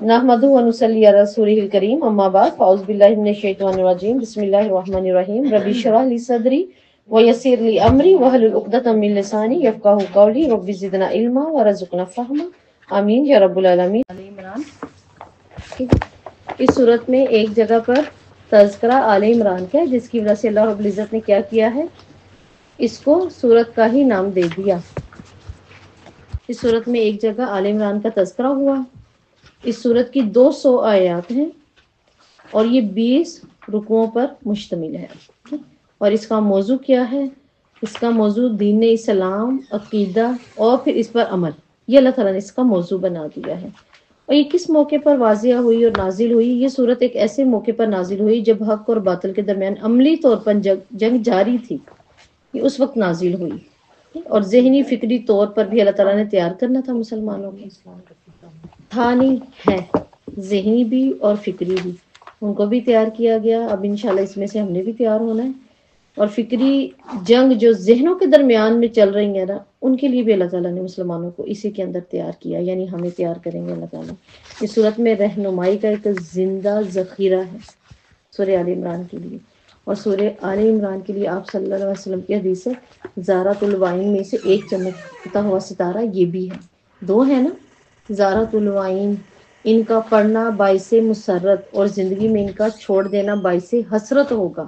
نحمدہ و نصلی علی رسولہ الکریم اما بعد فاعوذ باللہ من الشیطان الرجیم بسم اللہ الرحمن الرحیم رب اشرح لی صدری ویسر لی امری واحلل عقدۃ من لسانی یفقہوا قولی رب زدنا علما وارزقنا فہما آمین یا رب العالمین۔ آل عمران، اس صورت میں ایک جگہ پر تذکرہ آل عمران کا ہے، جس کی وجہ سے اللہ رب العزت نے کیا کیا ہے، اس کو سورت کا ہی نام دے دیا۔ اس صورت میں ایک جگہ آل عمران کا تذکرہ ہوا۔ اس صورت کی 200 آیات ہیں اور یہ 20 رکوعوں پر مشتمل ہے۔ اور اس کا موضوع کیا ہے؟ اس کا موضوع دین اسلام، عقیدہ اور پھر اس پر عمل، یہ اللہ تعالیٰ نے اس کا موضوع بنا دیا ہے۔ اور یہ کس موقع پر واضح ہوئی اور نازل ہوئی؟ یہ صورت ایک ایسے موقع پر نازل ہوئی جب حق اور باطل کے درمیان عملی طور پر جنگ جاری تھی، یہ اس وقت نازل ہوئی۔ اور ذہنی فکری طور پر بھی اللہ تعالیٰ نے تیار کرنا تھا مسلمانوں کو، تھا نہیں ہے، ذہنی بھی اور فکری بھی، ان کو بھی تیار کیا گیا۔ اب انشاءاللہ اس میں سے ہم نے بھی تیار ہونا ہے۔ اور فکری جنگ جو ذہنوں کے درمیان میں چل رہی ہیں نا، ان کے لیے بھی اللہ تعالیٰ نے مسلمانوں کو اسی کے اندر تیار کیا، یعنی ہمیں تیار کریں گے اللہ تعالیٰ۔ اس صورت میں رہنمائی کا ایک زندہ ذخیرہ ہے سورہ آل عمران کے لیے۔ اور سورہ آل عمران کے لیے آپ صلی اللہ علیہ وسلم کی حدیث ہے، زارۃ الوائن میں سے ایک چمکتا ہوا ستارہ یہ بھی ہے۔ 2 ہے نا، زارۃ الوائن، ان کا پڑھنا باعث مسرت اور زندگی میں ان کا چھوڑ دینا باعث حسرت ہوگا۔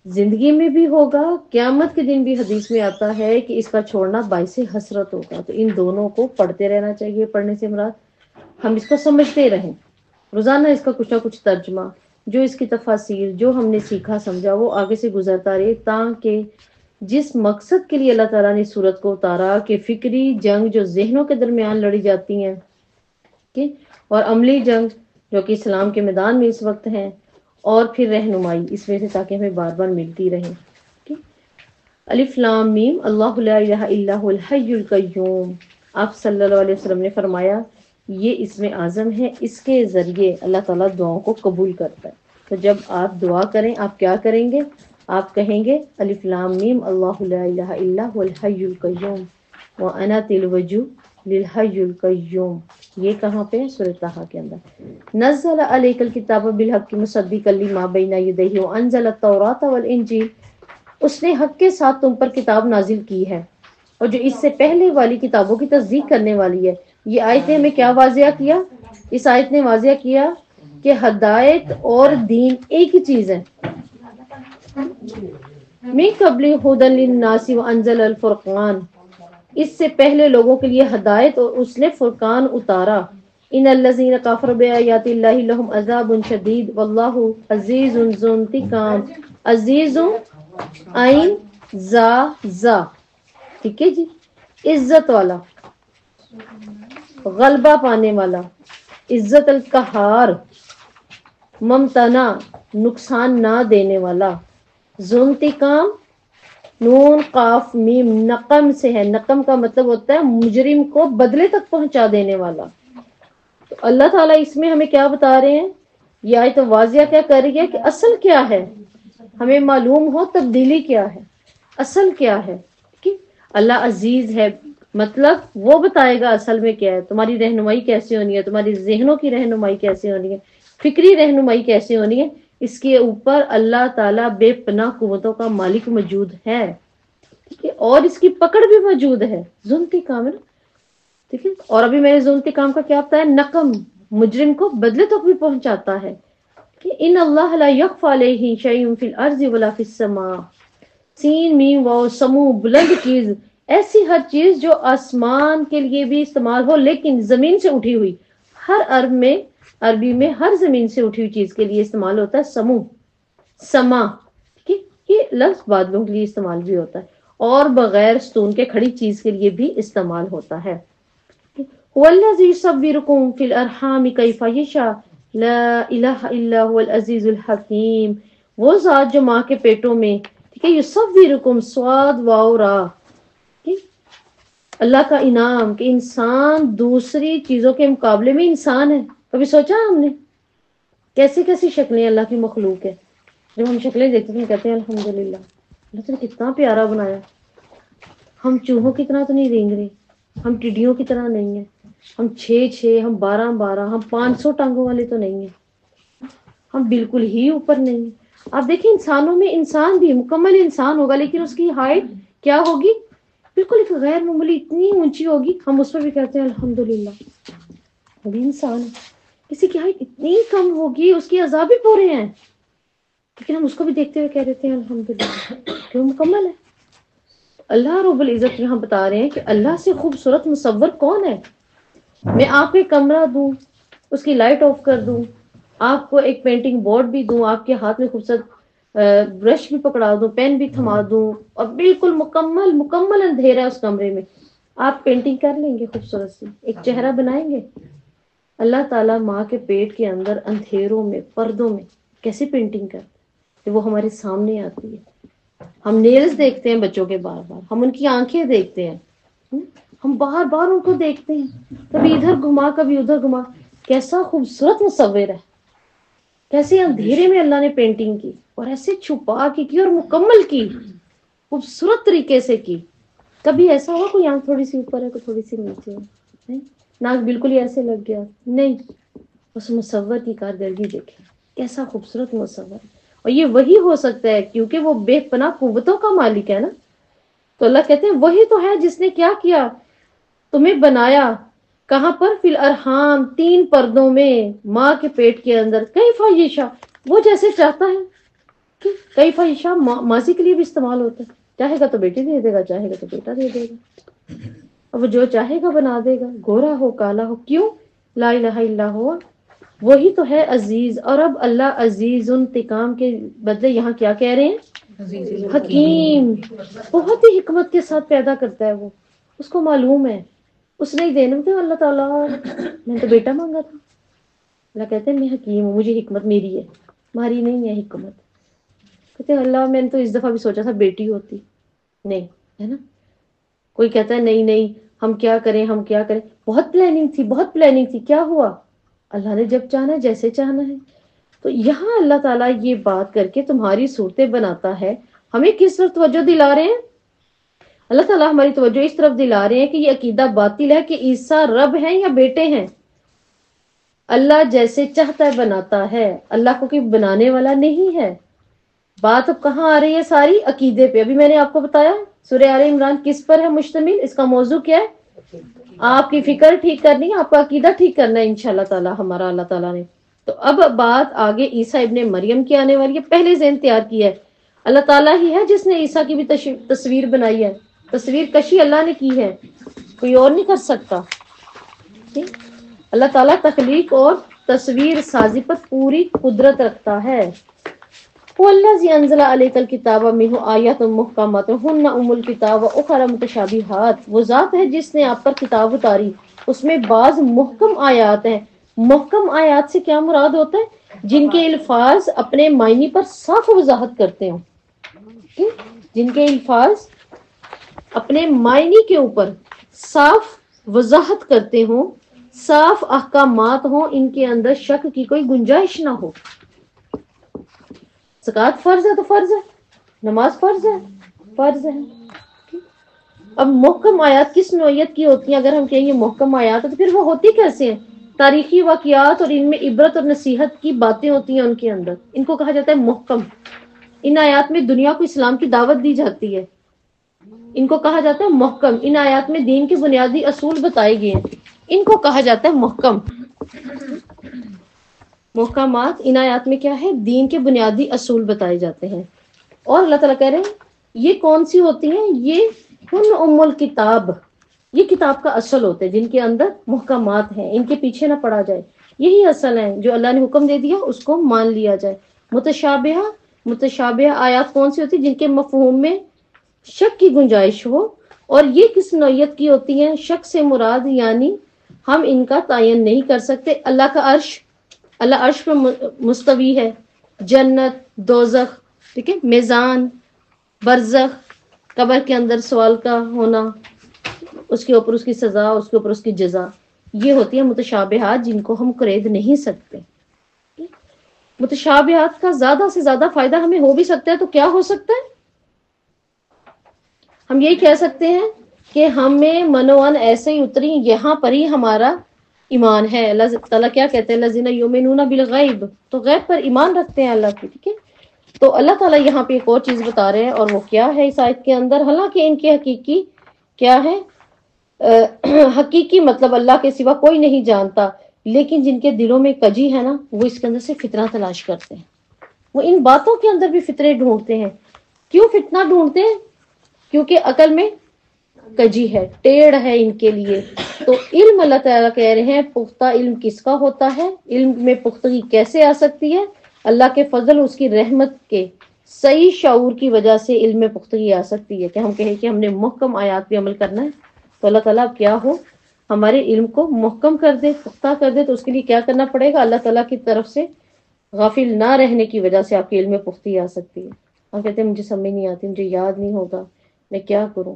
زندگی میں بھی ہوگا، قیامت کے دن بھی حدیث میں آتا ہے کہ اس کا چھوڑنا باعث حسرت ہوگا۔ تو ان دونوں کو پڑھتے رہنا چاہیے۔ پڑھنے سے مراد ہم اس کو سمجھتے رہیں، روزانہ اس کا کچھ نہ کچھ ترجمہ، جو اس کی تفاسیر، جو ہم نے سیکھا سمجھا وہ آگے سے گزرتا رہے، تاکہ جس مقصد کے لیے اللہ تعالیٰ نے سورت کو اتارا کہ فکری جنگ جو ذہنوں کے درمیان لڑی جاتی ہیں اور عملی جنگ جو کہ اسلام کے میدان میں اس وقت ہیں، اور پھر رہنمائی اس وجہ سے تاکہ ہمیں بار بار ملتی رہے۔ الف لام میم، اللہ لا الہ الا هو الحی القیوم۔ آپ صلی اللہ علیہ وسلم نے فرمایا یہ اسم اعظم ہے، اس کے ذریعے اللہ تعالیٰ دعاؤں کو قبول کرتا ہے۔ تو جب آپ دعا کریں آپ کیا کریں گے؟ آپ کہیں گے الف لام میم اللہ لا الہ الا هو الحی القیوم وانت الوجوہ للحی القیوم۔ یہ کہاں پہ؟ سورۃ طٰہٰ کے اندر۔ نزل علیک الکتاب بالحق مصدقا لما بین یدیہ وانزل التوراۃ والانجیل۔ اس نے حق کے ساتھ تم پر کتاب نازل کی ہے اور جو اس سے پہلے والی کتابوں کی تصدیق کرنے والی ہے۔ یہ آیت نے ہمیں کیا واضح کیا؟ اس آیت نے واضح کیا کہ ہدایت اور دین ایک ہی چیز ہے۔ من قبل ھدی للناس وانزل الفرقان، اس سے پہلے لوگوں کے لیے ہدایت اور اس نے فرقان اتارا۔ ان الذین کفروا بآیات اللہ لہم عذاب شدید واللہ عزیز ذو انتقام۔ عزیز عین زا، ٹھیک ہے جی، عزت والا، غلبہ پانے والا، عزت القہار، ممتنع، نقصان نہ دینے والا، ذو انتقام، نون قاف میم نقم سے ہے۔ نقم کا مطلب ہوتا ہے مجرم کو بدلے تک پہنچا دینے والا۔ تو اللہ تعالیٰ اس میں ہمیں کیا بتا رہے ہیں؟ یہ آیت واضح کیا کر رہی ہے کہ اصل کیا ہے، ہمیں معلوم ہو تبدیلی کیا ہے، اصل کیا ہے۔ کہ اللہ عزیز ہے، مطلب وہ بتائے گا اصل میں کیا ہے، تمہاری رہنمائی کیسے ہونی ہے، تمہاری ذہنوں کی رہنمائی کیسے ہونی ہے، فکری رہنمائی کیسے ہونی ہے، اس کے اوپر اللہ تعالیٰ بے پناہ قوتوں کا مالک موجود ہے، ٹھیک ہے، اور اس کی پکڑ بھی موجود ہے، ذو انتقام ہے نا، ٹھیک ہے۔ اور ابھی میں نے ذو انتقام کا کیا بتایا؟ نقم، مجرم کو بدلے تک بھی پہنچاتا ہے کہ ان اللہ لا یخفی علیہ شیء فی الارض ولا فی السماء۔ سین میم واو سمو، بلند چیز، ایسی ہر چیز جو آسمان کے لیے بھی استعمال ہو لیکن زمین سے اٹھی ہوئی۔ ہر عربی میں ہر زمین سے اٹھی ہوئی چیز کے لیے استعمال ہوتا ہے سمو، سما، ٹھیک ہے، یہ لفظ بادلوں کے لیے استعمال بھی ہوتا ہے اور بغیر ستون کے کھڑی چیز کے لیے بھی استعمال ہوتا ہے۔ وَالَّذِي يُصَوِّرُكُمْ فِي الْأَرْحَامِ كَيْفَ يَشَاءُ لَا إِلَٰهَ إِلَّا هُوَ الْعَزِيزُ الْحَكِيمُ۔ وہ ذات جو ماں کے پیٹوں میں، ٹھیک ہے، یُصَوِّرُكُمْ صاد واو را، اللہ کا انعام کہ انسان دوسری چیزوں کے مقابلے میں انسان ہے۔ کبھی سوچا ہم نے کیسی کیسی شکلیں اللہ کی مخلوق ہے؟ جب ہم شکلیں دیکھتے ہیں کہتے ہیں الحمدللہ، اللہ نے کتنا پیارا بنایا۔ ہم چوہوں کی طرح تو نہیں رینگ رہے، ہم ٹڈیوں کی طرح نہیں ہیں، ہم 6 ہم 12 ہم 500 ٹانگوں والے تو نہیں ہیں، ہم بالکل ہی اوپر نہیں ہیں۔ آپ دیکھیں انسانوں میں انسان بھی مکمل انسان ہوگا لیکن اس کی ہائٹ کیا ہوگی؟ بالکل ایک غیر معمولی اتنی اونچی ہوگی، ہم اس پر بھی کہتے ہیں الحمدللہ وہ بھی انسان ہے۔ کسی کی ہائٹ اتنی کم ہوگی، اس کی عذاب بھی پورے ہیں، لیکن ہم اس کو بھی دیکھتے ہوئے کہہ دیتے ہیں الحمدللہ کہ وہ مکمل ہے۔ اللہ رب العزت یہاں بتا رہے ہیں کہ اللہ سے خوبصورت مصور کون ہے؟ میں آپ کو ایک کمرہ دوں، اس کی لائٹ آف کر دوں، آپ کو ایک پینٹنگ بورڈ بھی دوں، آپ کے ہاتھ میں خوبصورت برش بھی پکڑا دوں، پین بھی تھما دوں، اور بالکل مکمل اندھیرا ہے اس کمرے میں، آپ پینٹنگ کر لیں گے خوبصورت سی، ایک چہرہ بنائیں گے؟ اللہ تعالیٰ ماں کے پیٹ کے اندر اندھیروں میں پردوں میں کیسی پینٹنگ کرتے کہ وہ ہمارے سامنے آتی ہے۔ ہم نیلز دیکھتے ہیں بچوں کے بار بار، ہم ان کی آنکھیں دیکھتے ہیں، ہم بار بار ان کو دیکھتے ہیں، کبھی ادھر گھما کبھی ادھر گھما، کیسا خوبصورت مصور ہے، کیسے اندھیرے میں اللہ نے پینٹنگ کی اور ایسے چھپا کے کی اور مکمل کی، خوبصورت طریقے سے کی۔ کبھی ایسا ہوا کوئی آنکھ تھوڑی سی اوپر ہے کوئی تھوڑی سی نیچے ہے، نہیں، ناک بالکل ہی ایسے لگ گیا، نہیں، اس مصور کی کارکردگی دیکھیں کیسا خوبصورت مصور، اور یہ وہی ہو سکتا ہے کیونکہ وہ بے پناہ قوتوں کا مالک ہے نا۔ تو اللہ کہتے ہیں وہی تو ہے جس نے کیا کیا، تمہیں بنایا کہاں پر؟ فی الارحام، 3 پردوں میں، ماں کے پیٹ کے اندر، کیف یشاء، وہ جیسے چاہتا ہے۔ کیف یشاء ماضی کے لیے بھی استعمال ہوتا ہے، چاہے گا تو بیٹی دے دے گا، چاہے گا تو بیٹا دے دے گا، اور وہ جو چاہے گا بنا دے گا، گورا ہو کالا ہو، کیوں؟ لا الہ الا ہوا، وہی تو ہے عزیز۔ اور اب اللہ عزیز انتقام کے بدلے یہاں کیا کہہ رہے ہیں؟ حکیم، بہت ہی حکمت کے ساتھ پیدا کرتا ہے وہ، اس کو معلوم ہے اس نے ہی دینا تھا۔ اللہ تعالیٰ میں نے تو بیٹا مانگا تھا، اللہ کہتے ہیں میں حکیم ہوں، مجھے حکمت میری ہے، تمہاری نہیں ہے حکمت۔ کہتے ہیں اللہ میں نے تو اس دفعہ بھی سوچا تھا بیٹی ہوتی، نہیں، ہے نا؟ کوئی کہتا ہے نہیں نہیں ہم کیا کریں ہم کیا کریں، بہت پلاننگ تھی بہت پلاننگ تھی، کیا ہوا؟ اللہ نے جب چاہنا ہے جیسے چاہنا ہے۔ تو یہاں اللہ تعالیٰ یہ بات کر کے تمہاری صورتیں بناتا ہے، ہمیں کس طرف توجہ دلا رہے ہیں؟ اللہ تعالیٰ ہماری توجہ اس طرف دلا رہے ہیں کہ یہ عقیدہ باطل ہے کہ عیسیٰ رب ہیں یا بیٹے ہیں۔ اللہ جیسے چاہتا ہے بناتا ہے، اللہ کو کوئی بنانے والا نہیں ہے۔ بات اب کہاں آ رہی ہے؟ ساری عقیدے پہ۔ ابھی میں نے آپ کو بتایا سورہ آل عمران کس پر ہے مشتمل، اس کا موضوع کیا ہے؟ آپ کی فکر ٹھیک کرنی ہے، آپ کا عقیدہ ٹھیک کرنا ہے انشاءاللہ تعالی ہمارا اللہ تعالیٰ نے۔ تو اب بات آگے عیسیٰ ابن مریم کی آنے والی ہے، پہلے ذہن تیار کیا ہے اللہ تعالیٰ ہی ہے جس نے عیسیٰ کی بھی تصویر بنائی ہے، تصویر کشی اللہ نے کی ہے، کوئی اور نہیں کر سکتا۔ ٹھیک؟ اللہ تعالیٰ تخلیق اور تصویر سازی پر پوری قدرت رکھتا ہے۔ وَالَّذِي أَنزَلَ عَلَيْكَ الْكِتَابَ مِنْهُ آيَاتٌ مُحْكَمَاتٌ هُنَّ أُمُّ الْكِتَابِ وَأُخَرُ مُتَشَابِهَاتٌ، وہ ذات ہے جس نے آپ پر کتاب اتاری، اس میں بعض محکم آیات ہیں۔ محکم آیات سے کیا مراد ہوتا ہے؟ جن کے الفاظ اپنے معنی پر صاف وضاحت کرتے ہوں، جن کے الفاظ اپنے معنی کے اوپر صاف وضاحت کرتے ہوں، صاف احکامات ہوں، ان کے اندر شک کی کوئی گنجائش نہ ہو۔ زکوٰۃ فرض ہے تو فرض ہے، نماز فرض ہے، فرض ہے۔ اب محکم آیات کس نوعیت کی ہوتی ہیں؟ اگر ہم کہیں گے محکم آیات تو پھر وہ ہوتی کیسے ہیں؟ تاریخی واقعات اور ان میں عبرت اور نصیحت کی باتیں ہوتی ہیں ان کے اندر، ان کو کہا جاتا ہے محکم۔ ان آیات میں دنیا کو اسلام کی دعوت دی جاتی ہے، ان کو کہا جاتا ہے محکم۔ ان آیات میں دین کے بنیادی اصول بتائے گئے ہیں، ان کو کہا جاتا ہے محکم۔ محکمات ان آیات میں کیا ہے؟ دین کے بنیادی اصول بتائے جاتے ہیں۔ اور اللہ تعالیٰ کہہ رہے ہیں یہ کون سی ہوتی ہیں؟ یہ ام الکتاب، یہ کتاب کا اصل ہوتے ہیں جن کے اندر محکمات ہیں، ان کے پیچھے نہ پڑا جائے، یہی اصل ہے جو اللہ نے حکم دے دیا اس کو مان لیا جائے۔ متشابہہ، متشابہہ آیات کون سی ہوتی ہیں؟ جن کے مفہوم میں شک کی گنجائش ہو، اور یہ کس نوعیت کی ہوتی ہیں؟ شک سے مراد یعنی ہم ان کا تعین نہیں کر سکتے۔ اللہ کا عرش، اللہ عرش پہ مستوی ہے، جنت، دوزخ، ٹھیک ہے، میزان، برزخ، قبر کے اندر سوال کا ہونا، اس کے اوپر اس کی سزا، اس کے اوپر اس کی جزا، یہ ہوتی ہیں متشابہات جن کو ہم قید نہیں سکتے۔ متشابہات کا زیادہ سے زیادہ فائدہ ہمیں ہو بھی سکتا ہے تو کیا ہو سکتا ہے؟ ہم یہی کہہ سکتے ہیں کہ ہمیں منوان ایسے ہی اتری، یہاں پر ہی ہمارا ایمان ہے۔ اللہ تعالیٰ کیا کہتے ہیں؟ الذین یؤمنون بالغیب، تو غیب پر ایمان رکھتے ہیں اللہ کی، ٹھیک ہے۔ تو اللہ تعالیٰ یہاں پہ ایک اور چیز بتا رہے ہیں، اور وہ کیا ہے اس آیت کے اندر؟ حالانکہ ان کے حقیقی کیا ہے، حقیقی مطلب اللہ کے سوا کوئی نہیں جانتا، لیکن جن کے دلوں میں کجی ہے نا، وہ اس کے اندر سے فتنہ تلاش کرتے ہیں، وہ ان باتوں کے اندر بھی فتنے ڈھونڈتے ہیں۔ کیوں فتنہ ڈھونڈتے ہیں؟ کیونکہ عقل میں کجی ہے، ٹیڑھ ہے ان کے لیے۔ تو علم، اللہ تعالیٰ کہہ رہے ہیں پختہ علم کس کا ہوتا ہے، علم میں پختگی کیسے آ سکتی ہے؟ اللہ کے فضل، اس کی رحمت کے صحیح شعور کی وجہ سے علم میں پختگی آ سکتی ہے، کہ ہم کہیں کہ ہم نے محکم آیات پہ عمل کرنا ہے، تو اللہ تعالیٰ اب کیا ہو، ہمارے علم کو محکم کر دے، پختہ کر دے۔ تو اس کے لیے کیا کرنا پڑے گا؟ اللہ تعالیٰ کی طرف سے غافل نہ رہنے کی وجہ سے آپ کے علم میں پختگی آ سکتی ہے۔ آپ کہتے ہیں مجھے سمجھ نہیں آتی، مجھے یاد نہیں ہوگا، میں کیا کروں؟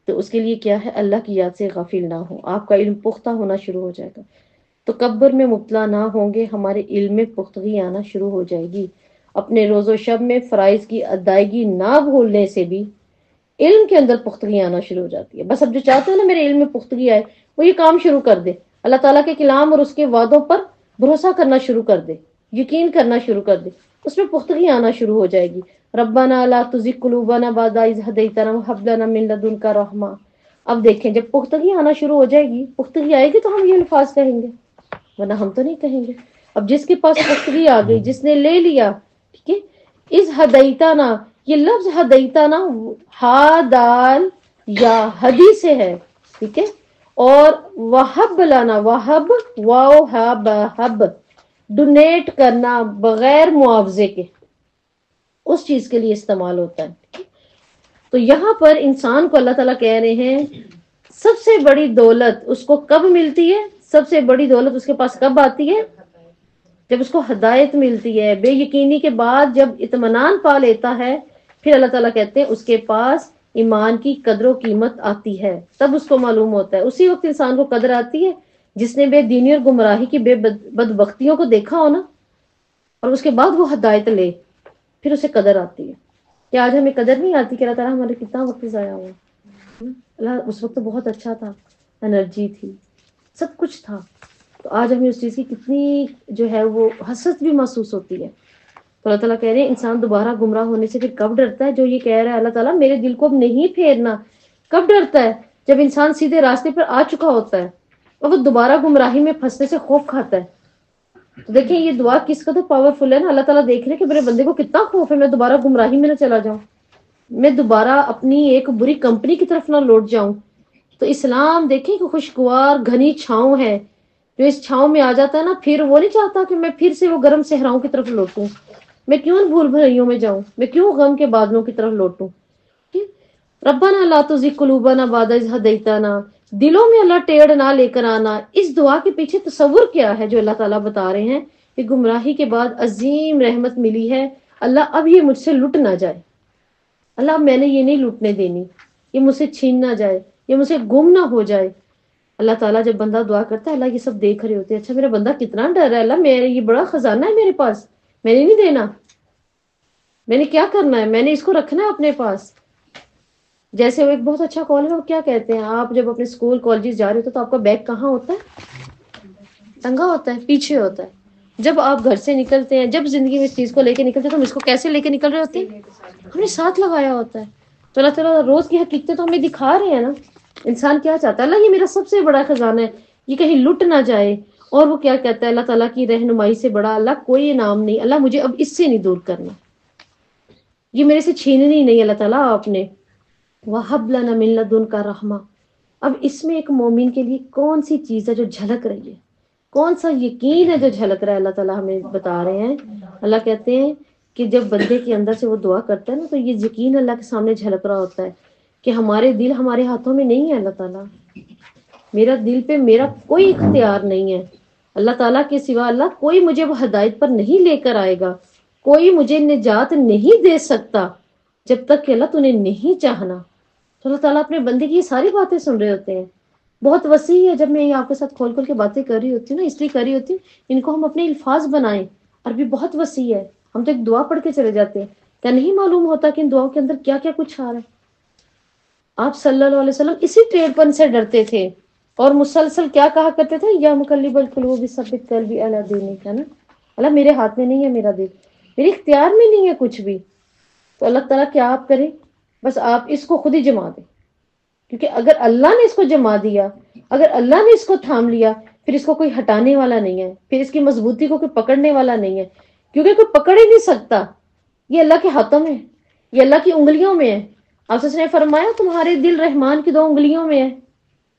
تو اس کے لیے کیا ہے؟ اللہ کی یاد سے غافل نہ ہو، آپ کا علم پختہ ہونا شروع ہو جائے گا، تکبر میں مبتلا نہ ہوں گے، ہمارے علم میں پختگی آنا شروع ہو جائے گی۔ اپنے روز و شب میں فرائض کی ادائیگی نہ بھولنے سے بھی علم کے اندر پختگی آنا شروع ہو جاتی ہے۔ بس اب جو چاہتے ہیں نا میرے علم میں پختگی آئے، وہ یہ کام شروع کر دے، اللہ تعالیٰ کے کلام اور اس کے وعدوں پر بھروسہ کرنا شروع کر دے، یقین کرنا شروع کر دے، اس میں پختگی آنا شروع ہو جائے گی۔ ربنا لا تزغ قلوبنا بعد اذ ہدیتنا وہب لنا من لدنک رحمہ۔ اب دیکھیں جب پختگی آنا شروع ہو جائے گی، پختگی آئے گی تو ہم یہ الفاظ کہیں گے، ورنہ ہم تو نہیں کہیں گے۔ اب جس کے پاس پختگی آ گئی، جس نے لے لیا، ٹھیک ہے، اس ہدیتنا، یہ لفظ ہدیتنا ہا دال یا ہدی سے ہے، ٹھیک ہے، اور وہب لنا، وہب واو ہا بہب، ڈونیٹ کرنا بغیر معاوضے کے، اس چیز کے لیے استعمال ہوتا ہے۔ تو یہاں پر انسان کو اللہ تعالیٰ کہہ رہے ہیں سب سے بڑی دولت اس کو کب ملتی ہے؟ سب سے بڑی دولت اس کے پاس کب آتی ہے؟ جب اس کو ہدایت ملتی ہے، بے یقینی کے بعد جب اطمینان پا لیتا ہے، پھر اللہ تعالیٰ کہتے ہیں اس کے پاس ایمان کی قدر و قیمت آتی ہے، تب اس کو معلوم ہوتا ہے۔ اسی وقت انسان کو قدر آتی ہے جس نے بے دینی اور گمراہی کی بے بدبختیوں کو دیکھا ہو نا، اور اس کے بعد وہ ہدایت لے، پھر اسے قدر آتی ہے۔ کہ آج ہمیں قدر نہیں آتی کہ اللہ تعالیٰ ہمارے کتنا وقت ضائع ہوا۔ اللہ اس وقت تو بہت اچھا تھا، انرجی تھی، سب کچھ تھا، تو آج ہمیں اس چیز کی کتنی جو ہے وہ حسرت بھی محسوس ہوتی ہے۔ تو اللہ تعالیٰ کہہ رہے ہیں انسان دوبارہ گمراہ ہونے سے پھر کب ڈرتا ہے؟ جو یہ کہہ رہا ہے اللہ تعالیٰ میرے دل کو اب نہیں پھیرنا، کب ڈرتا ہے؟ جب انسان سیدھے راستے پر آ چکا ہوتا ہے اور وہ دوبارہ گمراہی میں پھنسنے سے خوف کھاتا ہے۔ تو دیکھیں یہ دعا کس قدر پاورفل ہے نا، اللہ تعالیٰ دیکھ رہے کہ میرے بندے کو کتنا خوف ہے، میں دوبارہ گمراہی میں نہ چلا جاؤں، میں دوبارہ اپنی ایک بری کمپنی کی طرف نہ لوٹ جاؤں۔ تو اسلام دیکھیں کہ خوشگوار گھنی چھاؤں ہے، جو اس چھاؤں میں آ جاتا ہے نا، پھر وہ نہیں چاہتا کہ میں پھر سے وہ گرم صحراؤں کی طرف لوٹوں، میں کیوں بھول بھلائیوں میں جاؤں، میں کیوں غم کے بادلوں کی طرف لوٹوں۔ ربنا لا تزغ قلوبنا بعد اذ ہدیتنا، دلوں میں اللہ ٹیڑھ نہ لے کر آنا۔ اس دعا کے پیچھے تصور کیا ہے جو اللہ تعالیٰ بتا رہے ہیں کہ گمراہی کے بعد عظیم رحمت ملی ہے، اللہ اب یہ مجھ سے لٹ نہ جائے، اللہ اب میں نے یہ نہیں لوٹنے دینی، یہ مجھ سے چھین نہ جائے، یہ مجھ سے گم نہ ہو جائے۔ اللہ تعالیٰ جب بندہ دعا کرتا ہے، اللہ یہ سب دیکھ رہے ہوتے ہیں، اچھا میرا بندہ کتنا ڈر رہا ہے، اللہ میرے یہ بڑا خزانہ ہے میرے پاس، میں نے نہیں دینا، میں نے کیا کرنا ہے، میں نے اس کو رکھنا ہے اپنے پاس۔ جیسے وہ ایک بہت اچھا کال ہے، وہ کیا کہتے ہیں، آپ جب اپنے اسکول کالجز جا رہے ہوتے تو آپ کا بیگ کہاں ہوتا ہے؟ ٹنگا ہوتا ہے، پیچھے ہوتا ہے۔ جب آپ گھر سے نکلتے ہیں، جب زندگی میں اس چیز کو لے کے نکلتے ہیں، تو ہم اس کو کیسے لے کے نکل رہے ہوتے ہیں؟ ہم نے ساتھ لگایا ہوتا ہے۔ تو اللہ تعالیٰ روز کی حقیقتیں تو ہمیں دکھا رہے ہیں نا۔ انسان کیا چاہتا ہے؟ اللہ یہ میرا سب سے بڑا خزانہ ہے، یہ کہیں لٹ نہ جائے۔ اور وہ کیا کہتا ہے؟ اللہ تعالیٰ کی رہنمائی سے بڑا اللہ کوئی انعام نہیں، اللہ مجھے اب اس سے نہیں دور کرنا، یہ میرے سے چھیننی نہیں اللہ تعالیٰ آپ نے۔ وَهَبْ لَنَا مِن لَدُنْكَ رَحْمَةً۔ اب اس میں ایک مومن کے لیے کون سی چیز ہے جو جھلک رہی ہے، کون سا یقین ہے جو جھلک رہا ہے؟ اللہ تعالیٰ ہمیں بتا رہے ہیں، اللہ کہتے ہیں کہ جب بندے کے اندر سے وہ دعا کرتا ہے نا، تو یہ یقین اللہ کے سامنے جھلک رہا ہوتا ہے کہ ہمارے دل ہمارے ہاتھوں میں نہیں ہے، اللہ تعالیٰ میرا دل پہ میرا کوئی اختیار نہیں ہے، اللہ تعالیٰ کے سوا اللہ کوئی مجھے وہ ہدایت پر نہیں لے کر آئے گا، کوئی مجھے نجات نہیں دے سکتا جب تک کہ اللہ تو نے نہیں چاہنا۔ تو اللہ تعالیٰ اپنے بندے کی یہ ساری باتیں سن رہے ہوتے ہیں، بہت وسیع ہے۔ جب میں آپ کے ساتھ کھول کھول کے باتیں کر رہی ہوتی ہوں نا، اس لیے کر رہی ہوتی ہوں ان کو ہم اپنے الفاظ بنائیں، عربی بہت وسیع ہے، ہم تو ایک دعا پڑھ کے چلے جاتے ہیں، کیا نہیں معلوم ہوتا کہ ان دعاؤں کے اندر کیا کیا کچھ آ رہا ہے۔ آپ صلی اللہ علیہ وسلم اسی ٹیڑھپن سے ڈرتے تھے اور مسلسل کیا کہا کرتے تھے، یا مقلب القلوب ثبت قلبی علی دینک، ہے نا، اللہ میرے ہاتھ میں نہیں ہے میرا دل، میرے اختیار میں نہیں ہے کچھ بھی. تو اللہ تعالیٰ کیا آپ کریں، بس آپ اس کو خود ہی جما دیں، کیونکہ اگر اللہ نے اس کو جما دیا، اگر اللہ نے اس کو تھام لیا، پھر اس کو کوئی ہٹانے والا نہیں ہے، پھر اس کی مضبوطی کو کوئی پکڑنے والا نہیں ہے، کیونکہ کوئی پکڑ ہی نہیں سکتا. یہ اللہ کے ہاتھوں میں، یہ اللہ کی انگلیوں میں ہے. آپ نے فرمایا تمہارے دل رحمان کی 2 انگلیوں میں ہے،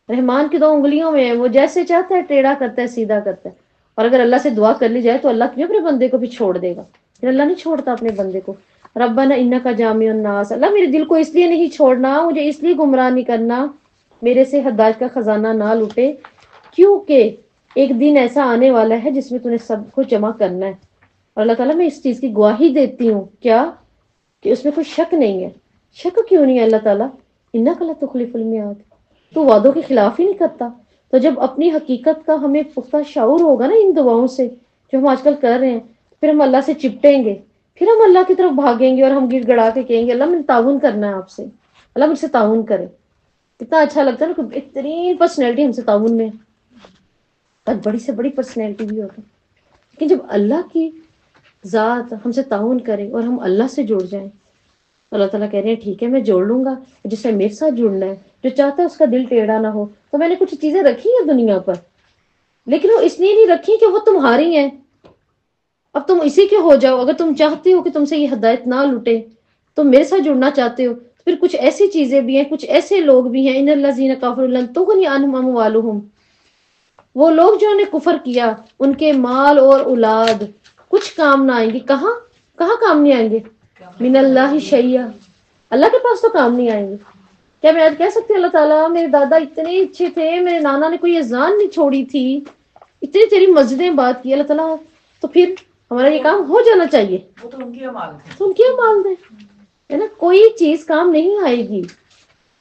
رحمان کی 2 انگلیوں میں ہے، وہ جیسے چاہتا ہے ٹیڑھا کرتا ہے، سیدھا کرتا ہے. اور اگر اللہ سے دعا کر لی جائے تو اللہ کیوں اپنے بندے کو بھی چھوڑ دے گا، پھر اللہ نہیں چھوڑتا اپنے بندے کو. ربنا انکا جامع الناس، اللہ میرے دل کو اس لیے نہیں چھوڑنا، مجھے اس لیے گمراہ نہیں کرنا، میرے سے ہدایت کا خزانہ نہ لوٹے، کیونکہ ایک دن ایسا آنے والا ہے جس میں تمہیں سب کو جمع کرنا ہے. اور اللہ تعالیٰ میں اس چیز کی گواہی دیتی ہوں، کیا کہ اس میں کوئی شک نہیں ہے. شک کیوں نہیں ہے اللہ تعالیٰ، انک لا تخلف المیعاد، تو وعدوں کے خلاف ہی نہیں کرتا. تو جب اپنی حقیقت کا ہمیں پختہ شعور ہوگا نا ان دعاؤں سے جو ہم آج کل کر رہے ہیں، پھر ہم اللہ سے چپٹیں گے، پھر ہم اللہ کی طرف بھاگیں گے اور ہم گڑ گڑا کے کہیں گے اللہ مجھے تعاون کرنا ہے آپ سے، اللہ مجھ سے تعاون کرے. کتنا اچھا لگتا ہے نا کہ بہترین پرسنالٹی ہم سے تعاون میں، اور بڑی سے بڑی پرسنالٹی بھی ہوتی. لیکن جب اللہ کی ذات ہم سے تعاون کرے اور ہم اللہ سے جڑ جائیں، اللہ تعالیٰ کہہ رہے ہیں ٹھیک ہے میں جوڑ لوں گا جسے میرے ساتھ جڑنا ہے، جو چاہتا ہے اس کا دل ٹیڑھا نہ ہو. تو میں نے کچھ چیزیں رکھی ہیں دنیا پر، لیکن وہ اس لیے نہیں رکھی کہ وہ تمہاری ہیں، اب تم اسی کے ہو جاؤ. اگر تم چاہتے ہو کہ تم سے یہ ہدایت نہ لٹے، تم میرے ساتھ جڑنا چاہتے ہو، پھر کچھ ایسی چیزیں بھی ہیں، کچھ ایسے لوگ بھی ہیں، ان الذین کفروا لن تغنی عنہم اموالہم، وہ لوگ جو نے کفر کیا ان کے مال اور اولاد کچھ کام نہ آئیں گے. کہاں کہاں کام نہیں آئیں گے، من اللہ شیئا، اللہ کے پاس تو کام نہیں آئیں گے. کیا میں آج کہہ سکتی ہوں اللہ تعالیٰ میرے دادا اتنے اچھے تھے، میرے نانا نے کوئی اذان نہیں چھوڑی تھی، اتنی تیری مسجدیں بات کی اللہ تعالیٰ، تو پھر ہمارا یہ کام ہو جانا چاہیے. وہ تو ان کی امانت ہے، تو ان کی امانت ہے نا، کوئی چیز کام نہیں آئے گی،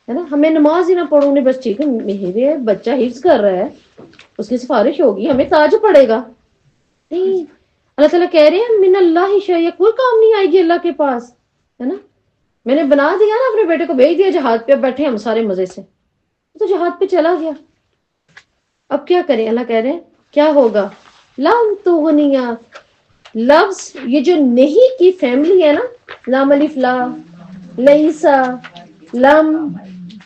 ہے نا. ہمیں نماز ہی نہ پڑھو نہیں، بس ٹھیک ہے میرے بچہ حفظ کر رہا ہے اس کی سفارش ہوگی ہمیں تاج پڑے گا، نہیں. اللہ تعالیٰ کہہ رہے ہیں من اللہ شیء، کوئی کام نہیں آئے گی اللہ کے پاس، ہے نا. میں نے بنا دیا نا، اپنے بیٹے کو بھیج دیا جہاد پہ، بیٹھے ہم سارے مزے سے، تو جہاد پہ چلا گیا. اب کیا کریں، اللہ کہہ رہے ہیں کیا ہوگا، لن تغنیا، لفظ یہ جو نہیں کی فیملی ہے نا، لام الف لا، لیسا، لم،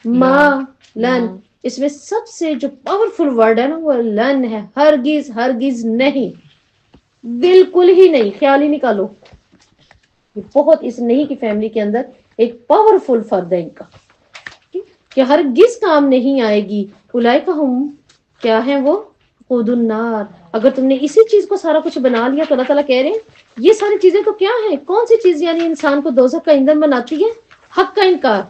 ما، لن، اس میں سب سے جو پاورفل ورڈ ہے نا وہ لن ہے. ہرگز ہرگز نہیں، بالکل ہی نہیں، خیال ہی نکالو. یہ بہت اس نہیں کی فیملی کے اندر ایک پاورفل فرد ہے ان کا، کہ ہرگز کام نہیں آئے گی. اولئک ہم، کیا ہے وہ، خود النار. اگر تم نے اسی چیز کو سارا کچھ بنا لیا تو اللہ تعالیٰ کہہ رہے ہیں یہ ساری چیزیں تو کیا ہیں، کون سی چیز یعنی انسان کو دوزخ کا ایندھن بناتی ہے، حق کا انکار.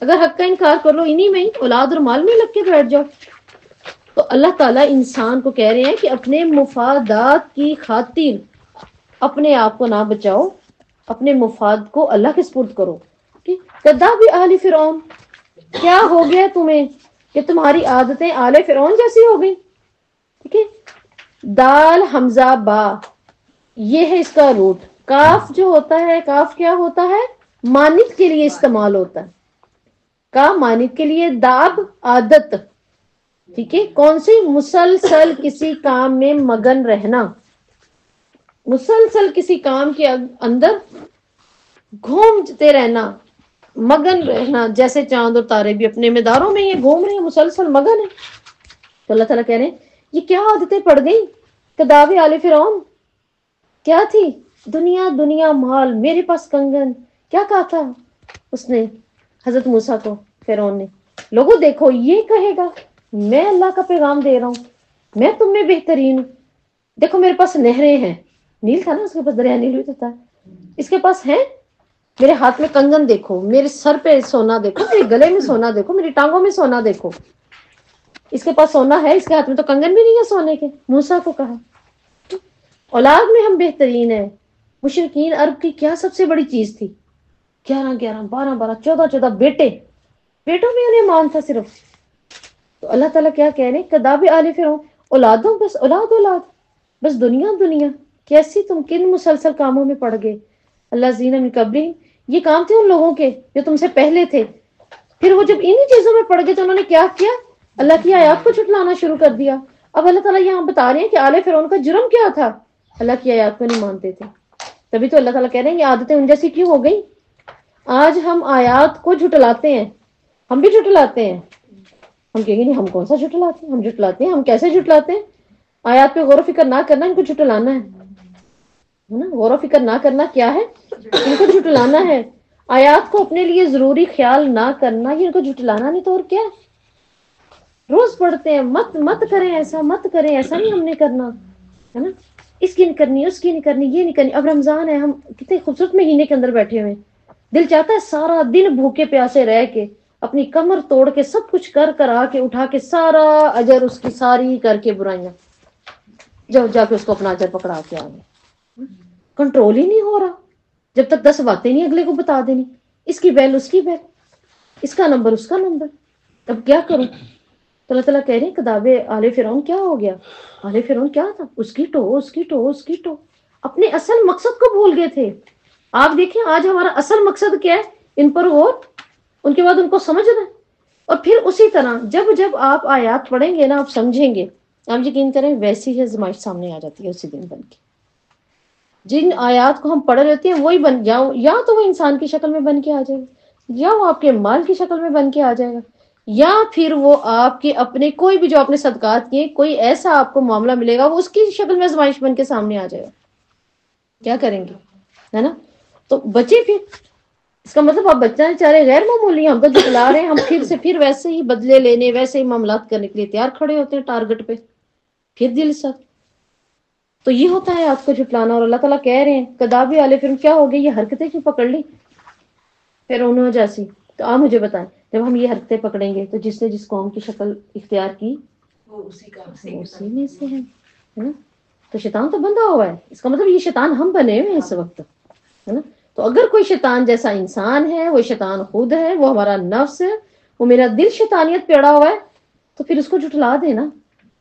اگر حق کا انکار کر لو انہی میں ہی اولاد اور مال میں لگ کے بیٹھ جاؤ. تو اللہ تعالیٰ انسان کو کہہ رہے ہیں کہ اپنے مفادات کی خاطر اپنے آپ کو نہ بچاؤ، اپنے مفاد کو اللہ کے سپرد کرو. کذاب آل فرعون، کیا ہو گیا تمہیں کہ تمہاری عادتیں آل فرعون جیسی ہو گئی. ٹھیک ہے، دال حمزہ با، یہ ہے اس کا روٹ. کاف جو ہوتا ہے، کاف کیا ہوتا ہے، مانت کے لیے استعمال ہوتا ہے، کا مانت کے لیے، داب عادت. ٹھیک ہے، کون سی، مسلسل کسی کام میں مگن رہنا، مسلسل کسی کام کے اندر گھومتے رہنا، مگن رہنا. جیسے چاند اور تارے بھی اپنے مداروں میں یہ گھوم رہے ہیں، مسلسل مگن ہے. تو اللہ تعالیٰ کہہ رہے ہیں یہ کیا عادتیں پڑ گئی. کداب آل فرعون کیا تھی، دنیا دنیا مال، میرے پاس کنگن. کیا کہا تھا اس نے حضرت موسیٰ کو، فرعون نے، لوگوں دیکھو یہ کہے گا میں اللہ کا پیغام دے رہا ہوں، میں تم میں بہترین ہوں، دیکھو میرے پاس نہریں ہیں، نیل تھا نا اس کے پاس، دریا نیل ہوتا ہے، اس کے پاس ہیں، میرے ہاتھ میں کنگن دیکھو، میرے سر پہ سونا دیکھو، میرے گلے میں سونا دیکھو، میری ٹانگوں میں سونا دیکھو. اس کے پاس سونا ہے، اس کے ہاتھ میں تو کنگن بھی نہیں ہے سونے کے. موسیٰ کو کہا اولاد میں ہم بہترین ہیں. مشرکین عرب کی کیا سب سے بڑی چیز تھی، 11 11 12 12 14 14 بیٹے، بیٹوں میں انہیں مان تھا صرف. تو اللہ تعالیٰ کیا کہہ رہے ہیں، کذاب آل فرعون، اولادوں، بس اولاد اولاد، بس دنیا دنیا. کیسی تم کن مسلسل کاموں میں پڑ گئے. اللہ زین من قبلہم، یہ کام تھے ان لوگوں کے جو تم سے پہلے تھے. پھر وہ جب انہی چیزوں میں پڑ گئے تو انہوں نے کیا کیا؟ اللہ کی آیات کو جھٹلانا شروع کر دیا. اب اللہ تعالیٰ یہاں بتا رہے ہیں کہ آل فرعون کا جرم کیا تھا؟ اللہ کی آیات کو نہیں مانتے تھے. تبھی تو اللہ تعالیٰ کہہ رہے ہیں یہ عادتیں ان جیسی کیوں ہو گئی؟ آج ہم آیات کو جھٹلاتے ہیں. ہم بھی جھٹلاتے ہیں. ہم کہیں گے نہیں ہم کون سا جھٹلاتے ہیں؟ ہم جھٹلاتے ہیں. ہم کیسے جھٹلاتے ہیں؟ آیات پہ غور و فکر نہ کرنا ان کو جھٹلانا ہے نا. غور و فکر نہ کرنا کیا ہے؟ ان کو جھٹلانا ہے. آیات کو اپنے لیے ضروری خیال نہ کرنا یہ ان کو جھٹلانا. نہیں تو اور کیا ہے؟ روز پڑھتے ہیں مت مت کریں ایسا، مت کریں ایسا، نہیں ہم نے کرنا ہے نا. اس کی نہیں کرنی، اس کی نہیں کرنی، یہ نہیں کرنی. اب رمضان ہے، ہم کتنے خوبصورت مہینے کے اندر بیٹھے ہوئے ہیں. دل چاہتا ہے سارا دن بھوکے پیاسے رہ کے اپنی کمر توڑ کے سب کچھ کر کر آ کے اٹھا کے سارا اجر اس کی ساری کر کے برائیاں جب جا کے اس کو اپنا اجر پکڑا کے آ گئے. کنٹرول ہی نہیں ہو رہا. جب تک 10 باتیں نہیں اگلے کو بتا دینی، اس کی بیل اس کی بیل، اس کا نمبر اس کا نمبر. اب کیا کروں؟ تو اللہ تعالیٰ کہہ رہے ہیں کتاب آل فرعون کیا ہو گیا؟ آل فرعون کیا تھا؟ اس کی ٹو اس کی ٹو اس کی ٹو. اپنے اصل مقصد کو بھول گئے تھے. آپ دیکھیں آج ہمارا اصل مقصد کیا ہے؟ ان پر غور، ان کے بعد ان کو سمجھنا. اور پھر اسی طرح جب جب آپ آیات پڑھیں گے نا آپ سمجھیں گے، آپ یقین کریں ویسی ہی آزمائش سامنے آ جاتی ہے اسی دن بن کے. جن آیات کو ہم پڑھ لیتے ہیں وہی بن جاؤ، یا تو وہ انسان کی شکل میں بن کے آ جائے گا، یا وہ آپ کے مال کی شکل میں بن کے آ جائے گا، یا پھر وہ آپ کے اپنے کوئی بھی جو آپ نے صدقات کیے کوئی ایسا آپ کو معاملہ ملے گا وہ اس کی شکل میں آزمائش بن کے سامنے آ جائے گا. کیا کریں گے؟ ہے نا. تو بچے پھر اس کا مطلب آپ بچہ چارے غیر معمولی ہم تو جھٹلا رہے ہیں. ہم پھر سے پھر ویسے ہی بدلے لینے، ویسے ہی معاملات کرنے کے لیے تیار کھڑے ہوتے ہیں ٹارگٹ پہ پھر دل سب. تو یہ ہوتا ہے آپ کو جھٹلانا. اور اللہ تعالیٰ کہہ رہے ہیں کداب آل فرعون کیا ہو گئی؟ یہ حرکتیں کیوں پکڑ لی فرعون جیسی؟ تو آپ مجھے بتائیں جب ہم یہ حرکتیں پکڑیں گے تو جس نے جس قوم کی شکل اختیار کی وہ اسی میں سے ہے نا. تو شیطان تو بندہ ہوا ہے. اس کا مطلب یہ شیطان ہم بنے ہوئے ہیں اس وقت ہے نا. تو اگر کوئی شیطان جیسا انسان ہے، وہ شیطان خود ہے، وہ ہمارا نفس ہے، وہ میرا دل شیطانیت پہ اڑا ہوا ہے، تو پھر اس کو جھٹلا دے نا،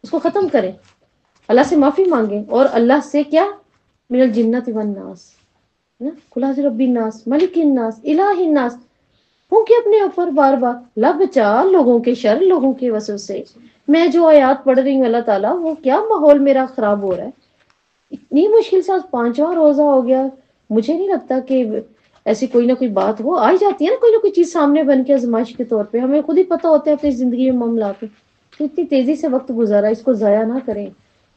اس کو ختم کرے، اللہ سے معافی مانگے. اور اللہ سے کیا؟ من الجنت والناس قل اعوذ برب الناس ملک الناس الہ الناس. کہ اپنے اوپر بار بار اللہ بچا لوگوں کے شر، لوگوں کے وسوسے. میں جو آیات پڑھ رہی ہوں اللہ تعالیٰ وہ کیا ماحول میرا خراب ہو رہا ہے. اتنی مشکل سے 5واں روزہ ہو گیا. مجھے نہیں لگتا کہ ایسی کوئی نہ کوئی بات وہ آئی جاتی ہے نا، کوئی نہ کوئی چیز سامنے بن کے آزمائش کے طور پہ. ہمیں خود ہی پتہ ہوتا ہے اپنی زندگی میں معاملات. تو اتنی تیزی سے وقت گزارا، اس کو ضائع نہ کریں.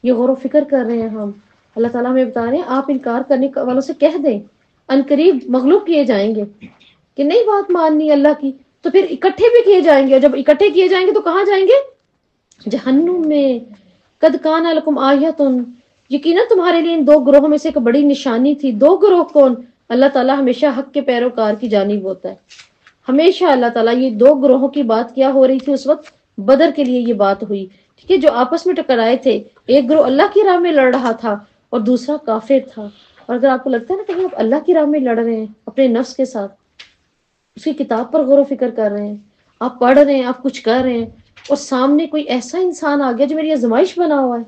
یہ غور و فکر کر رہے ہیں ہم. اللہ تعالیٰ ہمیں بتا رہے ہیں آپ انکار کرنے والوں سے کہہ دیں عنقریب مغلوب کیے جائیں گے کہ نہیں بات ماننی اللہ کی، تو پھر اکٹھے بھی کیے جائیں گے. اور جب اکٹھے کیے جائیں گے تو کہاں جائیں گے؟ جہنم میں. قد کان لکم آیۃ، یقیناً تمہارے لیے ان 2 گروہوں میں سے ایک بڑی نشانی تھی. 2 گروہ کون؟ اللہ تعالیٰ ہمیشہ حق کے پیروکار کی جانب ہوتا ہے. ہمیشہ اللہ تعالیٰ یہ 2 گروہوں کی بات کیا ہو رہی تھی اس وقت؟ بدر کے لیے یہ بات ہوئی. ٹھیک ہے، جو آپس میں ٹکرائے تھے، ایک گروہ اللہ کی راہ میں لڑ رہا تھا اور دوسرا کافر تھا. اور اگر آپ کو لگتا ہے نا کہیں آپ اللہ کی راہ میں لڑ رہے ہیں اپنے نفس کے ساتھ، اس کی کتاب پر غور و فکر کر رہے ہیں، آپ پڑھ رہے ہیں، آپ کچھ کر رہے ہیں، اور سامنے کوئی ایسا انسان آ گیا جو میری آزمائش بنا ہوا ہے،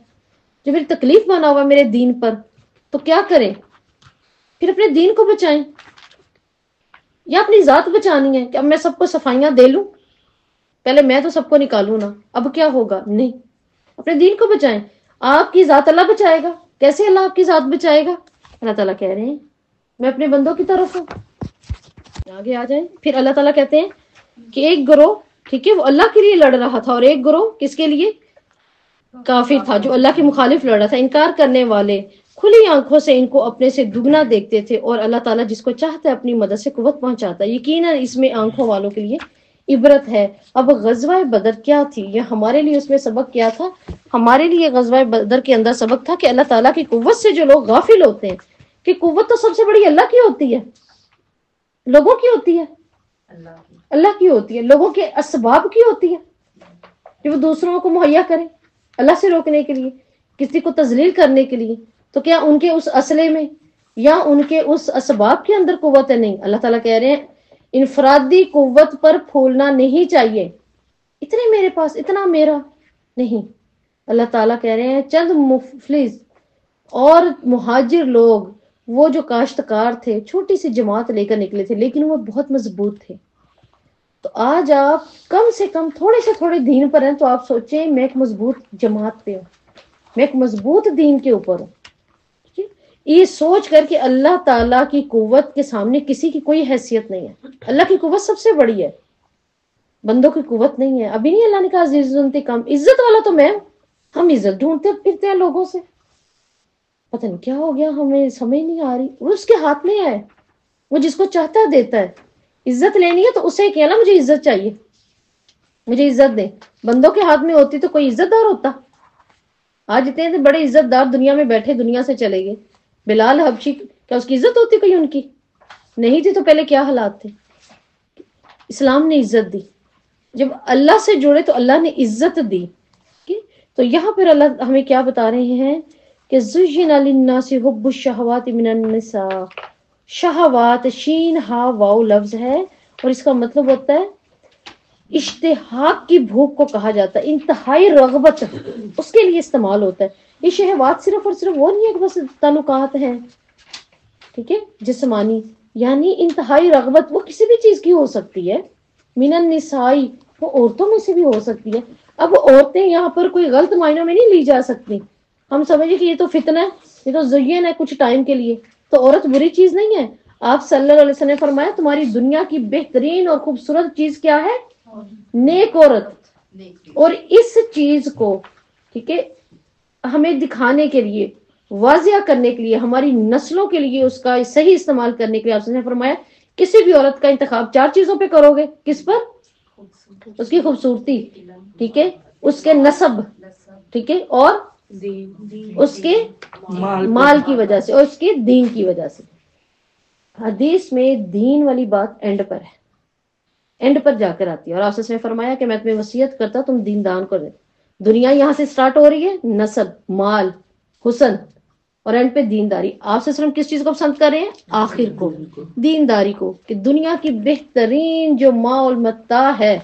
جو میری تکلیف بنا ہوا ہے میرے دین پر، تو کیا کریں؟ پھر اپنے دین کو بچائیں یا اپنی ذات بچانی ہے کہ اب میں سب کو صفائیاں دے لوں، پہلے میں تو سب کو نکالوں نا، اب کیا ہوگا؟ نہیں، اپنے دین کو بچائیں. آپ کی ذات اللہ بچائے گا. کیسے اللہ آپ کی ذات بچائے گا؟ اللہ تعالیٰ کہہ رہے ہیں میں اپنے بندوں کی طرف ہوں. آگے آ جائیں. پھر اللہ تعالیٰ کہتے ہیں کہ ایک گروہ ٹھیک ہے وہ اللہ کے لیے لڑ رہا تھا، اور ایک گروہ کس کے لیے؟ کافر تھا، جو اللہ کے مخالف لڑ رہا تھا. انکار کرنے والے کھلی آنکھوں سے ان کو اپنے سے دگنا دیکھتے تھے، اور اللہ تعالیٰ جس کو چاہتا ہے اپنی مدد سے قوت پہنچاتا ہے. یقیناً اس میں آنکھوں والوں کے لیے عبرت ہے. اب غزوہ بدر کیا تھی؟ یہ ہمارے لیے اس میں سبق کیا تھا؟ ہمارے لیے غزوہ بدر کے اندر سبق تھا کہ اللہ تعالیٰ کی قوت سے جو لوگ غافل ہوتے ہیں، کہ قوت تو سب سے بڑی اللہ کی ہوتی ہے، لوگوں کی ہوتی ہے؟ اللہ کی ہوتی ہے. لوگوں کے اسباب کی ہوتی ہے کہ وہ دوسروں کو مہیا کریں اللہ سے روکنے کے لیے، کسی کو تذلیل کرنے کے لیے. تو کیا ان کے اس اسلحے میں یا ان کے اس اسباب کے اندر قوت ہے؟ نہیں. اللہ تعالیٰ کہہ رہے ہیں انفرادی قوت پر پھولنا نہیں چاہیے، اتنے میرے پاس، اتنا میرا نہیں. اللہ تعالیٰ کہہ رہے ہیں چند مفلس اور مہاجر لوگ، وہ جو کاشتکار تھے، چھوٹی سی جماعت لے کر نکلے تھے، لیکن وہ بہت مضبوط تھے. تو آج آپ کم سے کم تھوڑے سے تھوڑے دین پر ہیں تو آپ سوچیں میں ایک مضبوط جماعت پہ ہوں، میں ایک مضبوط دین کے اوپر ہوں. یہ سوچ کر کہ اللہ تعالیٰ کی قوت کے سامنے کسی کی کوئی حیثیت نہیں ہے. اللہ کی قوت سب سے بڑی ہے، بندوں کی قوت نہیں ہے. ابھی نہیں اللہ نے کہا عزیز انتقام، عزت والا تو میں. ہم عزت ڈھونڈتے پھرتے ہیں لوگوں سے، پتہ نہیں کیا ہو گیا، ہمیں سمجھ نہیں آ رہی. وہ اس کے ہاتھ میں ہے، وہ جس کو چاہتا ہے دیتا ہے. عزت لینی ہے تو اسے کہنا مجھے عزت چاہیے، مجھے عزت دے. بندوں کے ہاتھ میں ہوتی تو کوئی عزت دار ہوتا؟ آج اتنے بڑے عزت دار دنیا میں بیٹھے دنیا سے چلے گئے. بلال حبشی، کیا اس کی عزت ہوتی کوئی؟ ان کی نہیں تھی تو پہلے کیا حالات تھے. اسلام نے عزت دی، جب اللہ سے جڑے تو اللہ نے عزت دی. تو یہاں پر اللہ ہمیں کیا بتا رہے ہیں کہ زُيِّنَ لِلنَّاسِ حُبُّ الشَّهَوَاتِ مِنَ النِّسَاءِ. شہوات شین ہا واؤ لفظ ہے اور اس کا مطلب ہوتا ہے اشتہاق کی بھوک کو کہا جاتا ہے، انتہائی رغبت اس کے لیے استعمال ہوتا ہے. یہ شہوات صرف اور صرف وہ نہیں ہے کہ بس تعلقات ہیں، ٹھیک ہے، جسمانی، یعنی انتہائی رغبت وہ کسی بھی چیز کی ہو سکتی ہے. من النسائی، وہ عورتوں میں سے بھی ہو سکتی ہے. اب عورتیں یہاں پر کوئی غلط معنوں میں نہیں لی جا سکتی. ہم سمجھے کہ یہ تو فتنہ ہے، یہ تو زین ہے کچھ ٹائم کے لیے، تو عورت بری چیز نہیں ہے. آپ صلی اللہ علیہ وسلم نے فرمایا تمہاری دنیا کی بہترین اور خوبصورت چیز کیا ہے؟ نیک عورت. اور اس چیز کو ٹھیک ہے ہمیں دکھانے کے لیے، واضح کرنے کے لیے، ہماری نسلوں کے لیے اس کا صحیح استعمال کرنے کے لیے آپ نے فرمایا کسی بھی عورت کا انتخاب 4 چیزوں پہ کرو گے. کس پر؟ اس کی خوبصورتی، ٹھیک ہے، اس کے نسب، ٹھیک ہے، اور اس کے مال کی وجہ سے اور اس کے دین کی وجہ سے. حدیث میں دین والی بات اینڈ پر ہے، اینڈ پر جا کر آتی ہے. اور آپ نے فرمایا کہ میں تمہیں وصیت کرتا تم دیندان کو دے. دنیا یہاں سے سٹارٹ ہو رہی ہے، نسب، مال، حسن، اور اینڈ پہ دینداری. آپ سے صرف کس چیز کو پسند کر رہے ہیں؟ آخر کو دینداری کو، کہ دنیا کی بہترین جو ماں اور متاع ہے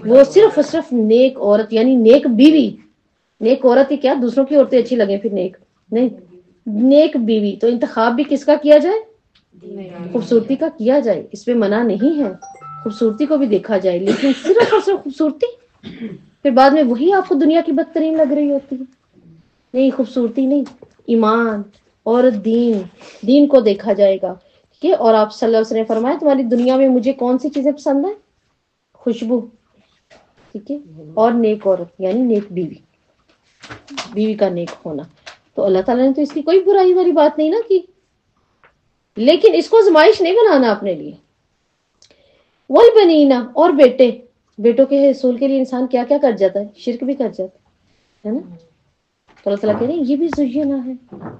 وہ صرف اور صرف نیک عورت، یعنی نیک بیوی. نیک عورت ہی کیا، دوسروں کی عورتیں اچھی لگیں پھر نیک نہیں، نیک بیوی. تو انتخاب بھی کس کا کیا جائے؟ خوبصورتی کا کیا جائے، اس پہ منع نہیں ہے، خوبصورتی کو بھی دیکھا جائے، لیکن صرف اور صرف خوبصورتی. پھر بعد میں وہی آپ کو دنیا کی بدترین لگ رہی ہوتی ہے. نہیں، خوبصورتی نہیں، ایمان اور دین کو دیکھا جائے گا. ٹھیک ہے. اور آپ صلی اللہ علیہ وسلم نے فرمایا تمہاری دنیا میں مجھے کون سی چیزیں پسند ہیں؟ خوشبو، ٹھیک ہے، اور نیک عورت یعنی نیک بیوی، بیوی کا نیک ہونا. تو اللہ تعالیٰ نے تو اس کی کوئی برائی والی بات نہیں نا کی، لیکن اس کو آزمائش نہیں بنانا اپنے لیے. والبنینا، اور بیٹے، بیٹوں کے حصول کے لیے انسان کیا کیا کر جاتا ہے؟ شرک بھی کر جاتا ہے نا. تو اللہ تعالیٰ کہہ رہے ہیں یہ بھی زینا ہے،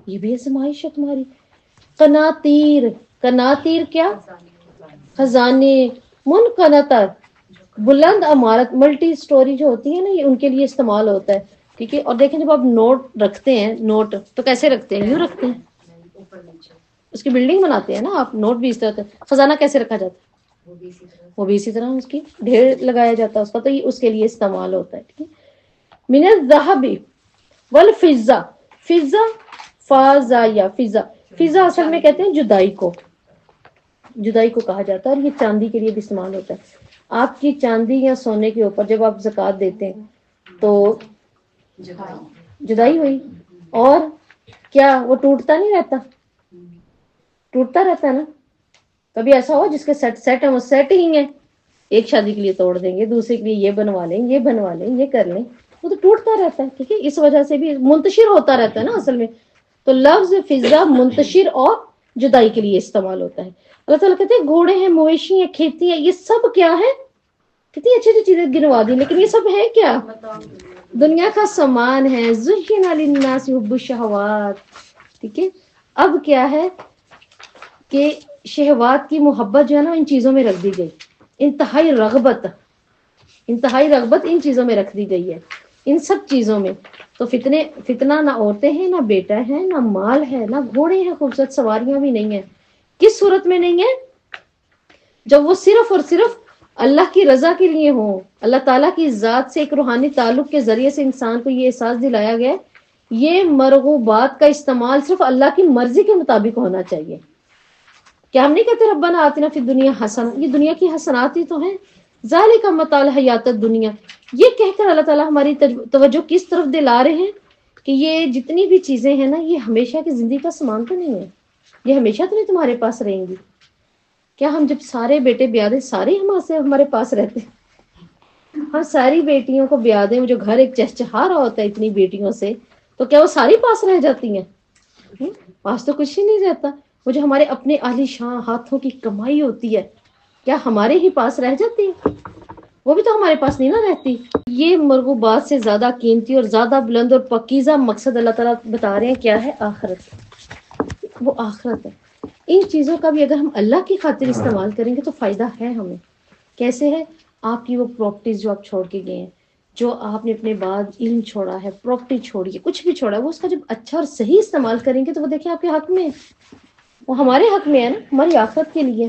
یہ بھی آزمائش ہے تمہاری. قناطیر، قناطیر کیا؟ خزانے. منقنطر، بلند عمارت، ملٹی سٹوری جو ہوتی ہے نا، یہ ان کے لیے استعمال ہوتا ہے. ٹھیک ہے. اور دیکھیں جب آپ نوٹ رکھتے ہیں، نوٹ تو کیسے رکھتے ہیں؟ یوں رکھتے ہیں، اس کی بلڈنگ بناتے ہیں نا آپ. نوٹ بھی اس طرح. خزانہ کیسے رکھا جاتا ہے؟ وہ بھی اسی طرح اس کی ڈھیر لگایا جاتا ہے اس کا، تو یہ اس کے لیے استعمال ہوتا ہے. ٹھیک ہے. من الذهب والفضہ. فضہ، فضہ یا فضہ، فضہ اصل میں کہتے ہیں جدائی کو، جدائی کو کہا جاتا ہے. اور یہ چاندی کے لیے بھی استعمال ہوتا ہے. آپ کی چاندی یا سونے کے اوپر جب آپ زکوٰۃ دیتے ہیں تو جدائی ہوئی، اور کیا وہ ٹوٹتا نہیں رہتا؟ ٹوٹتا رہتا ہے نا. کبھی ایسا ہو جس کے سیٹ ہیں وہ سیٹ ہی ہیں، ایک شادی کے لیے توڑ دیں گے، دوسرے کے لیے یہ بنوا لیں، یہ بنوا لیں، یہ کر لیں، وہ تو ٹوٹتا رہتا ہے. ٹھیک ہے. اس وجہ سے بھی منتشر ہوتا رہتا ہے نا اصل میں. تو لفظ فضہ منتشر اور جدائی کے لیے استعمال ہوتا ہے. اللہ تعالیٰ کہتے ہیں گھوڑے ہیں، مویشی ہیں، کھیتی ہیں، یہ سب کیا ہے؟ کتنی اچھی اچھی چیزیں گنوا دی، لیکن یہ سب ہے کیا؟ دنیا کا سامان ہے. زُيِّنَ لِلنَّاسِ حُبُّ الشَّهَوَاتِ. ٹھیک ہے. اب کیا ہے کہ شہوات کی محبت جو ہے نا ان چیزوں میں رکھ دی گئی. انتہائی رغبت، انتہائی رغبت ان چیزوں میں رکھ دی گئی ہے، ان سب چیزوں میں. تو فتنہ نہ عورتیں ہیں، نہ بیٹا ہے، نہ مال ہے، نہ گھوڑے ہیں، خوبصورت سواریاں بھی نہیں ہیں. کس صورت میں نہیں ہے؟ جب وہ صرف اور صرف اللہ کی رضا کے لیے ہوں. اللہ تعالیٰ کی ذات سے ایک روحانی تعلق کے ذریعے سے انسان کو یہ احساس دلایا گیا یہ مرغوبات کا استعمال صرف اللہ کی مرضی کے مطابق ہونا چاہیے. کیا ہم نہیں کہتے ربنا آتنا فی الدنیا حسنہ؟ یہ دنیا کی حسنات ہی تو ہیں. ذالک متاع الحیات الدنیا. یہ کہہ کر اللہ تعالیٰ ہماری توجہ کس طرف دلا رہے ہیں کہ یہ جتنی بھی چیزیں ہیں نا یہ ہمیشہ کی زندگی کا سامان تو نہیں ہے، یہ ہمیشہ تو نہیں تمہارے پاس رہیں گی. کیا ہم جب سارے بیٹے بیاہ دیں سارے ہمارے پاس رہتے ہیں؟ ہم ساری بیٹیوں کو بیاہ دیں، جو گھر ایک چہچہا رہا ہوتا ہے اتنی بیٹیوں سے، تو کیا وہ ساری پاس رہ جاتی ہیں؟ پاس تو کچھ ہی نہیں رہتا. وہ جو ہمارے اپنے عالی شان ہاتھوں کی کمائی ہوتی ہے کیا ہمارے ہی پاس رہ جاتی ہے؟ وہ بھی تو ہمارے پاس نہیں نہ رہتی. یہ مرغوبات سے زیادہ قیمتی اور زیادہ بلند اور پکیزہ مقصد اللہ تعالیٰ بتا رہے ہیں کیا ہے؟ آخرت. وہ آخرت ہے. ان چیزوں کا بھی اگر ہم اللہ کی خاطر استعمال کریں گے تو فائدہ ہے ہمیں. کیسے ہے؟ آپ کی وہ پراپرٹیز جو آپ چھوڑ کے گئے ہیں، جو آپ نے اپنے بعد علم چھوڑا ہے، پراپرٹی چھوڑی ہے، کچھ بھی چھوڑا ہے، وہ اس کا جب اچھا اور صحیح استعمال کریں گے تو وہ دیکھیں آپ کے حق میں ہے، وہ ہمارے حق میں ہے نا، ہماری آخرت کے لیے.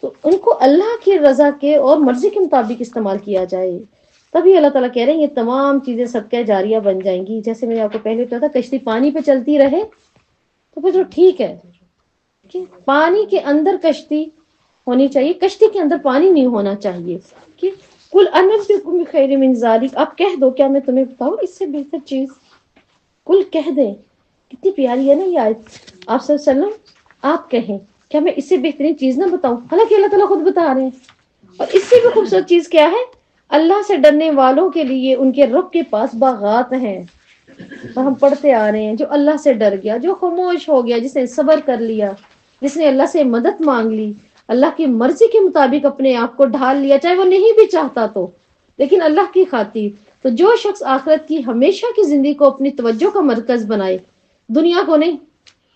تو ان کو اللہ کی رضا کے اور مرضی کے مطابق استعمال کیا جائے، تبھی اللہ تعالیٰ کہہ رہے ہیں یہ تمام چیزیں صدقہ جاریہ بن جائیں گی. جیسے میں نے آپ کو پہلے کہا تھا کشتی پانی پہ چلتی رہے تو پھر تو ٹھیک ہے، کہ پانی کے اندر کشتی ہونی چاہیے، کشتی کے اندر پانی نہیں ہونا چاہیے. کہ کل انبئکم بخیر من ذالک، آپ کہہ دو کیا میں تمہیں بتاؤں اس سے بہتر چیز. کل کہہ دیں. کتنی پیاری ہے نا یہ آیت. آپ صلی اللہ علیہ وسلم آپ کہیں کیا میں اس سے بہترین چیز نہ بتاؤں؟ حالانکہ اللہ تعالیٰ خود بتا رہے ہیں. اور اس سے بھی خوبصورت چیز کیا ہے؟ اللہ سے ڈرنے والوں کے لیے ان کے رب کے پاس باغات ہیں. اور ہم پڑھتے آ رہے ہیں جو اللہ سے ڈر گیا، جو خاموش ہو گیا، جس نے صبر کر لیا، جس نے اللہ سے مدد مانگ لی، اللہ کی مرضی کے مطابق اپنے آپ کو ڈھال لیا، چاہے وہ نہیں بھی چاہتا تو، لیکن اللہ کی خاطر. تو جو شخص آخرت کی ہمیشہ کی زندگی کو اپنی توجہ کا مرکز بنائے، دنیا کو نہیں،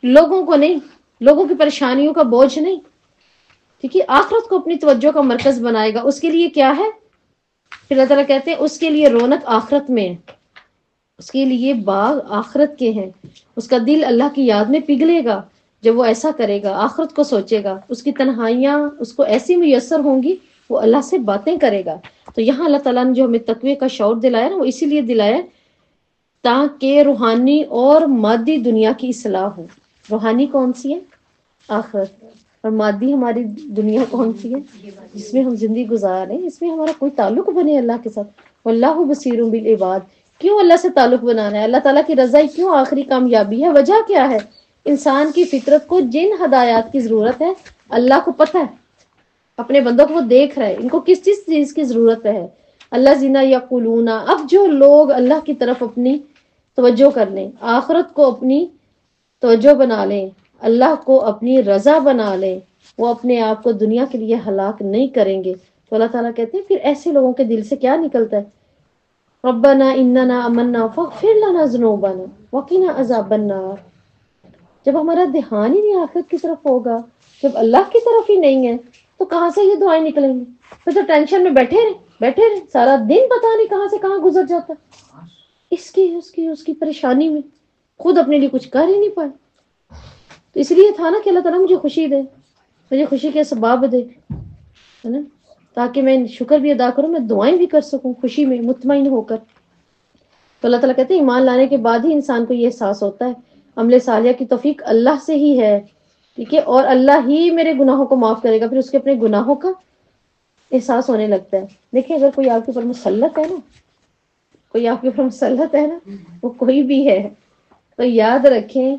لوگوں کو نہیں، لوگوں کی پریشانیوں کا بوجھ نہیں، ٹھیک ہے، آخرت کو اپنی توجہ کا مرکز بنائے گا، اس کے لیے کیا ہے؟ پھر اللہ تعالیٰ کہتے ہیں اس کے لیے رونق آخرت میں ہے، اس کے لیے باغ آخرت کے ہیں. اس کا دل اللہ کی یاد میں پگھلے گا جب وہ ایسا کرے گا، آخرت کو سوچے گا، اس کی تنہائیاں اس کو ایسی میسر ہوں گی، وہ اللہ سے باتیں کرے گا. تو یہاں اللہ تعالیٰ نے جو ہمیں تقوی کا شعور دلایا نا، وہ اسی لیے دلایا تاکہ روحانی اور مادی دنیا کی اصلاح ہو. روحانی کون سی ہے؟ آخرت. اور مادی ہماری دنیا کون سی ہے جس میں ہم زندگی گزار رہے ہیں، اس میں ہمارا کوئی تعلق بنے اللہ کے ساتھ. واللہ بصیر بالعباد. کیوں اللہ سے تعلق بنانا ہے؟ اللہ تعالیٰ کی رضا ہی کیوں آخری کامیابی ہے؟ وجہ کیا ہے؟ انسان کی فطرت کو جن ہدایات کی ضرورت ہے اللہ کو پتہ ہے، اپنے بندوں کو وہ دیکھ رہے ہیں ان کو کس چیز کی ضرورت ہے. اللہ زینا یقولون، اب جو لوگ اللہ کی طرف اپنی توجہ کر لیں، آخرت کو اپنی توجہ بنا لیں، اللہ کو اپنی رضا بنا لیں، وہ اپنے آپ کو دنیا کے لیے ہلاک نہیں کریں گے. تو اللہ تعالیٰ کہتے ہیں پھر ایسے لوگوں کے دل سے کیا نکلتا ہے؟ ربنا اننا آمنا فاغفر لنا ذنوبنا وقنا عذاب النار. جب ہمارا دھیان ہی نہیں آخرت کی طرف ہوگا، جب اللہ کی طرف ہی نہیں ہے، تو کہاں سے یہ دعائیں نکلیں گی؟ پھر تو ٹینشن میں بیٹھے رہے سارا دن، پتہ نہیں کہاں سے کہاں گزر جاتا، اس کی پریشانی میں خود اپنے لیے کچھ کر ہی نہیں پائے. تو اس لیے تھا نا کہ اللہ تعالیٰ مجھے خوشی دے، مجھے خوشی کے اسباب دے، ہے نا، تاکہ میں شکر بھی ادا کروں، میں دعائیں بھی کر سکوں خوشی میں مطمئن ہو کر. تو اللہ تعالیٰ کہتے ہیں ایمان لانے کے بعد ہی انسان کو یہ احساس ہوتا ہے عمل صالحہ کی توفیق اللہ سے ہی ہے، ٹھیک ہے، اور اللہ ہی میرے گناہوں کو معاف کرے گا. پھر اس کے اپنے گناہوں کا احساس ہونے لگتا ہے. دیکھیں اگر کوئی آپ کے اوپر مسلط ہے نا، کوئی آپ کے اوپر مسلط ہے نا، وہ کوئی بھی ہے، تو یاد رکھیں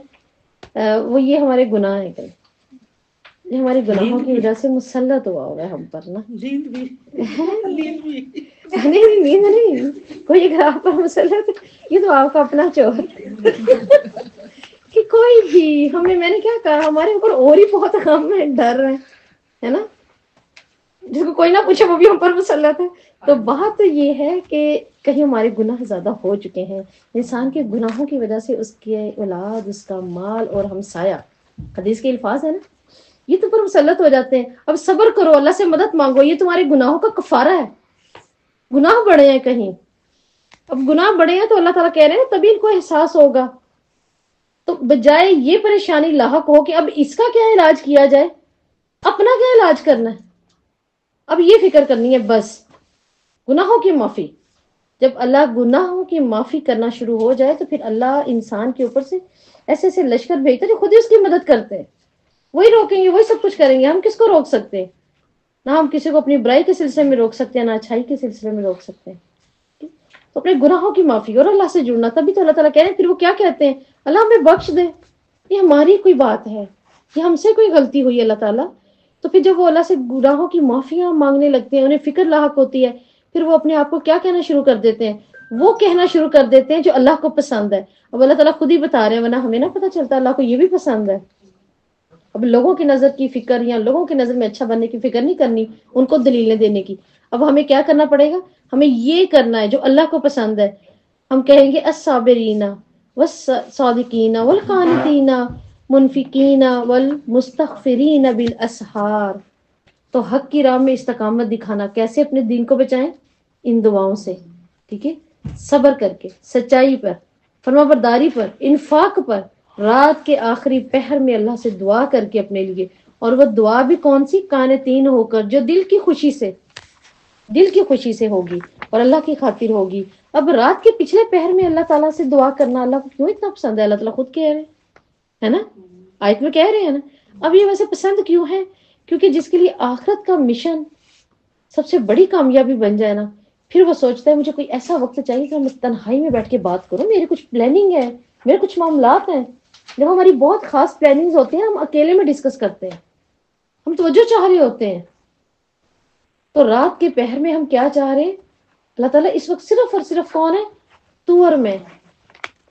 وہ یہ ہمارے گناہ ہیں، یہ ہمارے گناہوں کی وجہ سے مسلط ہوا ہوگا ہم پر نا. نیند نہیں، کوئی اگر آپ پر مسلط ہے یہ تو آپ کا اپنا چور کہ کوئی بھی ہمیں، میں نے کیا کہا، ہمارے اوپر اور ہی بہت غم ہے، ڈر ہے نا، جس کو کوئی نہ پوچھے وہ بھی ہم پر مسلط ہے. تو بات یہ ہے کہ کہیں ہمارے گناہ زیادہ ہو چکے ہیں، انسان کے گناہوں کی وجہ سے اس کے اولاد، اس کا مال اور ہمسایہ، حدیث کے الفاظ ہے نا، یہ تو پر مسلط ہو جاتے ہیں. اب صبر کرو، اللہ سے مدد مانگو، یہ تمہارے گناہوں کا کفارہ ہے. گناہ بڑے ہیں کہیں، اب گناہ بڑے ہیں تو اللہ تعالیٰ کہہ رہے ہیں تبھی ان کو احساس ہوگا. تو بجائے یہ پریشانی لاحق ہو کہ اب اس کا کیا علاج کیا جائے، اپنا کیا علاج کرنا ہے، اب یہ فکر کرنی ہے بس گناہوں کی معافی. جب اللہ گناہوں کی معافی کرنا شروع ہو جائے تو پھر اللہ انسان کے اوپر سے ایسے ایسے لشکر بھیجتا ہے جو خود ہی اس کی مدد کرتے ہیں. وہی روکیں گے، وہی سب کچھ کریں گے. ہم کس کو روک سکتے ہیں؟ نہ ہم کسی کو اپنی برائی کے سلسلے میں روک سکتے ہیں، نہ اچھائی کے سلسلے میں روک سکتے ہیں. تو اپنے گناہوں کی معافی اور اللہ سے جڑنا. تبھی تو اللہ تعالیٰ کہہ رہے ہیں، پھر وہ کیا کہتے ہیں، اللہ ہمیں بخش دے. یہ ہماری کوئی بات ہے، یہ ہم سے کوئی غلطی ہوئی اللہ تعالیٰ. تو پھر جب وہ اللہ سے گناہوں کی معافیاں مانگنے لگتے ہیں، انہیں فکر لاحق ہوتی ہے، پھر وہ اپنے آپ کو کیا کہنا شروع کر دیتے ہیں، وہ کہنا شروع کر دیتے ہیں جو اللہ کو پسند ہے. اب اللہ تعالیٰ خود ہی بتا رہے ہیں، ورنہ ہمیں نہ پتہ چلتا اللہ کو یہ بھی پسند ہے. اب لوگوں کی نظر کی فکر یا لوگوں کی نظر میں اچھا بننے کی فکر نہیں کرنی، ان کو دلیلیں دینے کی. اب ہمیں کیا کرنا پڑے گا، ہمیں یہ کرنا ہے جو اللہ کو پسند ہے. ہم کہیں گے الصابرین والصادقین والقانتین منفقین والمستغفرین بالاسحار. تو حق کی راہ میں استقامت دکھانا، کیسے اپنے دین کو بچائیں، ان دعاؤں سے. ٹھیک ہے، صبر کر کے، سچائی پر، فرما برداری پر، انفاق پر، رات کے آخری پہر میں اللہ سے دعا کر کے اپنے لیے. اور وہ دعا بھی کون سی، قانتین ہو کر، جو دل کی خوشی سے ہوگی اور اللہ کی خاطر ہوگی. اب رات کے پچھلے پہر میں اللہ تعالیٰ سے دعا کرنا اللہ کو کیوں اتنا پسند ہے؟ اللہ تعالیٰ خود کہہ رہے ہے نا، آیت میں کہہ رہے ہیں نا. اب یہ ویسے پسند کیوں ہے؟ کیونکہ جس کے لیے آخرت کا مشن سب سے بڑی کامیابی بن جائے نا، پھر وہ سوچتا ہے مجھے کوئی ایسا وقت چاہیے کہ میں تنہائی میں بیٹھ کے بات کروں، میری کچھ پلاننگ ہے، میرے کچھ معاملات ہیں. جب ہماری بہت خاص پلاننگز ہوتے ہیں، ہم اکیلے میں ڈسکس کرتے ہیں، ہم توجہ چاہ رہے ہوتے ہیں. تو رات کے پہر میں ہم کیا چاہ رہے ہیں؟ اللہ تعالیٰ اس وقت صرف اور صرف کون ہے، طور میں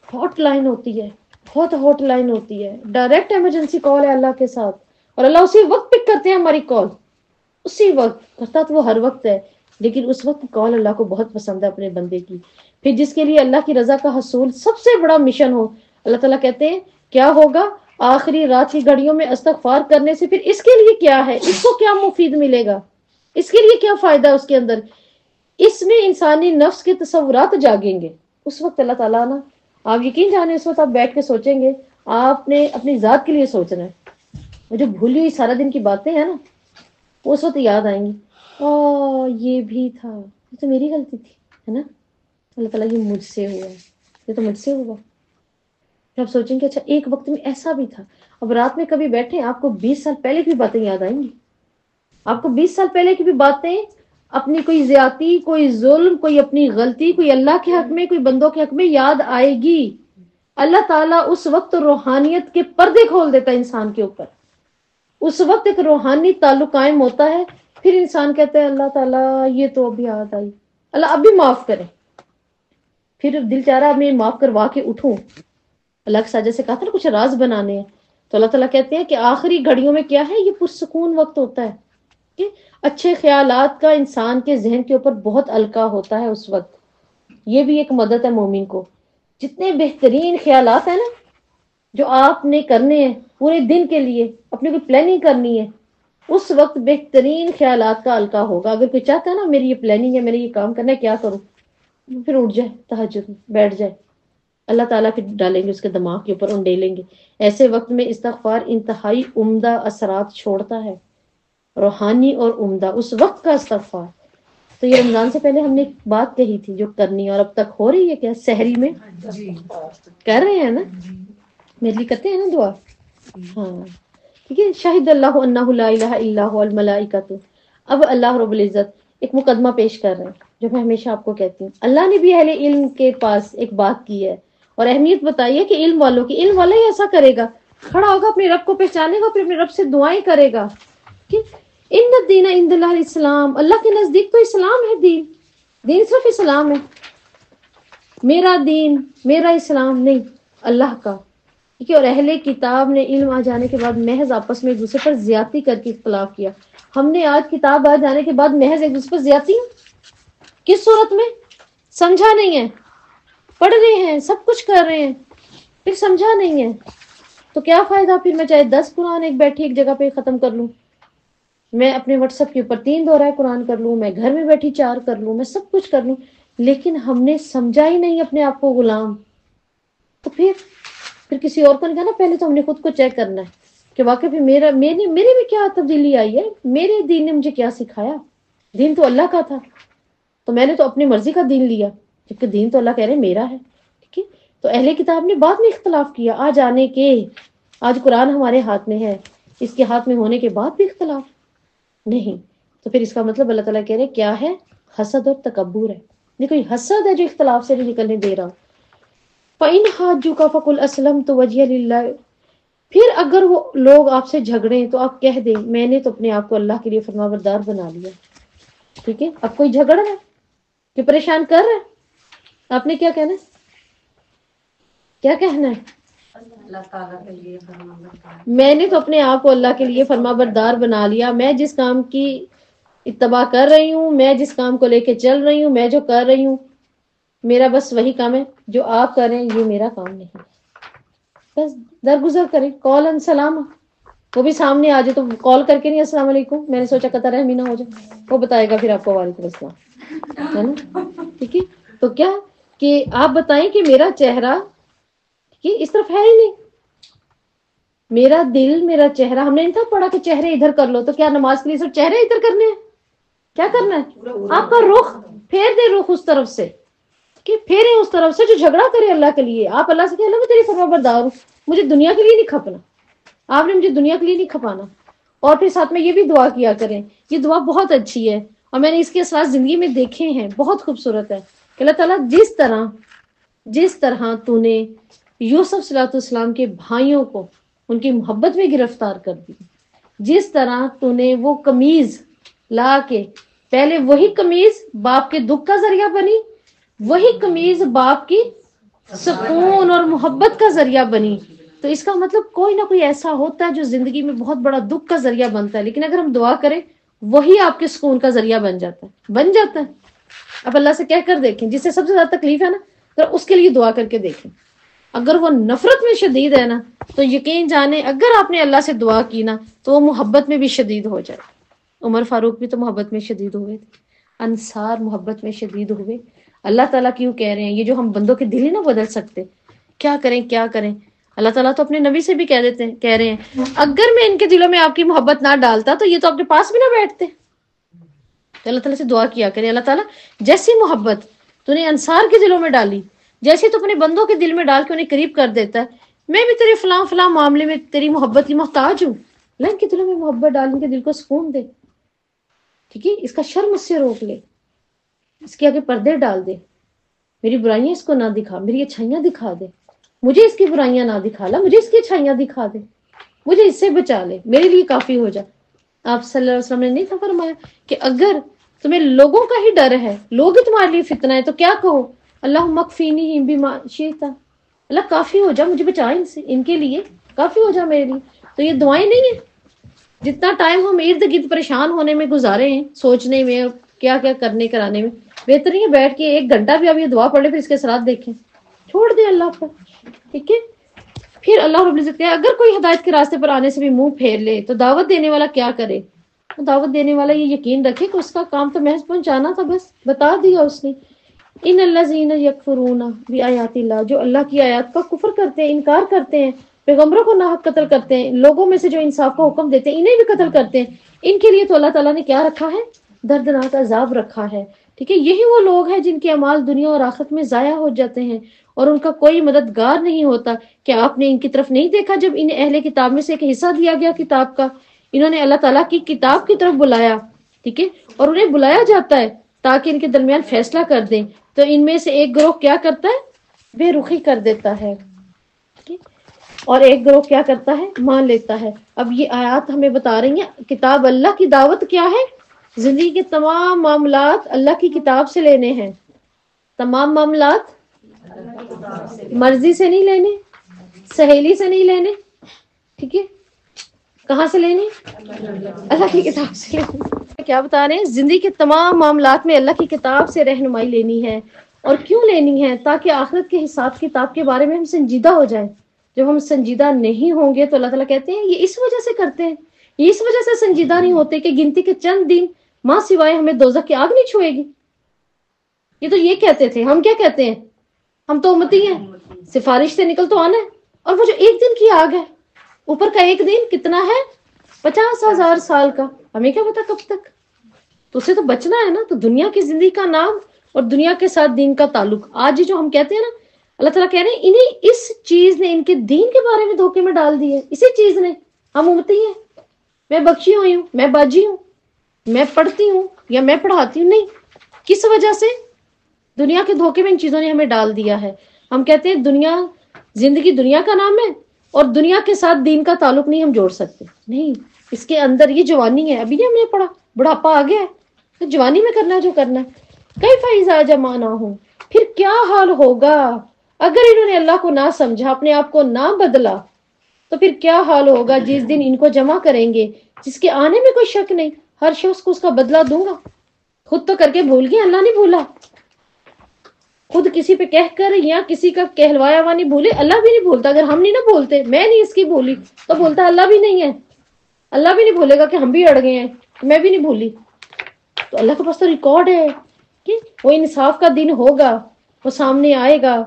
ہاٹ لائن ہوتی ہے، بہت ہاٹ لائن ہوتی ہے، ڈائریکٹ ایمرجنسی کال ہے اللہ کے ساتھ. اور اللہ اسی وقت پک کرتے ہیں ہماری کال، اسی وقت. کرتا تو وہ ہر وقت ہے، لیکن اس وقت کال اللہ کو بہت پسند ہے اپنے بندے کی. پھر جس کے لیے اللہ کی رضا کا حصول سب سے بڑا مشن ہو، اللہ تعالیٰ کہتے ہیں کیا ہوگا، آخری رات کی گھڑیوں میں استغفار کرنے سے پھر اس کے لیے کیا ہے، اس کو کیا مفید ملے گا، اس کے لیے کیا فائدہ اس کے اندر. اس میں انسانی نفس کے تصورات جاگیں گے. اس وقت اللہ تعالیٰ نا، آپ یقین جانے اس وقت آپ بیٹھ کے سوچیں گے، آپ نے اپنی ذات کے لیے سوچنا ہے. وہ جو بھولی ہوئی سارا دن کی باتیں ہیں نا، وہ اس وقت یاد آئیں گی. یہ بھی تھا، یہ تو میری غلطی تھی، ہے نا. اللہ تعالیٰ یہ مجھ سے ہوا، یہ تو مجھ سے ہوا. پھر آپ سوچیں گے اچھا ایک وقت میں ایسا بھی تھا. اب رات میں کبھی بیٹھیں، آپ کو 20 سال پہلے کی باتیں یاد آئیں گی. آپ کو 20 سال پہلے کی بھی باتیں، اپنی کوئی زیادتی، کوئی ظلم، کوئی اپنی غلطی، کوئی اللہ کے حق میں، کوئی بندوں کے حق میں یاد آئے گی. اللہ تعالیٰ اس وقت روحانیت کے پردے کھول دیتا ہے انسان کے اوپر. اس وقت ایک روحانی تعلق قائم ہوتا ہے. پھر انسان کہتا ہے اللہ تعالیٰ یہ تو ابھی یاد آئی، اللہ اب بھی معاف کرے. پھر دل چاہ رہا میں معاف کروا کے اٹھوں. اللہ کے ساتھ جیسے کہا تھا نا کچھ راز بنانے ہیں، تو اللہ تعالیٰ کہتے ہیں کہ آخری گھڑیوں میں کیا ہے، یہ پرسکون وقت ہوتا ہے کہ اچھے خیالات کا انسان کے ذہن کے اوپر بہت القاء ہوتا ہے اس وقت. یہ بھی ایک مدد ہے مومن کو. جتنے بہترین خیالات ہیں نا جو آپ نے کرنے ہیں پورے دن کے لیے، اپنے کوئی پلاننگ کرنی ہے، اس وقت بہترین خیالات کا القاء ہوگا. اگر کوئی چاہتا ہے نا میری یہ پلاننگ ہے، میرے یہ کام کرنا ہے، کیا کروں، پھر اٹھ جائے تہجد میں بیٹھ جائے. اللہ تعالیٰ پھر ڈالیں گے اس کے دماغ کے اوپر، انڈیلیں گے. ایسے وقت میں استغفار انتہائی عمدہ اثرات چھوڑتا ہے، روحانی اور عمدہ اس وقت کا استغفار. تو یہ رمضان سے پہلے ہم نے ایک بات کہی تھی جو کرنی، اور اب تک ہو رہی ہے کیا، سحری میں کر رہے ہیں نا، میرے لیے کرتے ہیں نا دعا. ہاں ٹھیک ہے. شاہد اللہ انہ لا الہ الا هو الملائکۃ. اب اللہ رب العزت ایک مقدمہ پیش کر رہے ہیں جو میں ہمیشہ آپ کو کہتی ہوں. اللہ نے بھی اہل علم کے پاس ایک بات کی ہے اور اہمیت بتائی ہے کہ علم والوں کی، علم والا ہی ایسا کرے گا، کھڑا ہوگا اپنے رب کو پہچانے گا، پھر اپنے رب سے دعائیں کرے گا کہ ان الدین عند اللہ الاسلام، اللہ کے نزدیک تو اسلام ہے. دین صرف اسلام ہے، میرا دین میرا اسلام نہیں، اللہ کا. ٹھیک ہے. اور اہل کتاب نے علم آ جانے کے بعد محض آپس میں ایک دوسرے پر زیادتی کر کے اختلاف کیا. ہم نے آج کتاب آ جانے کے بعد محض ایک دوسرے پر زیادتی، کس صورت میں، سمجھا نہیں ہے، پڑھ رہے ہیں سب کچھ کر رہے ہیں، پھر سمجھا نہیں ہے تو کیا فائدہ. پھر میں چاہے 10 قرآن ایک بیٹھی ایک جگہ پہ ختم کر لوں، میں اپنے واٹس ایپ کے اوپر 3 دورہ قرآن کر لوں، میں گھر میں بیٹھی 4 کر لوں، میں سب کچھ کر لوں، لیکن ہم نے سمجھا ہی نہیں اپنے آپ کو غلام. تو پھر کسی اور کو نہیں کہنا، پہلے تو ہم نے خود کو چیک کرنا ہے کہ واقعی پھر میرے میں کیا تبدیلی آئی ہے، میرے دین نے مجھے کیا سکھایا. دین تو اللہ کا تھا، تو میں نے تو اپنی مرضی کا دین لیا، جبکہ دین تو اللہ کہہ رہے میرا ہے. ٹھیک ہے. تو اہل کتاب نے بعد میں اختلاف کیا، آج قرآن ہمارے ہاتھ میں ہے. اس کے ہاتھ میں ہونے کے بعد بھی اختلاف نہیں، تو پھر اس کا مطلب اللہ تعالیٰ کہہ رہے کیا ہے؟ حسد اور تکبر ہے. دیکھو یہ حسد ہے جو اختلاف سے نہیں نکلنے دے رہا. فَإِنْ حَاجُّوكَ فَقُلْ أَسْلَمْتُ وَجْهِيَ لِلَّهِ. پھر اگر وہ لوگ آپ سے جھگڑیں تو آپ کہہ دیں میں نے تو اپنے آپ کو اللہ کے لیے فرمانبردار بنا لیا. ٹھیک ہے، اب کوئی جھگڑ رہا ہے کہ پریشان کر رہا ہے، آپ نے کیا کہنا ہے؟ کیا کہنا ہے؟ اللہ تعالیٰ کے لیے فرمانبردار. میں نے تو اپنے آپ کو اللہ کے لیے فرمانبردار بنا لیا. میں جس کام کی اتباع کر رہی ہوں، میں جس کام کو لے کے چل رہی ہوں، میں جو کر رہی ہوں، میرا بس وہی کام ہے. جو آپ کر رہے ہیں یہ میرا کام نہیں. بس درگزر کریں. کال ان سلام، وہ بھی سامنے آ جائے تو کال کر کے نہیں السلام علیکم، میں نے سوچا قطع رحمی نہ ہو جائے، وہ بتائے گا پھر آپ کو وعلیکم السلام، ہے نا؟ ٹھیک ہے، تو کیا کہ آپ بتائیں کہ میرا چہرہ کہ اس طرف ہے ہی نہیں، میرا دل میرا چہرہ. ہم نے نہیں تھا پڑھا کہ چہرے ادھر کر لو، تو کیا نماز کے لیے صرف چہرے ادھر کرنے ہیں؟ کیا کرنا ہے؟ آپ کا رخ پھیر دے، رخ اس طرف سے کہ پھیرے اس طرف سے جو جھگڑا کرے اللہ کے لیے. آپ اللہ سے کہیں اللہ میں تیری فرمانبردار ہوں، مجھے دنیا کے لیے نہیں کھپنا، آپ نے مجھے دنیا کے لیے نہیں کھپانا. اور پھر ساتھ میں یہ بھی دعا کیا کریں. یہ دعا بہت اچھی ہے اور میں نے اس کے اثرات زندگی میں دیکھے ہیں، بہت خوبصورت ہے کہ اللہ تعالیٰ جس طرح تو نے یوسف صلی اللہ علیہ السلام کے بھائیوں کو ان کی محبت میں گرفتار کر دی، جس طرح تو نے وہ قمیض لا کے پہلے وہی قمیض باپ کے دکھ کا ذریعہ بنی، وہی قمیض باپ کی سکون اور محبت کا ذریعہ بنی. تو اس کا مطلب کوئی نہ کوئی ایسا ہوتا ہے جو زندگی میں بہت بڑا دکھ کا ذریعہ بنتا ہے، لیکن اگر ہم دعا کریں وہی آپ کے سکون کا ذریعہ بن جاتا ہے. اب اللہ سے کہہ کر دیکھیں، جس سے سب سے زیادہ تکلیف ہے نا، تو اس کے لیے دعا کر کے دیکھیں. اگر وہ نفرت میں شدید ہے نا، تو یقین جانے اگر آپ نے اللہ سے دعا کی نا تو وہ محبت میں بھی شدید ہو جائے. عمر فاروق بھی تو محبت میں شدید ہوئے تھے، انصار محبت میں شدید ہوئے. اللہ تعالیٰ کیوں کہہ رہے ہیں یہ جو ہم بندوں کے دل ہی نہ بدل سکتے، کیا کریں. اللہ تعالیٰ تو اپنے نبی سے بھی کہہ رہے ہیں اگر میں ان کے دلوں میں آپ کی محبت نہ ڈالتا تو یہ تو آپ کے پاس بھی نہ بیٹھتے. تو اللہ تعالیٰ سے دعا کیا کریں اللہ تعالیٰ جیسی محبت تو نے انصار کے دلوں میں ڈالی، جیسے تو اپنے بندوں کے دل میں ڈال کے انہیں قریب کر دیتا ہے، میں بھی تیرے فلاں فلاں معاملے میں تیری محبت کی محتاج ہوں. اللہ ان کے دلوں میں محبت ڈال، ان کے دل کو سکون دے. ٹھیک ہے، اس کا شرم اس سے روک لے، اس کے آگے پردے ڈال دے. میری برائیاں اس کو نہ دکھا، میری اچھائیاں دکھا دے. مجھے اس کی برائیاں نہ دکھا لا، مجھے اس کی اچھائیاں دکھا دے، مجھے اس سے بچا لے، میرے لیے کافی ہو جا. آپ صلی اللہ علیہ وسلم نے نہیں تھا فرمایا کہ اگر تمہیں لوگوں کا ہی ڈر ہے، لوگ ہی تمہارے لیے فتنہ ہے، تو کیا کہو اللہم اکفینی بما شئت، اللہ کافی ہو جا، مجھے بچا ان سے، ان کے لیے کافی ہو جا میرے لیے. تو یہ دعائیں نہیں ہیں. جتنا ٹائم ہم ارد گرد پریشان ہونے میں گزارے ہیں، سوچنے میں اور کیا کیا کرنے کرانے میں، بہتر نہیں ہے بیٹھ کے 1 گھنٹہ بھی آپ یہ دعا پڑھ لیں پھر اس کے اثرات دیکھیں، چھوڑ دیں اللہ پر. ٹھیک ہے، پھر اللہ رب العزت کہے اگر کوئی ہدایت کے راستے پر آنے سے بھی منہ پھیر لے تو دعوت دینے والا کیا کرے؟ دعوت دینے والا یہ یقین رکھے کہ اس کا کام تو محض پہنچانا تھا، بس بتا دیا اس نے. ان الذین یکفرون بآیات اللہ، جو اللہ کی آیات کا کفر کرتے ہیں، انکار کرتے ہیں، پیغمبروں کو ناحق قتل کرتے ہیں، لوگوں میں سے جو انصاف کا حکم دیتے ہیں انہیں بھی قتل کرتے ہیں، ان کے لیے تو اللہ تعالیٰ نے کیا رکھا ہے؟ دردناک عذاب رکھا ہے. ٹھیک ہے، یہی وہ لوگ ہیں جن کے اعمال دنیا اور آخرت میں ضائع ہو جاتے ہیں اور ان کا کوئی مددگار نہیں ہوتا. کہ آپ نے ان کی طرف نہیں دیکھا جب انہیں اہل کتاب میں سے ایک حصہ دیا گیا کتاب کا، انہوں نے اللہ تعالیٰ کی کتاب کی طرف بلایا. ٹھیک ہے، اور انہیں بلایا جاتا ہے تاکہ ان کے درمیان فیصلہ کر دیں، تو ان میں سے ایک گروہ کیا کرتا ہے؟ بے رخی کر دیتا ہے، اور ایک گروہ کیا کرتا ہے؟ مان لیتا ہے. اب یہ آیات ہمیں بتا رہی ہیں کتاب اللہ کی دعوت کیا ہے؟ زندگی کے تمام معاملات اللہ کی کتاب سے لینے ہیں. تمام معاملات مرضی سے نہیں لینے، سہیلی سے نہیں لینے. ٹھیک ہے، کہاں سے لینے؟ اللہ کی کتاب سے لینے. کیا بتا رہے ہیں؟ زندگی کے تمام معاملات میں اللہ کی کتاب سے رہنمائی لینی ہے. اور کیوں لینی ہے؟ تاکہ آخرت کے حساب کتاب کے بارے میں ہم سنجیدہ ہو جائیں. جب ہم سنجیدہ نہیں ہوں گے تو اللہ تعالیٰ کہتے ہیں یہ اس وجہ سے کرتے ہیں، یہ اس وجہ سے سنجیدہ نہیں ہوتے کہ گنتی کے چند دن ماں سوائے ہمیں دوزخ کی آگ نہیں چھوئے گی. یہ تو یہ کہتے تھے، ہم کیا کہتے ہیں؟ ہم تو امتی ہیں، سفارش سے نکل تو آنا ہے. اور وہ جو ایک دن کی آگ ہے، اوپر کا ایک دن کتنا ہے؟ 50,000 سال کا. ہمیں کیا پتا کب تک، تو اسے تو بچنا ہے نا. تو دنیا کی زندگی کا نام اور دنیا کے ساتھ دین کا تعلق. آج جو ہم کہتے ہیں نا، اللہ تعالیٰ کہہ رہے ہیں انہیں اس چیز نے ان کے دین کے بارے میں دھوکے میں ڈال دی ہے، اسی چیز نے. ہم امتی ہیں، میں بخشی ہوئی ہوں، میں باجی ہوں، میں پڑھتی ہوں یا میں پڑھاتی ہوں، نہیں. کس وجہ سے؟ دنیا کے دھوکے میں ان چیزوں نے ہمیں ڈال دیا ہے. ہم کہتے ہیں دنیا، زندگی دنیا کا نام ہے اور دنیا کے ساتھ دین کا تعلق نہیں ہم جوڑ سکتے. نہیں، اس کے اندر یہ جوانی ہے. ابھی نہیں ہم نے پڑھا، بڑھاپا آ گیا ہے تو جوانی میں کرنا جو کرنا ہے. کئی فائزہ جمانا ہوں، پھر کیا حال ہوگا اگر انہوں نے اللہ کو نہ سمجھا، اپنے آپ کو نہ بدلا، تو پھر کیا حال ہوگا جس دن ان کو جمع کریں گے، جس کے آنے میں کوئی شک نہیں. ہر شخص کو اس کا بدلہ دوں گا. خود تو کر کے بھول گیا، اللہ نہیں بھولا. خود کسی پہ کہہ کر یا کسی کا کہلوایا ہوا نہیں بھولے، اللہ بھی نہیں بھولتا. اگر ہم نہیں نہ بھولتے، میں نہیں اس کی بھولی، تو بولتا اللہ بھی نہیں ہے. اللہ بھی نہیں بھولے گا کہ ہم بھی اڑ گئے ہیں، میں بھی نہیں بھولی. تو اللہ کے پاس تو ریکارڈ ہے کہ وہ انصاف کا دن ہوگا، وہ سامنے آئے گا.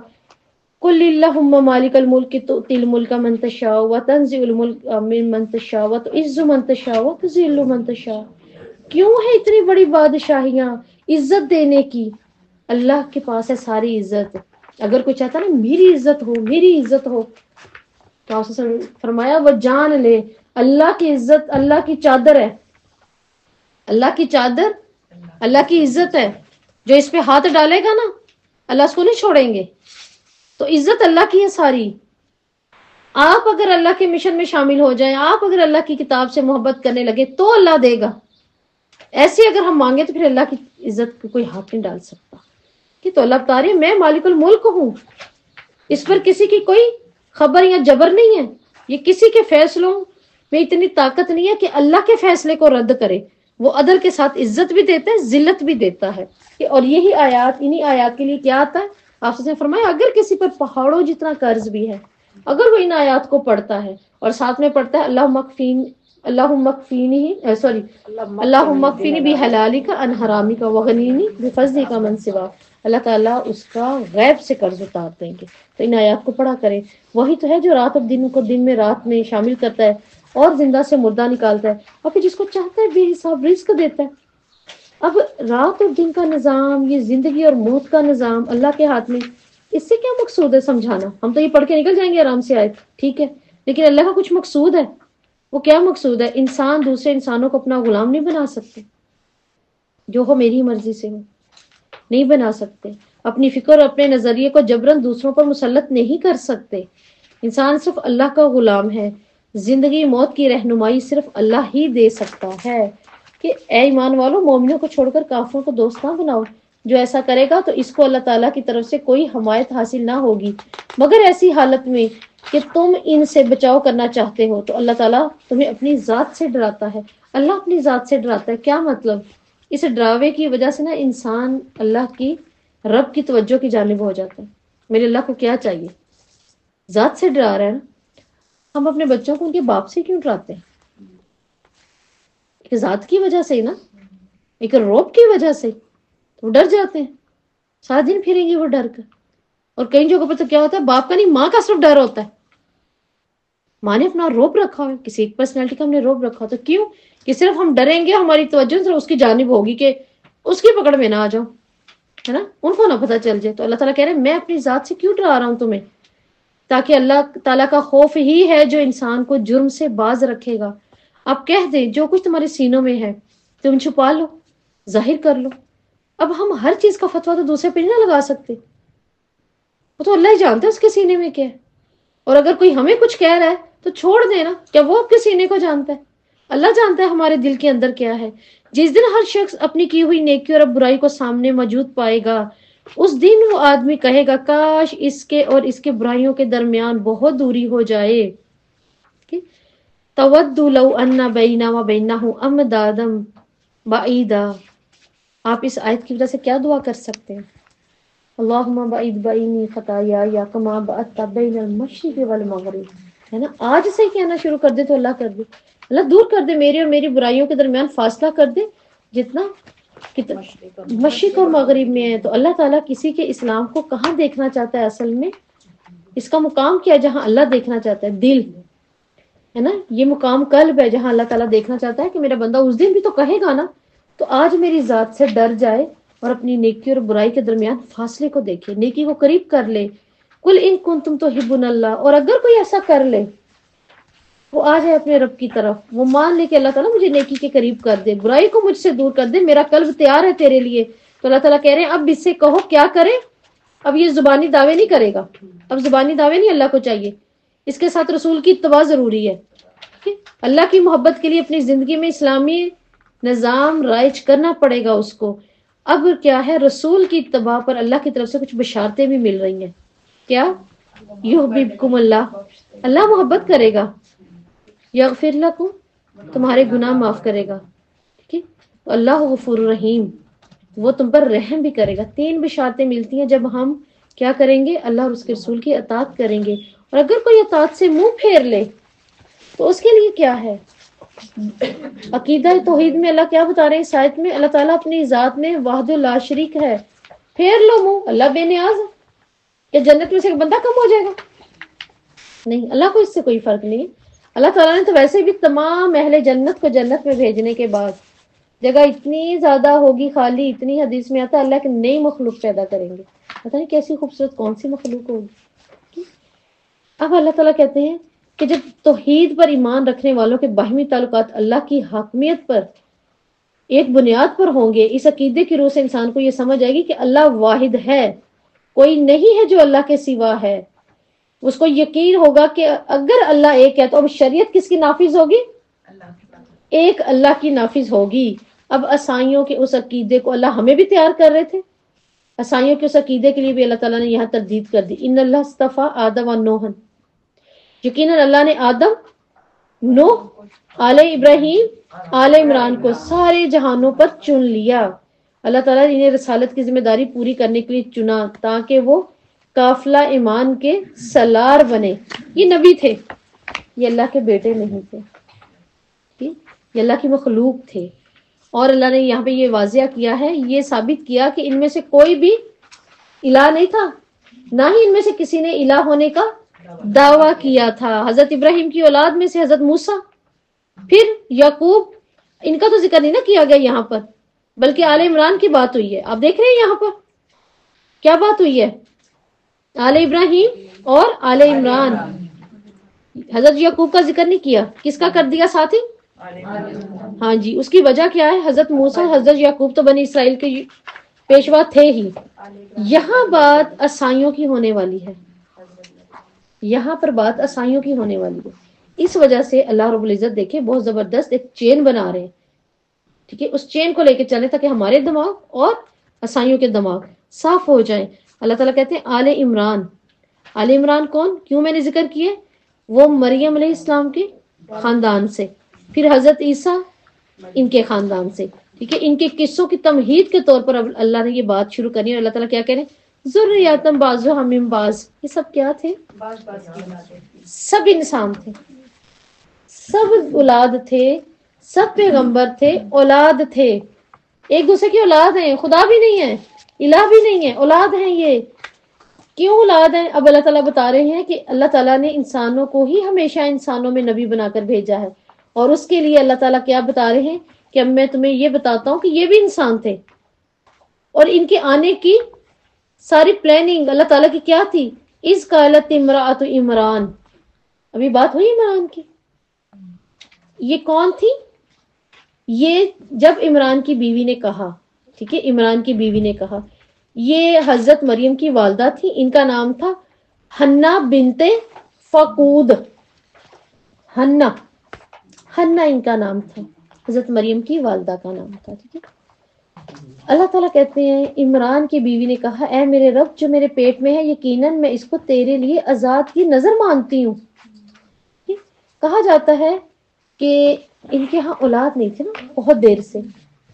قل اللہم مالک الملک تؤتی الملک من تشاء وتنزع الملک ممن تشاء وتعز من تشاء وتذل من تشاء. کیوں ہے اتنی بڑی بادشاہیاں عزت دینے کی؟ اللہ کے پاس ہے ساری عزت. اگر کوئی چاہتا نا میری عزت ہو، میری عزت ہو، تو آپ سے فرمایا وہ جان لے اللہ کی عزت اللہ کی چادر ہے. اللہ کی چادر اللہ کی عزت ہے. جو اس پہ ہاتھ ڈالے گا نا، اللہ اس کو نہیں چھوڑیں گے. تو عزت اللہ کی ہے ساری. آپ اگر اللہ کے مشن میں شامل ہو جائیں، آپ اگر اللہ کی کتاب سے محبت کرنے لگے تو اللہ دے گا. ایسے اگر ہم مانگے تو پھر اللہ کی عزت کو کوئی ہاتھ نہیں ڈال سکتا. کہ تو اللہ بتا رہی میں مالک الملک ہوں، اس پر کسی کی کوئی خبر یا جبر نہیں ہے. یہ کسی کے فیصلوں میں اتنی طاقت نہیں ہے کہ اللہ کے فیصلے کو رد کرے. وہ عدل کے ساتھ عزت بھی دیتا ہے، ذلت بھی دیتا ہے. اور یہی آیات، انہی آیات کے لیے کیا آتا ہے؟ آپ سے فرمایا اگر کسی پر پہاڑوں جتنا قرض بھی ہے، اگر وہ ان آیات کو پڑھتا ہے اور ساتھ میں پڑھتا ہے اللہم اکفینی سوری اللہم اکفینی بحلالک عن حرامک وغنینی بفضلک من سواک. اللہ تعالیٰ اس کا غیب سے قرض اتار دیں گے. تو ان آیات کو پڑھا کریں. وہی تو ہے جو رات اور دن کو دن میں رات میں شامل کرتا ہے اور زندہ سے مردہ نکالتا ہے، اور پھر جس کو چاہتا ہے بے حساب رزق دیتا ہے. اب رات اور دن کا نظام، یہ زندگی اور موت کا نظام اللہ کے ہاتھ میں. اس سے کیا مقصود ہے سمجھانا؟ ہم تو یہ پڑھ کے نکل جائیں گے آرام سے آیت، ٹھیک ہے، لیکن اللہ کا کچھ مقصود ہے. وہ کیا مقصود ہے؟ انسان دوسرے انسانوں کو اپنا غلام نہیں بنا سکتے. جو ہو میری مرضی سے ہو، نہیں بنا سکتے. اپنی فکر اور اپنے نظریے کو جبرن دوسروں پر مسلط نہیں کر سکتے. انسان صرف اللہ کا غلام ہے. زندگی موت کی رہنمائی صرف اللہ ہی دے سکتا ہے. کہ اے ایمان والو، مومنوں کو چھوڑ کر کافروں کو دوست نہ بناؤ. جو ایسا کرے گا تو اس کو اللہ تعالیٰ کی طرف سے کوئی حمایت حاصل نہ ہوگی، مگر ایسی حالت میں کہ تم ان سے بچاؤ کرنا چاہتے ہو تو اللہ تعالیٰ تمہیں اپنی ذات سے ڈراتا ہے. اللہ اپنی ذات سے ڈراتا ہے. کیا مطلب؟ اس ڈراوے کی وجہ سے نا انسان اللہ کی رب کی توجہ کی جانب ہو جاتا ہے. میرے اللہ کو کیا چاہیے؟ ذات سے ڈرا رہا ہے نا. ہم اپنے بچوں کو ان کے باپ سے کیوں ڈراتے ہیں؟ ایک ذات کی وجہ سے ہی نا، ایک روب کی وجہ سے. وہ ڈر جاتے ہیں، سارا دن پھریں گے وہ ڈر کر. اور کئی جگہوں پر تو کیا ہوتا ہے، باپ کا نہیں ماں کا صرف ڈر ہوتا ہے. ماں نے اپنا روب رکھا ہے، کسی ایک پرسنالٹی کا ہم نے روب رکھا. تو کیوں کہ صرف ہم ڈریں گے، ہماری توجہ صرف اس کی جانب ہوگی کہ اس کی پکڑ میں نہ آ جاؤ، ہے نا، ان کو نہ پتہ چل جائے. تو اللہ تعالیٰ کہہ رہے ہیں میں اپنی ذات سے کیوں ڈرا رہا ہوں تمہیں؟ تاکہ اللہ تعالیٰ کا خوف ہی ہے جو انسان کو جرم سے باز رکھے گا. آپ کہہ دیں جو کچھ تمہارے سینوں میں ہے تم چھپا لو، ظاہر کر لو. اب ہم ہر چیز کا فتویٰ تو دوسرے پہ نہیں نہ لگا سکتے. وہ تو اللہ ہی جانتا ہے اس کے سینے میں کیا ہے. اور اگر کوئی ہمیں کچھ کہہ رہا ہے تو چھوڑ دینا، کیا وہ آپ کے سینے کو جانتا ہے؟ اللہ جانتا ہے ہمارے دل کے اندر کیا ہے. جس دن ہر شخص اپنی کی ہوئی نیکی اور برائی کو سامنے موجود پائے گا، اس دن وہ آدمی کہے گا کاش اس کے اور اس کے برائیوں کے درمیان بہت دوری ہو جائے. تود لو ان بینا و بینہ امدادا بعیدا. آپ اس آیت کی وجہ سے کیا دعا کر سکتے ہیں؟ اللہم بعید بینی خطایا کما بعدت بین المشرق والمغرب. ہے نا، آج سے کہنا شروع کر دے تو اللہ کر دے، اللہ دور کر دے میری اور میری برائیوں کے درمیان فاصلہ کر دے جتنا مشرق اور مغرب میں ہے. تو اللہ تعالیٰ کسی کے اسلام کو کہاں دیکھنا چاہتا ہے؟ اصل میں اس کا مقام کیا ہے جہاں اللہ دیکھنا چاہتا ہے؟ دل ہے نا. یہ مقام قلب ہے جہاں اللہ تعالیٰ دیکھنا چاہتا ہے کہ میرا بندہ اس دن بھی تو کہے گا نا. تو آج میری ذات سے ڈر جائے اور اپنی نیکی اور برائی کے درمیان فاصلے کو دیکھے، نیکی کو قریب کر لے. قل ان کنتم تحبون اللہ. اور اگر کوئی ایسا کر لے وہ آ جائے اپنے رب کی طرف، وہ مان لے کہ اللہ تعالیٰ مجھے نیکی کے قریب کر دے، برائی کو مجھ سے دور کر دے، میرا قلب تیار ہے تیرے لیے. تو اللہ تعالیٰ کہہ رہے ہیں اب اس سے کہو کیا کرے. اب یہ زبانی دعوے نہیں کرے گا، اب زبانی دعوے نہیں اللہ کو چاہیے، اس کے ساتھ رسول کی اتباع ضروری ہے. اللہ کی محبت کے لیے اپنی زندگی میں اسلامی نظام رائج کرنا پڑے گا اس کو. اب کیا ہے، رسول کی اتباع پر اللہ کی طرف سے کچھ بشارتیں بھی مل رہی ہیں. کیا؟ یحببکم اللہ، اللہ محبت کرے گا، یغفر لکم، تمہارے گناہ معاف کرے گا. ٹھیک ہے، اللہ غفور رحیم، وہ تم پر رحم بھی کرے گا. 3 بشارتیں ملتی ہیں جب ہم کیا کریں گے، اللہ اور اس کے رسول کی اطاعت کریں گے. اور اگر کوئی اطاعت سے منہ پھیر لے تو اس کے لیے کیا ہے. عقیدہ توحید میں اللہ کیا بتا رہے ہیں اس آیت میں، اللہ تعالیٰ اپنی ذات میں وحدہ لا شریک ہے. پھیر لو منہ، اللہ بے نیاز ہے. کہ جنت میں سے ایک بندہ کم ہو جائے گا؟ نہیں، اللہ کو اس سے کوئی فرق نہیں ہے. اللہ تعالیٰ نے تو ویسے بھی تمام اہل جنت کو جنت میں بھیجنے کے بعد جگہ اتنی زیادہ ہوگی خالی، اتنی حدیث میں آتا ہے اللہ کی نئی مخلوق پیدا کریں گے. پتہ نہیں کیسی خوبصورت کون سی مخلوق ہوگی. اب اللہ تعالیٰ کہتے ہیں کہ جب توحید پر ایمان رکھنے والوں کے باہمی تعلقات اللہ کی حاکمیت پر ایک بنیاد پر ہوں گے، اس عقیدے کی روح سے انسان کو یہ سمجھ آئے گی کہ اللہ واحد ہے، کوئی نہیں ہے جو اللہ کے سوا ہے. اس کو یقین ہوگا کہ اگر اللہ ایک ہے تو اب شریعت کس کی نافذ ہوگی؟ ایک اللہ کی نافذ ہوگی. اب عیسائیوں کے اس عقیدے کو اللہ ہمیں بھی تیار کر رہے تھے، عیسائیوں کے اس عقیدے کے لیے بھی اللہ تعالیٰ نے یہاں تردید کر دی. ان اللہ اصطفیٰ آدم و نوحن، یقیناً اللہ نے آدم، نوح، آل ابراہیم، آل عمران کو سارے جہانوں پر چن لیا. اللہ تعالیٰ نے انہیں رسالت کی ذمہ داری پوری کرنے کے لیے چنا تاکہ وہ قافلہ ایمان کے سالار بنے. یہ نبی تھے، یہ اللہ کے بیٹے نہیں تھے، یہ اللہ کی مخلوق تھے. اور اللہ نے یہاں پہ یہ واضح کیا ہے، یہ ثابت کیا کہ ان میں سے کوئی بھی الہ نہیں تھا، نہ ہی ان میں سے کسی نے الہ ہونے کا دعویٰ کیا تھا. حضرت ابراہیم کی اولاد میں سے حضرت موسیٰ، پھر یعقوب، ان کا تو ذکر نہیں نہ کیا گیا یہاں پر، بلکہ آل عمران کی بات ہوئی ہے. آپ دیکھ رہے ہیں یہاں پر کیا بات ہوئی ہے، آل ابراہیم اور آل عمران. حضرت یعقوب کا ذکر نہیں کیا، کس کا کر دیا ساتھی؟ ہاں جی. اس کی وجہ کیا ہے، حضرت موسیٰ، حضرت یعقوب تو بنی اسرائیل کے پیشوا تھے ہی. یہاں بات عیسائیوں کی ہونے والی ہے، یہاں پر بات عیسائیوں کی ہونے والی ہے. اس وجہ سے اللہ رب العزت دیکھیں بہت زبردست ایک چین بنا رہے ہیں. ٹھیک ہے، اس چین کو لے کے چلیں تاکہ ہمارے دماغ اور عیسائیوں کے دماغ صاف ہو جائیں. اللہ تعالیٰ کہتے ہیں آل عمران. آل عمران کون، کیوں میں نے ذکر کیے؟ وہ مریم علیہ السلام کے خاندان سے، پھر حضرت عیسیٰ ان کے خاندان سے. ٹھیک ہے، ان کے قصوں کی تمہید کے طور پر اب اللہ نے یہ بات شروع کرنی ہے. اللہ تعالیٰ کیا کہہ رہے ہیں، ذریاتم بعضھا من بعض. یہ سب کیا تھے، سب انسان تھے، سب اولاد تھے، سب پیغمبر تھے، اولاد تھے، ایک دوسرے کی اولاد ہیں. خدا بھی نہیں ہے، الہ بھی نہیں ہے، اولاد ہیں. یہ کیوں اولاد ہیں؟ اب اللہ تعالیٰ بتا رہے ہیں کہ اللہ تعالیٰ نے انسانوں کو ہی ہمیشہ انسانوں میں نبی بنا کر بھیجا ہے. اور اس کے لیے اللہ تعالیٰ کیا بتا رہے ہیں کہ اب میں تمہیں یہ بتاتا ہوں کہ یہ بھی انسان تھے، اور ان کے آنے کی ساری پلاننگ اللہ تعالیٰ کی کیا تھی. اذ قالت امرأۃ عمران، ابھی بات ہوئی عمران کی. یہ کون تھی؟ یہ جب عمران کی بیوی نے کہا، ٹھیک ہے، عمران کی بیوی نے کہا، یہ حضرت مریم کی والدہ تھی. ان کا نام تھا حنا بنت فقود. حنا ان کا نام تھا، حضرت مریم کی والدہ کا نام تھا. ٹھیک ہے، اللہ تعالیٰ کہتے ہیں عمران کی بیوی نے کہا، اے میرے رب جو میرے پیٹ میں ہے، یقیناً میں اس کو تیرے لیے آزاد کی نظر مانتی ہوں. کہا جاتا ہے کہ ان کے ہاں اولاد نہیں تھی نا، بہت دیر سے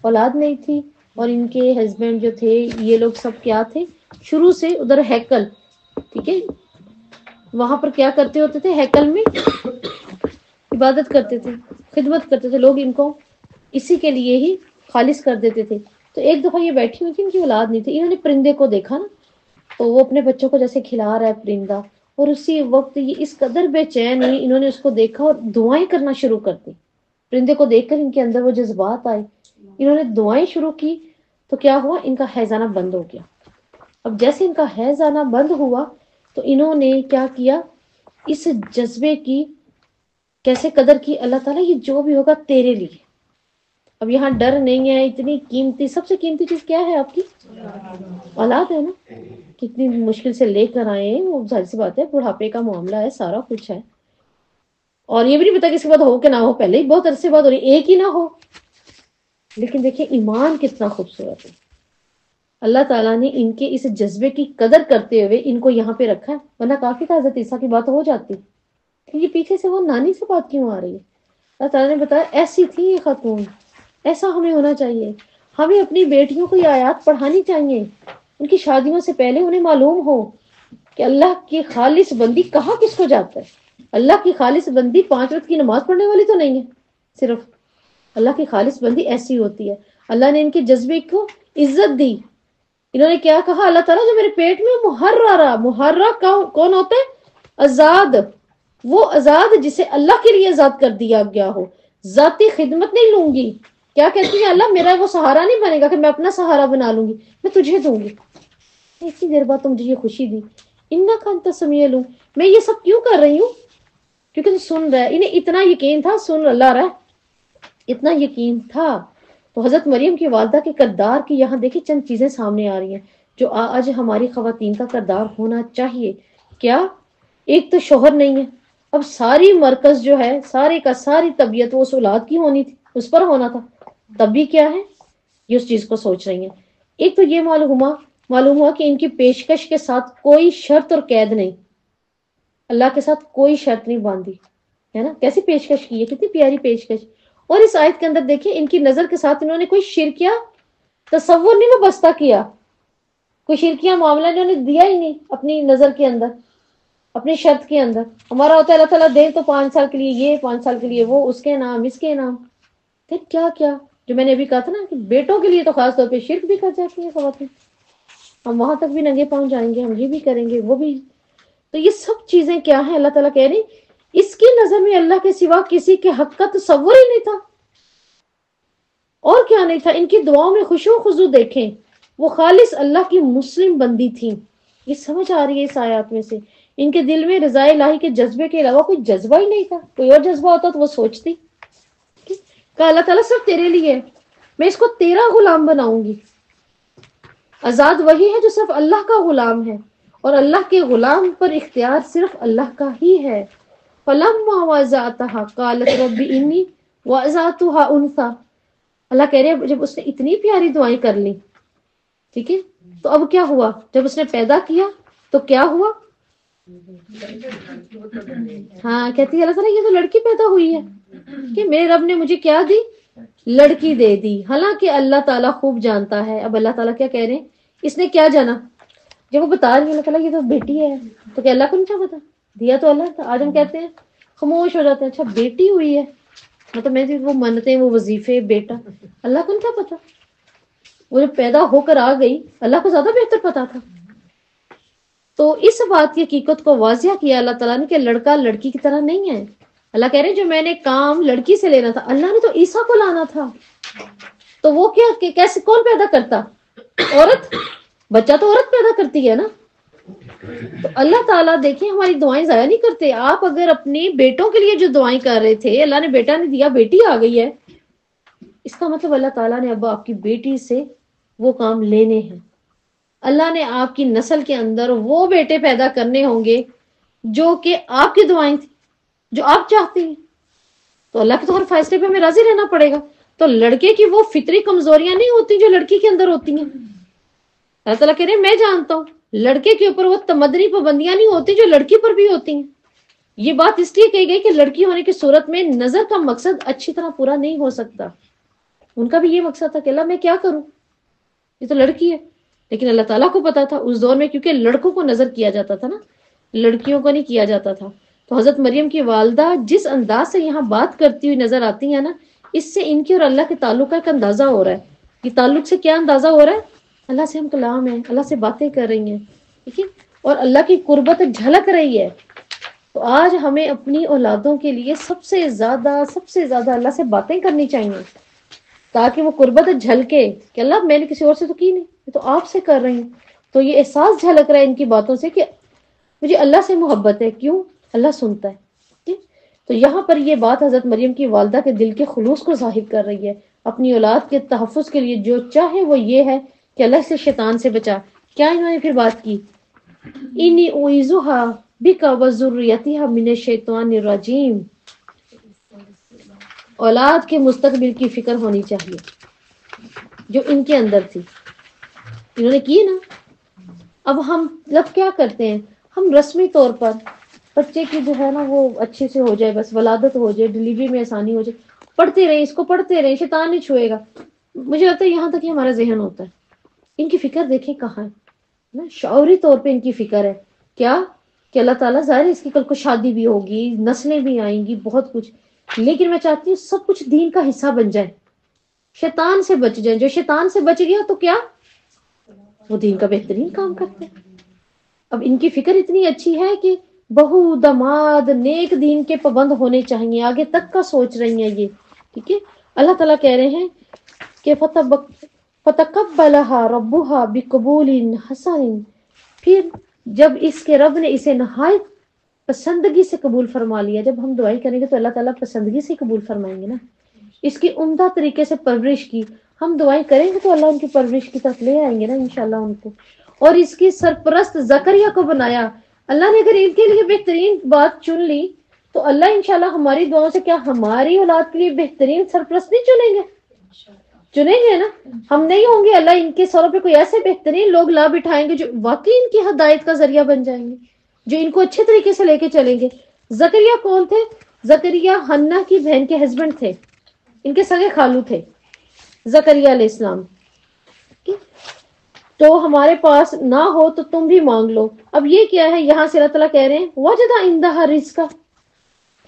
اولاد نہیں تھی. اور ان کے ہسبینڈ جو تھے یہ لوگ سب کیا تھے، شروع سے ادھر ہیکل، ٹھیک ہے، وہاں پر کیا کرتے ہوتے تھے، ہیکل میں عبادت کرتے تھے، خدمت کرتے تھے. لوگ ان کو اسی کے لیے ہی خالص کر دیتے تھے. تو ایک دفعہ یہ بیٹھی ہوئی تھی، ان کی اولاد نہیں تھی. انہوں نے پرندے کو دیکھا نا، تو وہ اپنے بچوں کو جیسے کھلا رہا ہے پرندہ، اور اسی وقت یہ اس قدر بے چین ہوئی، انہوں نے اس کو دیکھا اور دعائیں کرنا شروع کر دی. پرندے کو دیکھ کر ان کے اندر وہ جذبات آئے، انہوں نے دعائیں شروع کی. تو کیا ہوا، ان کا حیض آنا بند ہو گیا. اب جیسے ان کا حیض آنا بند ہوا تو انہوں نے کیا کیا، اس جذبے کی کیسے قدر کی اللہ تعالیٰ، یہ جو بھی ہوگا تیرے لیے. اب یہاں ڈر نہیں ہے. اتنی قیمتی، سب سے قیمتی چیز کیا ہے آپ کی؟ اولاد ہے نا. کتنی مشکل سے لے کر آئے ہیں، وہ ظاہر سی بات ہے، بڑھاپے کا معاملہ ہے، سارا کچھ ہے، اور یہ بھی نہیں پتا کہ اس کے بعد ہو کہ نہ ہو. پہلے ہی بہت عرصے بعد ہو رہی، ایک ہی نہ ہو. لیکن دیکھیں ایمان کتنا خوبصورت ہے. اللہ تعالیٰ نے ان کے اس جذبے کی قدر کرتے ہوئے ان کو یہاں پہ رکھا ہے، ورنہ کافی تھا حضرت عیسیٰ کی بات ہو جاتی. یہ پیچھے سے وہ نانی سے بات کیوں آ رہی ہے؟ اللہ تعالیٰ نے بتایا ایسی تھی یہ خاتون، ایسا ہمیں ہونا چاہیے. ہمیں اپنی بیٹیوں کو یہ آیات پڑھانی چاہیے، ان کی شادیوں سے پہلے انہیں معلوم ہو کہ اللہ کی خالص بندی کہاں کس کو جاتا ہے. اللہ کی خالص بندی 5 وقت کی نماز پڑھنے والی تو نہیں ہے صرف. اللہ کی خالص بندی ایسی ہوتی ہے. اللہ نے ان کے جذبے کو عزت دی. انہوں نے کیا کہا؟ اللہ تعالیٰ جو میرے پیٹ میں محرہ کون ہوتا ہے؟ آزاد. وہ آزاد جسے اللہ کے لیے آزاد کر دیا گیا ہو. ذاتی خدمت نہیں لوں گی. کیا کہتی ہے؟ اللہ میرا وہ سہارا نہیں بنے گا کہ میں اپنا سہارا بنا لوں گی، میں تجھے دوں گی. اتنی دیر بعد تو مجھے یہ خوشی دی. انک انت السمیع العلیم. میں یہ سب کیوں کر رہی ہوں؟ کیونکہ تو سن رہا ہے. انہیں اتنا یقین تھا، سن اللہ رہا ہے، اتنا یقین تھا. تو حضرت مریم کی والدہ کے کردار کی یہاں دیکھیں چند چیزیں سامنے آ رہی ہیں جو آج ہماری خواتین کا کردار ہونا چاہیے. کیا؟ ایک تو شوہر نہیں ہے، اب ساری مرکز جو ہے، سارے کا ساری طبیعت وہ اس اولاد کی ہونی تھی، اس پر ہونا تھا. تب بھی کیا ہے، یہ اس چیز کو سوچ رہی ہیں. ایک تو یہ معلوم ہوا کہ ان کی پیشکش کے ساتھ کوئی شرط اور قید نہیں. اللہ کے ساتھ کوئی شرط نہیں باندھی ہے نا. کیسی پیشکش کی ہے، کتنی پیاری پیشکش. اور اس آیت کے اندر دیکھیں ان کی نظر کے ساتھ انہوں نے کوئی شرکیہ تصور نہیں وابستہ کیا، کوئی شرکیہ معاملہ انہوں نے دیا ہی نہیں اپنی نظر کے اندر، اپنی شرط کے اندر. ہمارا ہوتا ہے اللہ تعالیٰ دے تو 5 سال کے لیے یہ، 5 سال کے لیے وہ، اس کے نام اس کے نام. پھر کیا کیا جو میں نے ابھی کہا تھا نا کہ بیٹوں کے لیے تو خاص طور پہ شرک بھی کر جاتی ہے خواتین. ہم وہاں تک بھی ننگے پاؤں جائیں گے، ہم یہ بھی کریں گے، وہ بھی. تو یہ سب چیزیں کیا ہیں؟ اللہ تعالیٰ کہہ رہی اس کی نظر میں اللہ کے سوا کسی کے حق کا تصور ہی نہیں تھا. اور کیا نہیں تھا؟ ان کی دعاؤں میں خشوع و خضوع دیکھیں. وہ خالص اللہ کی مسلم بندی تھی. یہ سمجھ آ رہی ہے اس آیات میں سے. ان کے دل میں رضا الہی کے جذبے کے علاوہ کوئی جذبہ ہی نہیں تھا. کوئی اور جذبہ ہوتا تو وہ سوچتی کہ اللہ تعالیٰ صرف تیرے لیے ہے، میں اس کو تیرا غلام بناؤں گی. آزاد وہی ہے جو صرف اللہ کا غلام ہے، اور اللہ کے غلام پر اختیار صرف اللہ کا ہی ہے. فَلَمَّا وَضَعْتَهَا قَالَتْ رَبِّ إِنِّي وَضَعْتُهَا أُنثَىٰ. اللہ کہہ رہے ہیں جب اس نے اتنی پیاری دعائیں کر لی، ٹھیک ہے، تو اب کیا ہوا؟ جب اس نے پیدا کیا تو کیا ہوا؟ ہاں کہتی ہے اللہ تعالیٰ یہ تو لڑکی پیدا ہوئی ہے کہ میرے رب نے مجھے کیا دی؟ لڑکی دے دی. حالانکہ اللہ تعالیٰ خوب جانتا ہے. اب اللہ تعالیٰ کیا کہہ رہے ہیں؟ اس نے کیا جانا؟ جب وہ بتا رہی ہے اللہ تعالیٰ یہ تو بیٹی ہے، تو کیا اللہ کو نہیں پتا؟ دیا تو اللہ تھا. آج ہم کہتے ہیں خاموش ہو جاتے ہیں، اچھا بیٹی ہوئی ہے، مطلب میں وہ منتیں، وہ وظیفے، بیٹا، اللہ کو نہیں کیا پتا؟ وہ جب پیدا ہو کر آ گئی اللہ کو زیادہ بہتر پتا تھا. تو اس بات کی حقیقت کو واضح کیا اللہ تعالیٰ نے کہ لڑکا لڑکی کی طرح نہیں ہے. اللہ کہہ رہے ہیں جو میں نے کام لڑکی سے لینا تھا، اللہ نے تو عیسیٰ کو لانا تھا. تو وہ کیا کیسے کون پیدا کرتا؟ عورت. بچہ تو عورت پیدا کرتی ہے نا. تو اللہ تعالیٰ دیکھیں ہماری دعائیں ضائع نہیں کرتے. آپ اگر اپنی بیٹوں کے لیے جو دعائیں کر رہے تھے، اللہ نے بیٹا نہیں دیا، بیٹی آ گئی ہے، اس کا مطلب اللہ تعالیٰ نے اب آپ کی بیٹی سے وہ کام لینے ہیں. اللہ نے آپ کی نسل کے اندر وہ بیٹے پیدا کرنے ہوں گے جو کہ آپ کی دعائیں تھی، جو آپ چاہتے ہیں. تو اللہ کے تو ہر فیصلے پہ ہمیں راضی رہنا پڑے گا. تو لڑکے کی وہ فطری کمزوریاں نہیں ہوتی جو لڑکی کے اندر ہوتی ہیں. اللہ تعالیٰ کہہ رہے ہیں میں جانتا ہوں لڑکے کے اوپر وہ تمدنی پابندیاں نہیں ہوتی جو لڑکی پر بھی ہوتی ہیں. یہ بات اس لیے کہی گئی کہ لڑکی ہونے کی صورت میں نظر کا مقصد اچھی طرح پورا نہیں ہو سکتا. ان کا بھی یہ مقصد تھا کہ اللہ میں کیا کروں، یہ تو لڑکی ہے. لیکن اللہ تعالیٰ کو پتا تھا اس دور میں، کیونکہ لڑکوں کو نظر کیا جاتا تھا نا، لڑکیوں کو نہیں کیا جاتا تھا. تو حضرت مریم کی والدہ جس انداز سے یہاں بات کرتی ہوئی نظر آتی ہیں نا، اس سے ان کے اور اللہ کے تعلق کا ایک اندازہ ہو رہا ہے. یہ تعلق سے کیا اندازہ ہو رہا ہے؟ اللہ سے ہم کلام ہیں، اللہ سے باتیں کر رہی ہیں، ٹھیک ہے، اور اللہ کی قربت جھلک رہی ہے. تو آج ہمیں اپنی اولادوں کے لیے سب سے زیادہ اللہ سے باتیں کرنی چاہیے تاکہ وہ قربت جھلکے کہ اللہ میں نے کسی اور سے تو کی نہیں، میں تو آپ سے کر رہی ہوں. تو یہ احساس جھلک رہا ہے ان کی باتوں سے کہ مجھے اللہ سے محبت ہے. کیوں؟ اللہ سنتا ہے. تو یہاں پر یہ بات حضرت مریم کی والدہ کے دل کے خلوص کو ظاہر کر رہی ہے. اپنی اولاد کے تحفظ کے لیے جو چاہے وہ یہ ہے کہ اللہ سے شیطان سے بچا. کیا انہوں نے پھر بات کی؟ انی اعیذھا بک وذریتھا من الشیطان الرجیم. اولاد کے مستقبل کی فکر ہونی چاہیے جو ان کے اندر تھی، انہوں نے کی نا. اب ہم لوگ کیا کرتے ہیں، ہم رسمی طور پر بچے کی جو ہے نا وہ اچھے سے ہو جائے، بس ولادت ہو جائے، ڈلیوری میں آسانی ہو جائے، پڑھتے رہیں اس کو، پڑھتے رہیں، شیطان نہیں چھوئے گا. مجھے لگتا ہے یہاں تک ہی ہمارا ذہن ہوتا ہے. ان کی فکر دیکھیں کہاں ہے نا، شعوری طور پہ ان کی فکر ہے کیا کہ اللہ تعالیٰ ظاہر ہے اس کی کل کو شادی بھی ہوگی، نسلیں بھی آئیں گی، بہت کچھ، لیکن میں چاہتی ہوں سب کچھ دین کا حصہ بن جائے، شیطان سے بچ جائے. جو شیطان سے بچ گیا تو کیا وہ دین کا بہترین کام کرتے ہیں. اب ان کی فکر اتنی اچھی ہے کہ بہو دماد نیک دین کے پابند ہونے چاہیے، آگے تک کا سوچ رہی ہیں یہ. ٹھیک ہے، اللہ تعالیٰ کہہ رہے ہیں کہ فتقبلها ربها بقبول حسن. پھر جب اس کے رب نے اسے نہایت پسندگی سے قبول فرما لیا. جب ہم دعائی کریں گے تو اللہ تعالیٰ پسندگی سے قبول فرمائیں گے نا. اس کی عمدہ طریقے سے پرورش کی، ہم دعائیں کریں گے تو اللہ ان کی پرورش کی طرف لے آئیں گے نا انشاءاللہ ان کو. اور اس کی سرپرست زکریا کو بنایا. اللہ نے اگر ان کے لیے بہترین بات چن لی تو اللہ انشاءاللہ ہماری دعاؤں سے کیا ہماری اولاد کے لیے بہترین سرپرست نہیں چنیں گے؟ چنیں گے نا. ہم نہیں ہوں گے، اللہ ان کے سروں پہ کوئی ایسے بہترین لوگ لا بٹھائیں گے جو واقعی ان کی ہدایت کا ذریعہ بن جائیں گے، جو ان کو اچھے طریقے سے لے کے چلیں گے. زکریا کون تھے؟ زکریا حنا کی بہن کے ہسبینڈ تھے، ان کے سگے خالو تھے زکریا علیہ السلام. تو ہمارے پاس نہ ہو تو تم بھی مانگ لو. اب یہ کیا ہے، یہاں سے اللہ تعالیٰ کہہ رہے ہیں وجد عندها رزقا.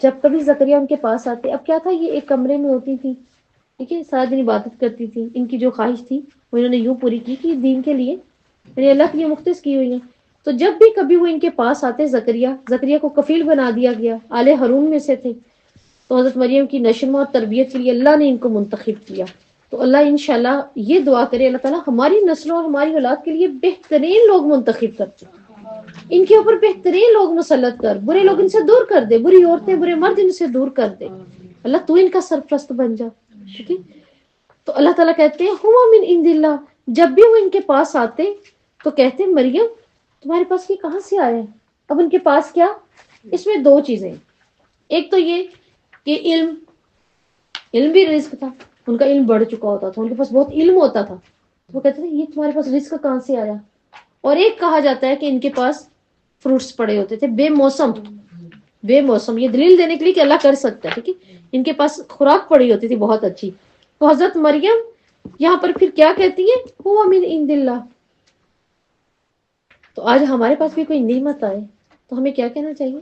جب کبھی زکریا ان کے پاس آتے، اب کیا تھا، یہ ایک کمرے میں ہوتی تھی، ٹھیک ہے، سارا دن عبادت کرتی تھی. ان کی جو خواہش تھی وہ انہوں نے یوں پوری کی کہ دین کے لیے یعنی اللہ کے لیے مختص کی ہوئی ہیں. تو جب بھی کبھی وہ ان کے پاس آتے زکریا کو کفیل بنا دیا گیا، آل ہارون میں سے تھے. تو حضرت مریم کی نشو اور تربیت کے لیے اللہ نے ان کو منتخب کیا. تو اللہ انشاءاللہ یہ دعا کرے اللہ تعالیٰ ہماری نسلوں اور ہماری اولاد کے لیے بہترین لوگ منتخب کرتے، ان کے اوپر بہترین لوگ مسلط کر، برے لوگ ان سے دور کر دے، بری عورتیں برے مرد ان سے دور کر دے. اللہ تو ان کا سرپرست بن جا. ٹھیک ہے، تو اللہ تعالیٰ کہتے ہیں ہوا من عند اللہ. جب بھی وہ ان کے پاس آتے تو کہتے مریم تمہارے پاس یہ کہاں سے آیا ہے. اب ان کے پاس کیا، اس میں دو چیزیں، ایک تو یہ کہ علم بھی رزق تھا، ان کا علم بڑھ چکا ہوتا تھا، ان کے پاس بہت علم ہوتا تھا. وہ کہتے تھے یہ تمہارے پاس رزق کہاں سے آیا. اور ایک کہا جاتا ہے کہ ان کے پاس فروٹس پڑے ہوتے تھے بے موسم. یہ دلیل دینے کے لیے کہ اللہ کر سکتا ہے. ٹھیک ہے، ان کے پاس خوراک پڑی ہوتی تھی بہت اچھی. تو حضرت مریم یہاں پر پھر کیا کہتی ہے، ہوا من عند اللہ. تو آج ہمارے پاس بھی کوئی نعمت آئے تو ہمیں کیا کہنا چاہیے،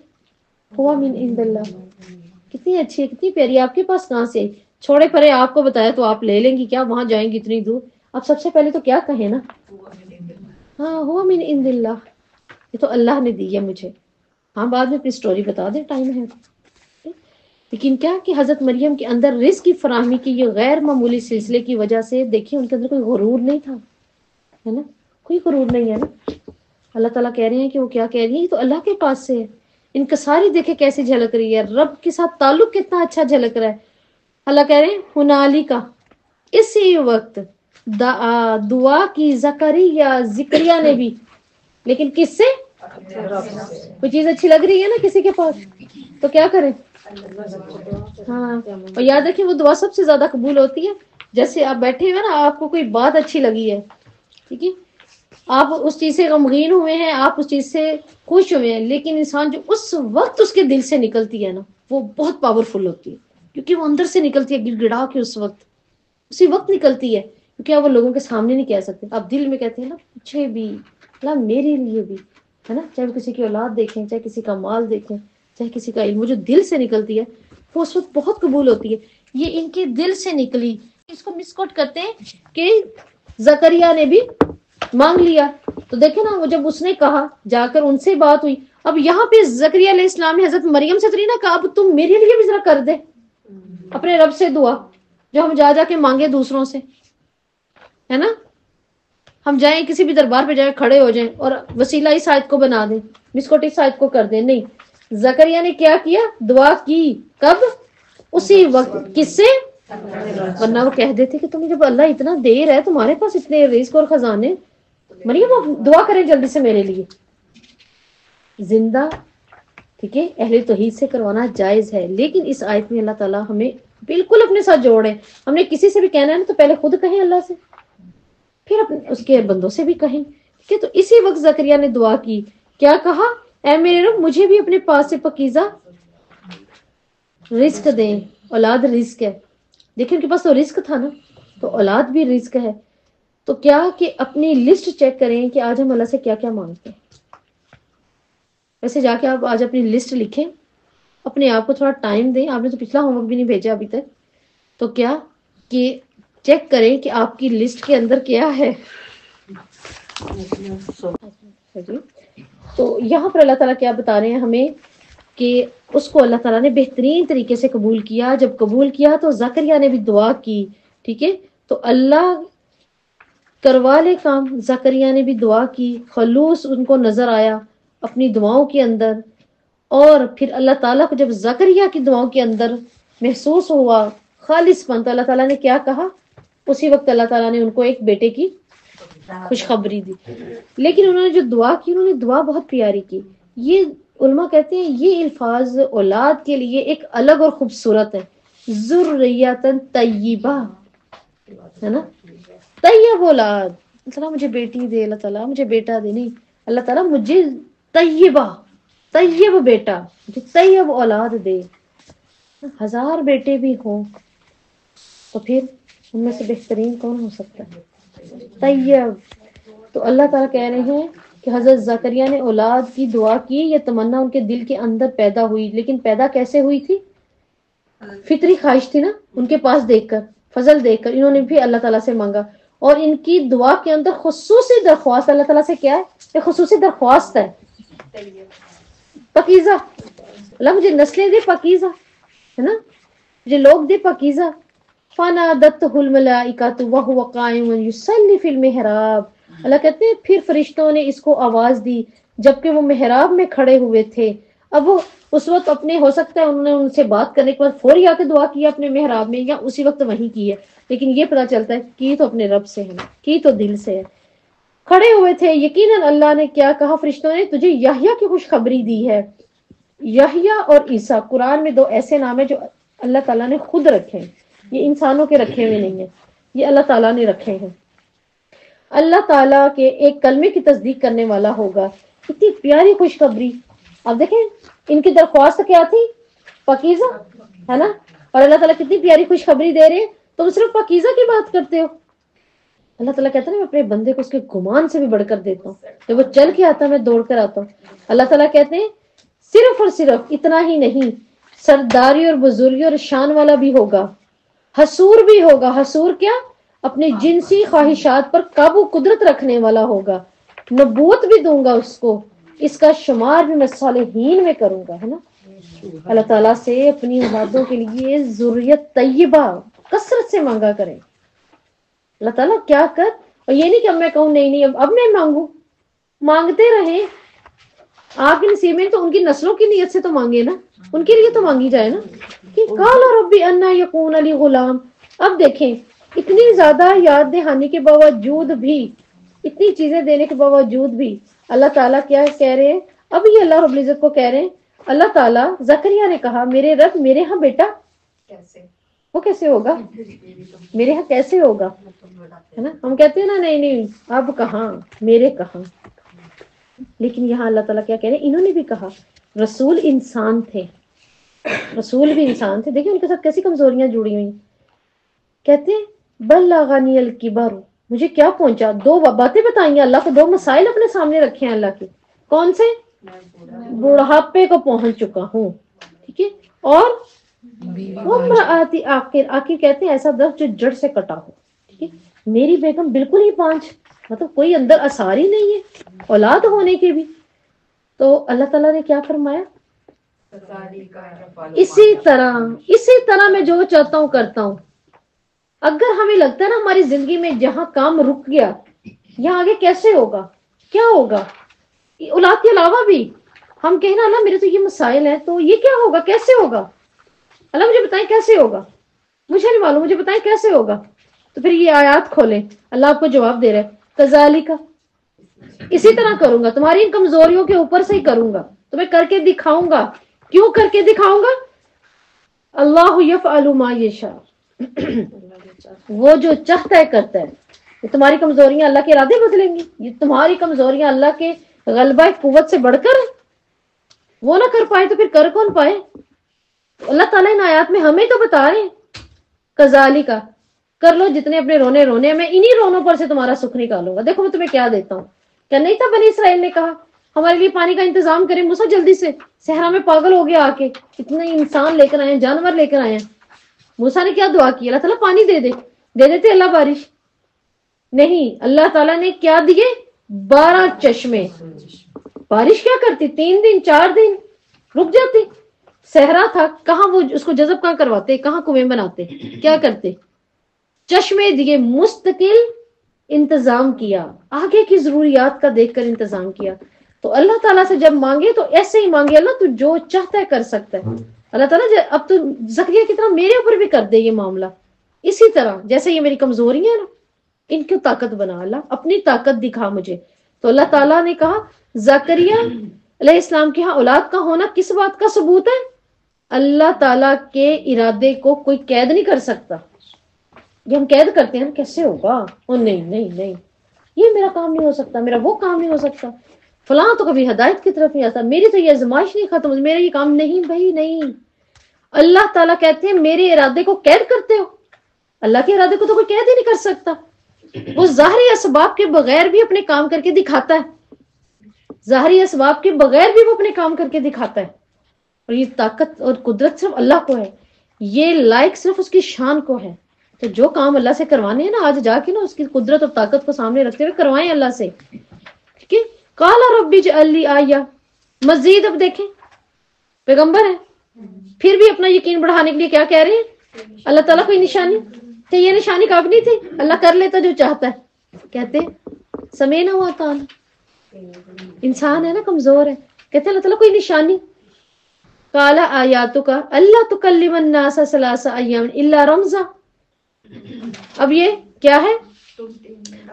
ہوا من عند اللہ. کتنی اچھی ہے، کتنی پیاری. آپ کے پاس کہاں سے، چھوڑے پرے آپ کو بتایا تو آپ لے لیں گی کیا، وہاں جائیں گی اتنی دور. اب سب سے پہلے تو کیا کہیں نا، ہاں ہوا من عند اللہ، یہ تو اللہ نے دی ہے مجھے. ہاں بعد میں اپنی سٹوری بتا دیں ٹائم ہے. لیکن کیا کہ حضرت مریم کے اندر رزق کی فراہمی کی یہ غیر معمولی سلسلے کی وجہ سے دیکھیں ان کے اندر کوئی غرور نہیں تھا، ہے نا، کوئی غرور نہیں ہے نا. اللہ تعالیٰ کہہ رہے ہیں کہ وہ کیا کہہ رہی ہیں، تو اللہ کے پاس سے ہے. ان کا ساری دیکھے کیسے جھلک رہی ہے، رب کے ساتھ تعلق کتنا اچھا جھلک رہا ہے. اللہ کہہ رہے ہیں ہنالکا، اسی وقت دعا کی زکریا نے بھی، لیکن کس سے، کوئی چیز اچھی لگ رہی ہے نا کسی کے پاس تو کیا کریں. ہاں، اور یاد رکھیں وہ دعا سب سے زیادہ قبول ہوتی ہے جیسے آپ بیٹھے ہوئے نا، آپ کو کوئی بات اچھی لگی ہے، ٹھیک ہے، آپ اس چیز سے غمگین ہوئے ہیں، آپ اس چیز سے خوش ہوئے ہیں، لیکن انسان جو اس وقت اس کے دل سے نکلتی ہے نا وہ بہت پاورفل ہوتی ہے، کیونکہ وہ اندر سے نکلتی ہے گڑ گڑا کے، اسی وقت نکلتی ہے، کیونکہ آپ وہ لوگوں کے سامنے نہیں کہہ سکتے. آپ دل میں کہتے ہیں نا مجھے بھی، لا میرے لیے بھی، ہے نا، چاہے کسی کی اولاد دیکھیں، چاہے کسی کا مال دیکھیں، چاہے کسی کا علم، جو دل سے نکلتی ہے وہ اس وقت بہت قبول ہوتی ہے. یہ ان کے دل سے نکلی. اس کو مس کوٹ کرتے ہیں کہ زکریا نے بھی مانگ لیا. تو دیکھیں نا، وہ جب اس نے کہا، جا کر ان سے بات ہوئی. اب یہاں پہ زکریا علیہ السلام نے حضرت مریم سے تو نہیں نہ کہا اب تم میرے لیے بھی ذرا کر دے اپنے رب سے دعا، جو ہم جا کے مانگے دوسروں سے، ہے نا. ہم جائیں کسی بھی دربار پہ جائیں، کھڑے ہو جائیں اور وسیلہ اس آیت کو بنا دیں، مسکوٹ اس آیت کو کر دیں. نہیں، زکریا نے کیا کیا؟ دعا کی. کب؟ اسی وقت. کس سے؟ ورنہ وہ کہہ دیتے کہ تمہیں جب اللہ اتنا دیر ہے تمہارے پاس اتنے رزق اور خزانے، مریم وہ دعا کریں جلدی سے میرے لیے. زندہ ٹھیک ہے اہل توحید سے کروانا جائز ہے، لیکن اس آیت میں اللہ تعالیٰ ہمیں بالکل اپنے ساتھ جوڑے. ہم نے کسی سے بھی کہنا ہے نا تو پہلے خود کہیں اللہ سے، پھر اس کے بندوں سے بھی کہیں. ٹھیک ہے، تو اسی وقت زکریا نے دعا کی. کیا کہا؟ اے میرے رب مجھے بھی اپنے پاس سے پاکیزہ رزق دیں. اولاد رزق ہے، دیکھیں ان کے پاس تو رزق تھا نا، تو اولاد بھی رزق ہے. تو کیا کہ اپنی لسٹ چیک کریں کہ آج ہم اللہ سے کیا کیا مانگتے ہیں. ویسے جا کے آپ آج اپنی لسٹ لکھیں، اپنے آپ کو تھوڑا ٹائم دیں. آپ نے تو پچھلا ہوم ورک بھی نہیں بھیجا ابھی تک، تو کیا کہ چیک کریں کہ آپ کی لسٹ کے اندر کیا ہے. تو یہاں پر اللہ تعالیٰ کیا بتا رہے ہیں ہمیں کہ اس کو اللہ تعالیٰ نے بہترین طریقے سے قبول کیا. جب قبول کیا تو زکریا نے بھی دعا کی. ٹھیک ہے، تو اللہ کروا لے کام. زکریا نے بھی دعا کی، خلوص ان کو نظر آیا اپنی دعاؤں کے اندر. اور پھر اللہ تعالیٰ کو جب زکریا کی دعاؤں کے اندر محسوس ہوا خالص پن، تو اللہ تعالیٰ نے کیا کہا؟ اسی وقت اللہ تعالیٰ نے ان کو ایک بیٹے کی خوشخبری دی. لیکن انہوں نے جو دعا کی، انہوں نے دعا بہت پیاری کی. یہ علماء کہتے ہیں یہ الفاظ اولاد کے لیے ایک الگ اور خوبصورت ہے. ذریۃ طیبہ ہے نا، طیب اولاد. اللہ تعالیٰ مجھے بیٹی دے، اللہ تعالیٰ مجھے بیٹا دے، نہیں، اللہ تعالیٰ مجھے طیبہ، طیب بیٹا، مجھے طیب اولاد دے. 1000 بیٹے بھی ہوں تو پھر ان میں سے بہترین کون ہو سکتا ہے؟ طیب. تو اللہ تعالیٰ کہہ رہے ہیں کہ حضرت زکریا نے اولاد کی دعا کی. یہ تمنا ان کے دل کے اندر پیدا ہوئی، لیکن پیدا کیسے ہوئی تھی؟ فطری خواہش تھی نا، ان کے پاس دیکھ کر، فضل دیکھ کر انہوں نے بھی اللہ تعالیٰ سے مانگا. اور ان کی دعا کے اندر خصوصی درخواست اللہ تعالیٰ سے کیا ہے؟ یہ خصوصی درخواست ہے پاکیزہ. اللہ مجھے نسلیں دے پاکیزہ، ہے نا، مجھے لوگ دے پاکیزہ. فنادتہ الملائکۃ وہو قائم یصلی فی المحراب. اللہ کہتے ہیں پھر فرشتوں نے اس کو آواز دی جبکہ وہ محراب میں کھڑے ہوئے تھے. اب وہ اس وقت اپنے، ہو سکتا ہے انہوں نے ان سے بات کرنے کے بعد فوری آ کے دعا کی اپنے محراب میں، یا اسی وقت وہیں کی ہے، لیکن یہ پتا چلتا ہے کی تو اپنے رب سے ہے، کی تو دل سے ہے. کھڑے ہوئے تھے. یقیناً اللہ نے کیا کہا فرشتوں نے؟ تجھے یحییٰ کی خوشخبری دی ہے. یحییٰ اور عیسیٰ قرآن میں 2 ایسے نام ہیں جو اللہ تعالیٰ نے خود رکھے ہیں، یہ انسانوں کے رکھے ہوئے نہیں ہیں، یہ اللہ تعالیٰ نے رکھے ہیں. اللہ تعالیٰ کے ایک کلمے کی تصدیق کرنے والا ہوگا. اتنی پیاری خوشخبری. اب دیکھیں ان کی درخواست کیا تھی؟ پاکیزہ، ہے نا، اور اللہ تعالیٰ کتنی پیاری خوشخبری دے رہے ہیں. تم صرف پاکیزہ کی بات کرتے ہو. اللہ تعالیٰ کہتا ہے میں اپنے بندے کو اس کے گمان سے بھی بڑھ کر دیتا ہوں. جب وہ چل کے آتا ہے میں دوڑ کر آتا ہوں. اللہ تعالیٰ کہتے ہیں صرف اور صرف اتنا ہی نہیں، سرداری اور بزرگی اور شان والا بھی ہوگا، حسور بھی ہوگا. حسور کیا؟ اپنے جنسی خواہشات پر قابو قدرت رکھنے والا ہوگا. نبوت بھی دوں گا اس کو، اس کا شمار بھی میں صالحین میں کروں گا، ہے نا. اللہ تعالیٰ سے اپنی اولادوں کے لیے ذریت طیبہ کثرت سے مانگا کریں. اللہ تعالیٰ کیا کر، اور یہ نہیں کہ اب میں کہوں نہیں اب میں مانگوں، مانگتے رہیں. آپ کے نصیب میں تو ان کی نسلوں کی نیت سے تو مانگے نا، ان کے لیے تو مانگی جائے نا. کہ قال ربی انا یکون لی غلام. اب دیکھیں اتنی زیادہ یاد دہانی کے باوجود بھی، اتنی چیزیں دینے کے باوجود بھی اللہ تعالیٰ کیا کہہ رہے ہیں؟ اب یہ اللہ رب العزت کو کہہ رہے ہیں. اللہ تعالیٰ زکریا نے کہا میرے رب میرے ہاں بیٹا وہ کیسے ہوگا، میرے ہاں کیسے ہوگا، ہے نا. ہم کہتے ہیں نا نہیں اب کہاں، میرے کہاں. لیکن یہاں اللہ تعالیٰ کیا کہہ رہے ہیں؟ انہوں نے بھی کہا رسول انسان تھے، رسول بھی انسان تھے. دیکھیں ان کے ساتھ کیسی کمزوریاں جڑی ہوئی. کہتے ہیں بلغنی الکبر، مجھے کیا پہنچا. 2 باتیں بتائیں اللہ کو، 2 مسائل اپنے سامنے رکھے ہیں اللہ کے. کون سے؟ بڑھاپے کو پہنچ چکا ہوں، ٹھیک ہے، اور وامرأتی آخر کہتے ہیں ایسا درخت جو جڑ سے کٹا ہو. ٹھیک ہے، میری بیگم بالکل ہی 5، مطلب کوئی اندر اثار ہی نہیں ہے اولاد ہونے کے بھی. تو اللہ تعالیٰ نے کیا فرمایا؟ اسی طرح میں جو چاہتا ہوں کرتا ہوں. اگر ہمیں لگتا ہے نا ہماری زندگی میں جہاں کام رک گیا، یہاں آگے کیسے ہوگا، کیا ہوگا، اولاد کے علاوہ بھی ہم کہیں نا اللہ میرے تو یہ مسائل ہیں، تو یہ کیا ہوگا، کیسے ہوگا، اللہ مجھے بتائیں کیسے ہوگا، مجھے نہیں معلوم، مجھے بتائیں کیسے ہوگا. تو پھر یہ آیات کھولیں، اللہ آپ کو جواب دے رہا ہے کذالک، اسی طرح کروں گا، تمہاری ان کمزوریوں کے اوپر سے ہی کروں گا، تمہیں کر کے دکھاؤں گا. کیوں کر کے دکھاؤں گا؟ اللہ یفعل ما یشاء، وہ جو چاہتا ہے کرتا ہے. یہ تمہاری کمزوریاں اللہ کے ارادے بدلیں گی؟ یہ تمہاری کمزوریاں اللہ کے غلبہ قوت سے بڑھ کر ہے؟ وہ نہ کر پائے تو پھر کر کون پائے؟ اللہ تعالیٰ ان آیات میں ہمیں تو بتا رہے ہیں کذالک، کر لو جتنے اپنے رونے رونے، میں انہی رونوں پر سے تمہارا سکھ نکالوں گا. دیکھو میں تمہیں کیا دیتا ہوں. کیا نہیں تھا بنی اسرائیل نے کہا ہمارے لیے پانی کا انتظام کریں، موسیٰ جلدی سے، صحرا میں پاگل ہو گیا آ کے، اتنے انسان لے کر آئے ہیں، جانور لے کر آئے ہیں. موسیٰ نے کیا دعا کی؟ اللہ تعالیٰ پانی دے دے، دے دیتے اللہ بارش. نہیں، اللہ تعالیٰ نے کیا دیے؟ 12 چشمے. بارش کیا کرتی؟ 3 دن 4 دن رک جاتی. صحرا تھا، کہاں وہ اس کو جذب کہاں کرواتے، کہاں کنویں بناتے، کیا کرتے؟ چشمے دیے، مستقل انتظام کیا، آگے کی ضروریات کا دیکھ کر انتظام کیا. تو اللہ تعالیٰ سے جب مانگے تو ایسے ہی مانگے، اللہ تو جو چاہتا ہے کر سکتا ہے. اللہ تعالیٰ اب تو زکریا کی طرح میرے اوپر بھی کر دے یہ معاملہ، اسی طرح جیسے یہ میری کمزوری ہے نا، ان کی طاقت بنا، اللہ اپنی طاقت دکھا مجھے. تو اللہ تعالیٰ نے کہا زکریا علیہ السلام کے ہاں اولاد کا ہونا کس بات کا ثبوت ہے؟ اللہ تعالیٰ کے ارادے کو کوئی قید نہیں کر سکتا. یہ ہم قید کرتے ہیں کیسے ہوگا، او نہیں نہیں نہیں، یہ میرا کام نہیں ہو سکتا، میرا وہ کام نہیں ہو سکتا، فلاں تو کبھی ہدایت کی طرف نہیں آتا، میری تو یہ آزمائش نہیں ختم، میرا یہ کام نہیں. بھائی نہیں، اللہ تعالیٰ کہتے ہیں میرے ارادے کو قید کرتے ہو. اللہ کے ارادے کو تو کوئی قید ہی نہیں کر سکتا. وہ ظاہری اسباب کے بغیر بھی اپنے کام کر کے دکھاتا ہے، ظاہری اسباب کے بغیر بھی وہ اپنے کام کر کے دکھاتا ہے. اور یہ طاقت اور قدرت صرف اللہ کو ہے، یہ لائق صرف اس کی شان کو ہے. تو جو کام اللہ سے کروانے ہیں نا، آج جا کے نا اس کی قدرت اور طاقت کو سامنے رکھتے ہوئے کروائیں اللہ سے. ٹھیک ہے، قال ربی اجعل لی آیہ. مزید اب دیکھیں پیغمبر ہے، پھر بھی اپنا یقین بڑھانے کے لیے کیا کہہ رہے ہیں؟ اللہ تعالیٰ کوئی نشانی تو یہ نشانی کافی تھی، اللہ کر لیتا جو چاہتا ہے. کہتے سمینا ہوا کان، انسان ہے نا، کمزور ہے، کہتے اللہ تعالیٰ کوئی نشانی. قال آیاتک اللہ تکلم الناس 3 ایام الا رمزا. اب یہ کیا ہے؟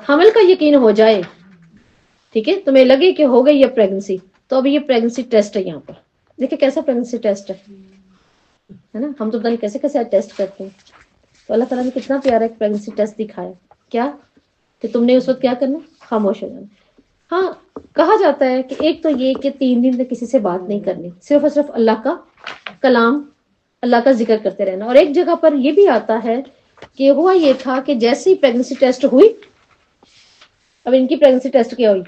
حمل کا یقین ہو جائے، ٹھیک ہے، تمہیں لگے کہ ہو گئی یہ پریگنسی، تو اب یہ پریگنسی ٹیسٹ ہے. یہاں پر دیکھیں کیسا پریگنسی ٹیسٹ ہے نا، ہم تو پتہ نہیں کیسے کیسے ٹیسٹ کرتے ہیں. تو اللہ تعالیٰ نے کتنا پیارا ایک پریگنسی ٹیسٹ دکھایا. کیا کہ تم نے اس وقت کیا کرنا؟ خاموش ہو جانا. ہاں کہا جاتا ہے کہ ایک تو یہ کہ 3 دن تک کسی سے بات نہیں کرنی، صرف اور صرف اللہ کا کلام، اللہ کا ذکر کرتے رہنا. اور ایک جگہ پر یہ بھی آتا ہے کہ ہوا یہ تھا کہ جیسے ہی پریگنسی ٹیسٹ ہوئی، اب ان کی پریگنسی ٹیسٹ کیا ہوئی؟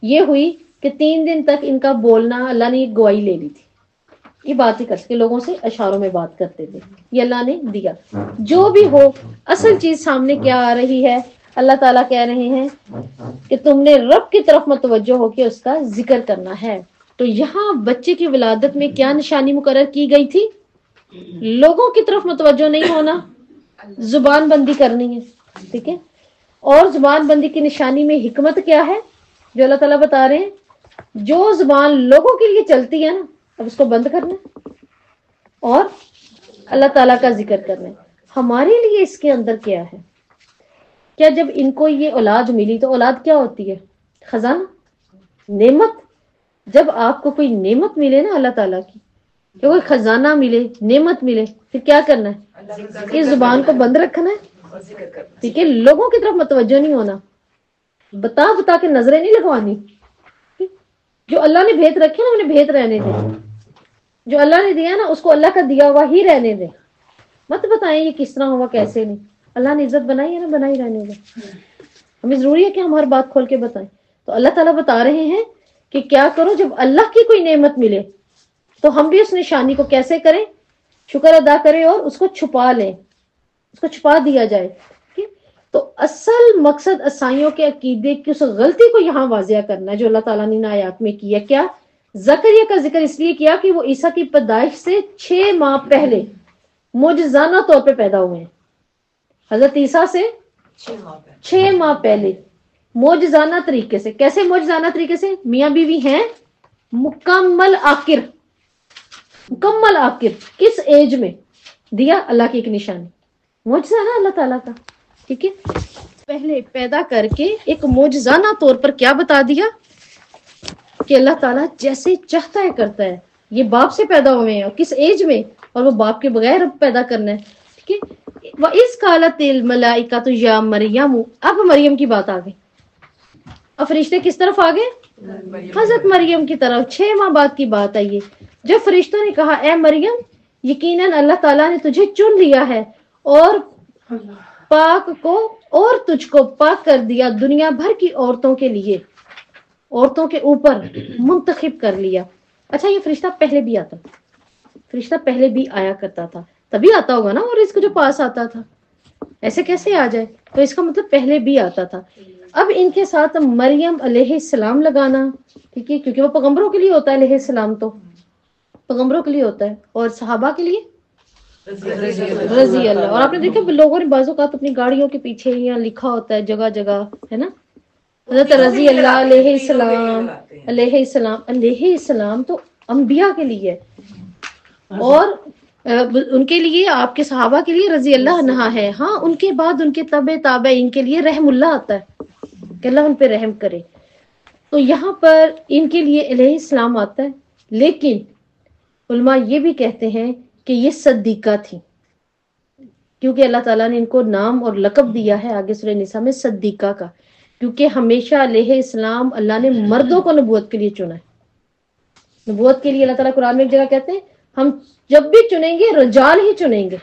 یہ ہوئی کہ 3 دن تک ان کا بولنا، اللہ نے ایک گواہی لے لی تھی، یہ بات ہی کر سکے، لوگوں سے اشاروں میں بات کرتے تھے، یہ اللہ نے دیا. جو بھی ہو، اصل چیز سامنے کیا آ رہی ہے؟ اللہ تعالیٰ کہہ رہے ہیں کہ تم نے رب کی طرف متوجہ ہو کے اس کا ذکر کرنا ہے. تو یہاں بچے کی ولادت میں کیا نشانی مقرر کی گئی تھی؟ لوگوں کی طرف متوجہ نہیں ہونا، زبان بندی کرنی ہے. ٹھیک ہے، اور زبان بندی کی نشانی میں حکمت کیا ہے جو اللہ تعالیٰ بتا رہے ہیں؟ جو زبان لوگوں کے لیے چلتی ہے نا، اب اس کو بند کرنا اور اللہ تعالیٰ کا ذکر کرنا ہے. ہمارے لیے اس کے اندر کیا ہے؟ کیا جب ان کو یہ اولاد ملی تو اولاد کیا ہوتی ہے؟ خزانہ، نعمت. جب آپ کو کوئی نعمت ملے نا اللہ تعالیٰ کی، کہ کوئی خزانہ ملے، نعمت ملے، پھر کیا کرنا ہے؟ اس زبان کو بند رکھنا ہے. ٹھیک ہے، لوگوں کی طرف متوجہ نہیں ہونا، بتا بتا کے نظریں نہیں لگوانی. جو اللہ نے بھیت رکھے نا انہیں بھیت رہنے دیں، جو اللہ نے دیا نا اس کو اللہ کا دیا ہوا ہی رہنے دیں. مت بتائیں یہ کس طرح ہوا کیسے نہیں، اللہ نے عزت بنائی ہے نا، بنائی رہنے دیں. ہمیں ضروری ہے کہ ہم ہر بات کھول کے بتائیں. تو اللہ تعالیٰ بتا رہے ہیں کہ کیا کرو جب اللہ کی کوئی نعمت ملے تو ہم بھی اس نشانی کو کیسے کریں؟ شکر ادا کریں اور اس کو چھپا لیں، اس کو چھپا دیا جائے. تو اصل مقصد عیسائیوں کے عقیدے کی اس غلطی کو یہاں واضح کرنا ہے جو اللہ تعالیٰ نے ان آیات میں کیا. کیا؟ زکریا کا ذکر اس لیے کیا کہ وہ عیسیٰ کی پیدائش سے 6 ماہ پہلے معجزانہ طور پہ پیدا ہوئے ہیں. حضرت عیسیٰ سے 6 ماہ پہلے معجزانہ طریقے سے. کیسے معجزانہ طریقے سے؟ میاں بیوی ہیں مکمل آخر، مکمل آخر کس ایج میں دیا؟ اللہ کی ایک نشانی، معجزہ ہے اللہ تعالیٰ کا، ٹھیک ہے. پہلے پیدا کر کے ایک معجزانہ طور پر کیا بتا دیا کہ اللہ تعالیٰ جیسے چاہتا ہے کرتا ہے. یہ باپ سے پیدا ہوئے ہیں اور کس ایج میں، اور وہ باپ کے بغیر اب پیدا کرنا ہے، ٹھیک ہے. وَإِذْ قَالَتِ الْمَلَائِكَةُ يَا مَرْيَمُ، اب مریم کی بات آ گئی. اب فرشتے کس طرف آ گئے؟ حضرت مریم کی طرف. 6 ماہ بعد کی بات ہے یہ. جب فرشتوں نے کہا اے مریم یقیناً اللہ تعالیٰ نے تجھے چن لیا ہے اور پاک کو اور تجھ کو پاک کر دیا دنیا بھر کی عورتوں کے لیے، عورتوں کے اوپر منتخب کر لیا. اچھا یہ فرشتہ پہلے بھی آتا، فرشتہ پہلے بھی آیا کرتا تھا، تبھی آتا ہوگا نا، اور اس کو جو پاس آتا تھا ایسے کیسے آ جائے؟ تو اس کا مطلب پہلے بھی آتا تھا. اب ان کے ساتھ مریم علیہ السلام لگانا، ٹھیک ہے، کیونکہ وہ پیغمبروں کے لیے ہوتا ہے علیہ السلام، تو پیغمبروں کے لیے ہوتا ہے، اور صحابہ کے لیے رضی اللہ. اور آپ نے دیکھا لوگوں نے بعض اوقات اپنی گاڑیوں کے پیچھے یہاں لکھا ہوتا ہے جگہ جگہ، ہے نا، حضرت رضی اللہ علیہ السلام، علیہ السلام. علیہ السلام تو انبیاء کے لیے، اور ان کے لیے، آپ کے صحابہ کے لیے رضی اللہ عنہ ہے. ہاں ان کے بعد ان کے تابعین کے لیے رحم اللہ آتا ہے کہ اللہ ان پہ رحم کرے. تو یہاں پر ان کے لیے علیہ السلام آتا ہے. لیکن علماء یہ بھی کہتے ہیں کہ یہ صدیقہ تھی، کیونکہ اللہ تعالیٰ نے ان کو نام اور لقب دیا ہے آگے سورہ نساء میں صدیقہ کا، کیونکہ ہمیشہ علیہ السلام اللہ نے مردوں کو نبوت کے لیے چنا ہے. نبوت کے لیے اللہ تعالیٰ قرآن میں ایک جگہ کہتے ہیں ہم جب بھی چنیں گے رجال ہی چنیں گے،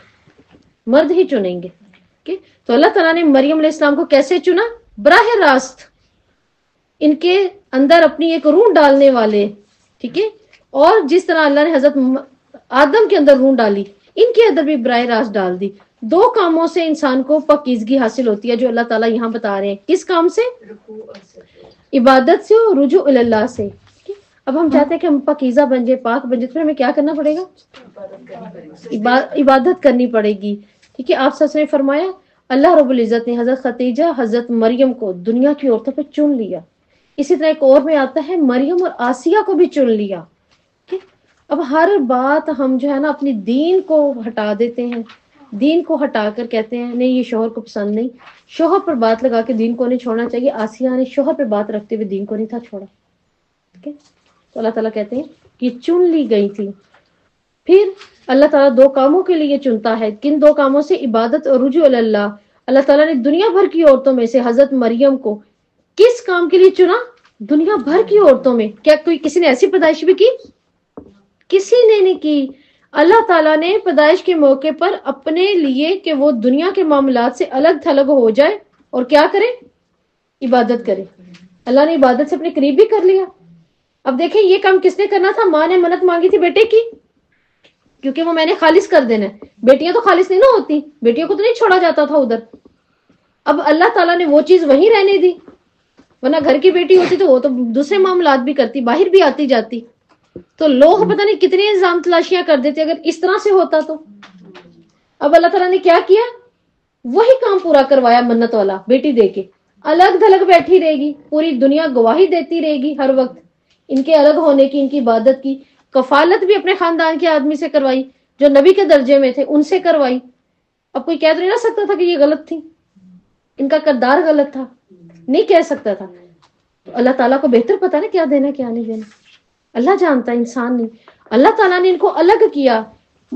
مرد ہی چنیں گے. تو اللہ تعالیٰ نے مریم علیہ السلام کو کیسے چنا؟ براہ راست ان کے اندر اپنی ایک روح ڈالنے والے، ٹھیک ہے، اور جس طرح اللہ نے حضرت آدم کے اندر روح ڈالی، ان کے اندر بھی براہ راست ڈال دی. 2 کاموں سے انسان کو پاکیزگی حاصل ہوتی ہے جو اللہ تعالیٰ یہاں بتا رہے ہیں. کس کام سے؟ عبادت سے اور رجوع اللہ سے. اب ہم چاہتے ہیں کہ ہم پاکیزہ بن جائے، پاک بن جائے، پھر ہمیں کیا کرنا پڑے گا؟ عبادت کرنی پڑے گی، ٹھیک ہے. آپ سچ نے فرمایا اللہ رب العزت نے حضرت خدیجہ، حضرت مریم کو دنیا کی عورتوں پہ چن لیا. اسی طرح ایک اور میں آتا ہے مریم اور آسیہ کو بھی چن لیا. اب ہر بات ہم جو ہے نا اپنی دین کو ہٹا دیتے ہیں، دین کو ہٹا کر کہتے ہیں نہیں یہ شوہر کو پسند نہیں، شوہر پر بات لگا کے دین کو نہیں چھوڑنا چاہیے. آسیہ نے شوہر پہ بات رکھتے ہوئے دین کو نہیں تھا چھوڑا، ٹھیک ہے. تو اللہ تعالیٰ کہتے ہیں کہ چن لی گئی تھی. پھر اللہ تعالیٰ 2 کاموں کے لیے چنتا ہے. کن 2 کاموں سے؟ عبادت اور رجوع اللہ. اللہ تعالیٰ نے دنیا بھر کی عورتوں میں سے حضرت مریم کو کس کام کے لیے چنا؟ دنیا بھر کی عورتوں میں. کیا کوئی کسی نے ایسی پیدائش بھی کی؟ کسی نے نہیں کی. اللہ تعالیٰ نے پیدائش کے موقع پر اپنے لیے کہ وہ دنیا کے معاملات سے الگ تھلگ ہو جائے اور کیا کرے؟ عبادت کرے. اللہ نے عبادت سے اپنے قریب بھی کر لیا. اب دیکھیں یہ کام کس نے کرنا تھا؟ ماں نے منت مانگی تھی بیٹے کی، کیونکہ وہ میں نے خالص کر دینا ہے. بیٹیاں تو خالص نہیں نہ ہوتی، بیٹیوں کو تو نہیں چھوڑا جاتا تھا ادھر. اب اللہ تعالیٰ نے وہ چیز وہیں رہنے دی، ورنہ گھر کی بیٹی ہوتی تو وہ تو دوسرے معاملات بھی کرتی، باہر بھی آتی جاتی. تو لوگ پتہ نہیں کتنے الزام تلاشیاں کر دیتے اگر اس طرح سے ہوتا تو. اب اللہ تعالیٰ نے کیا کیا؟ وہی کام پورا کروایا منت والا، بیٹی دے کے. الگ دھلگ بیٹھی رہے گی، پوری دنیا گواہی دیتی رہے گی ہر وقت ان کے الگ ہونے کی، ان کی عبادت کی. کفالت بھی اپنے خاندان کے آدمی سے کروائی جو نبی کے درجے میں تھے، ان سے کروائی. اب کوئی کہہ تو نہیں نہ سکتا تھا کہ یہ غلط تھی، ان کا کردار غلط تھا، نہیں کہہ سکتا تھا. اللہ تعالیٰ کو بہتر پتا نا کیا دینا کیا نہیں دینا، اللہ جانتا ہے، انسان نہیں. اللہ تعالیٰ نے ان کو الگ کیا،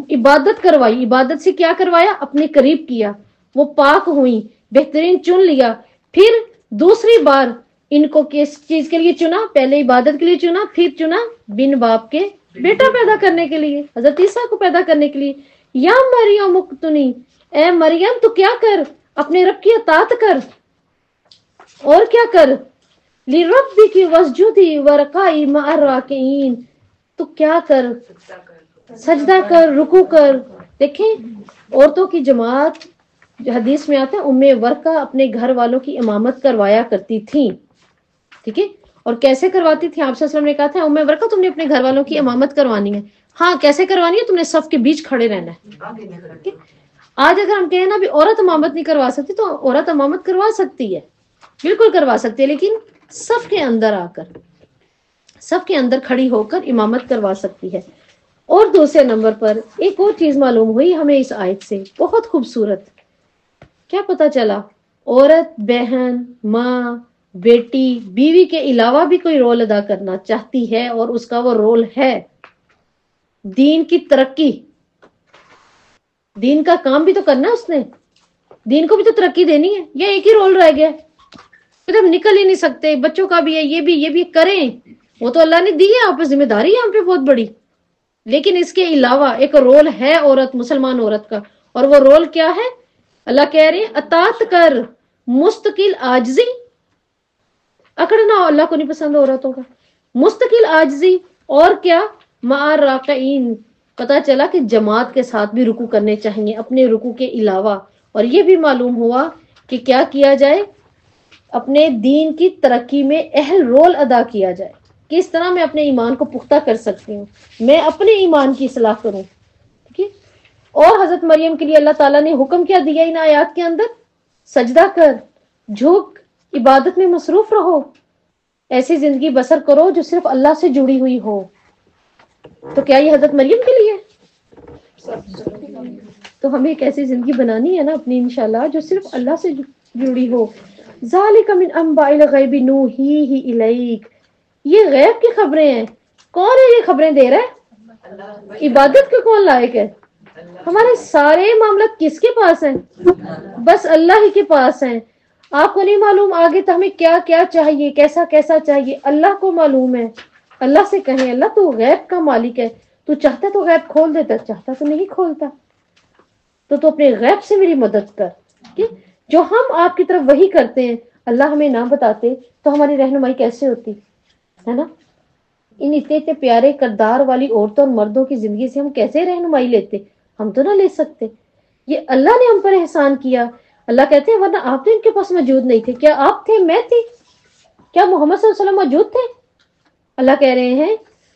عبادت کروائی. عبادت سے کیا کروایا؟ اپنے قریب کیا. وہ پاک ہوئی، بہترین چن لیا. پھر دوسری بار ان کو کس چیز کے لیے چنا؟ پہلے عبادت کے لیے چنا، پھر چنا بن باپ کے بیٹا پیدا کرنے کے لیے، حضرت عیسیٰ کو پیدا کرنے کے لیے. یا مریم اقتنی، اے مریم تو کیا کر؟ اپنے رب کی اطاعت کر. اور کیا کر؟ لِرَبِّكِ وَاسْجُدِي وَارْكَعِي مَعَ الرَّاكِعِينَ، تو کیا کر؟ سجدہ کر، رکوع کر. دیکھیں عورتوں کی جماعت جو حدیث میں آتا ہے ام ورقہ اپنے گھر والوں کی امامت کروایا کرتی تھیں، ٹھیک ہے. اور کیسے کرواتی تھی؟ آپ صلی اللہ علیہ وسلم نے کہا تھا ام ورقہ تم نے اپنے گھر والوں کی امامت کروانی ہے. ہاں کیسے کروانی ہے؟ تم نے صف کے بیچ کھڑے رہنا ہے. آج اگر ہم کہیں نا بھی عورت امامت نہیں کروا سکتی، تو عورت امامت کروا سکتی ہے، بالکل کروا سکتی ہے، لیکن صف کے اندر آ کر، سب کے اندر کھڑی ہو کر امامت کروا سکتی ہے۔ اور دوسرے نمبر پر ایک اور چیز معلوم ہوئی ہمیں اس آیت سے، بہت خوبصورت۔ کیا پتا چلا؟ عورت، بہن، ماں، بیٹی، بیوی کے علاوہ بھی کوئی رول ادا کرنا چاہتی ہے، اور اس کا وہ رول ہے دین کی ترقی۔ دین کا کام بھی تو کرنا ہے اس نے، دین کو بھی تو ترقی دینی ہے، یا ایک ہی رول رہ گیا؟ پھر ہم نکل ہی نہیں سکتے، بچوں کا بھی ہے، یہ بھی کریں، وہ تو اللہ نے دی ہے، آپ پہ ذمہ داری ہے ہم پہ بہت بڑی، لیکن اس کے علاوہ ایک رول ہے عورت، مسلمان عورت کا، اور وہ رول کیا ہے؟ اللہ کہہ رہے ہیں اطاعت کر، مستقل عاجزی۔ اکڑنا اللہ کو نہیں پسند عورتوں کا، مستقل عاجزی، اور کیا؟ مع الراکعین، پتا چلا کہ جماعت کے ساتھ بھی رکوع کرنے چاہیے اپنے رکوع کے علاوہ۔ اور یہ بھی معلوم ہوا کہ کیا کیا جائے؟ اپنے دین کی ترقی میں اہل رول ادا کیا جائے، کس طرح میں اپنے ایمان کو پختہ کر سکتی ہوں، میں اپنے ایمان کی اصلاح کروں، ٹھیک ہے؟ اور حضرت مریم کے لیے اللہ تعالیٰ نے حکم کیا دیا ان آیات کے اندر؟ سجدہ کر، جھک، عبادت میں مصروف رہو، ایسی زندگی بسر کرو جو صرف اللہ سے جڑی ہوئی ہو۔ تو کیا یہ حضرت مریم کے لیے؟ تو ہمیں ایک ایسی زندگی بنانی ہے نا اپنی انشاءاللہ جو صرف اللہ سے جڑی ہو۔ ذالک من انباء الغیب نوحیہ الیک، یہ غیب کی خبریں ہیں۔ کون ہے یہ خبریں دے رہا ہے؟ عبادت کے کون لائق ہے؟ ہمارے سارے معاملات کس کے پاس ہیں؟ بس اللہ ہی کے پاس ہیں۔ آپ کو نہیں معلوم آگے تو ہمیں کیا کیا چاہیے، کیسا کیسا چاہیے، اللہ کو معلوم ہے۔ اللہ سے کہیں اللہ تو غیب کا مالک ہے، تو چاہتا تو غیب کھول دیتا، چاہتا تو نہیں کھولتا، تو اپنے غیب سے میری مدد کر۔ جو ہم آپ کی طرف وہی کرتے ہیں اللہ ہمیں نہ بتاتے تو ہماری رہنمائی کیسے ہوتی ہے نا؟ ان اتنے پیارے کردار والی عورتوں اور مردوں کی زندگی سے ہم کیسے رہنمائی لیتے؟ ہم تو نہ لے سکتے، یہ اللہ نے ہم پر احسان کیا۔ اللہ کہتے ہیں ورنہ آپ تو ان کے پاس موجود نہیں تھے، کیا آپ تھے؟ میں تھی؟ کیا محمد صلی اللہ علیہ وسلم موجود تھے؟ اللہ کہہ رہے ہیں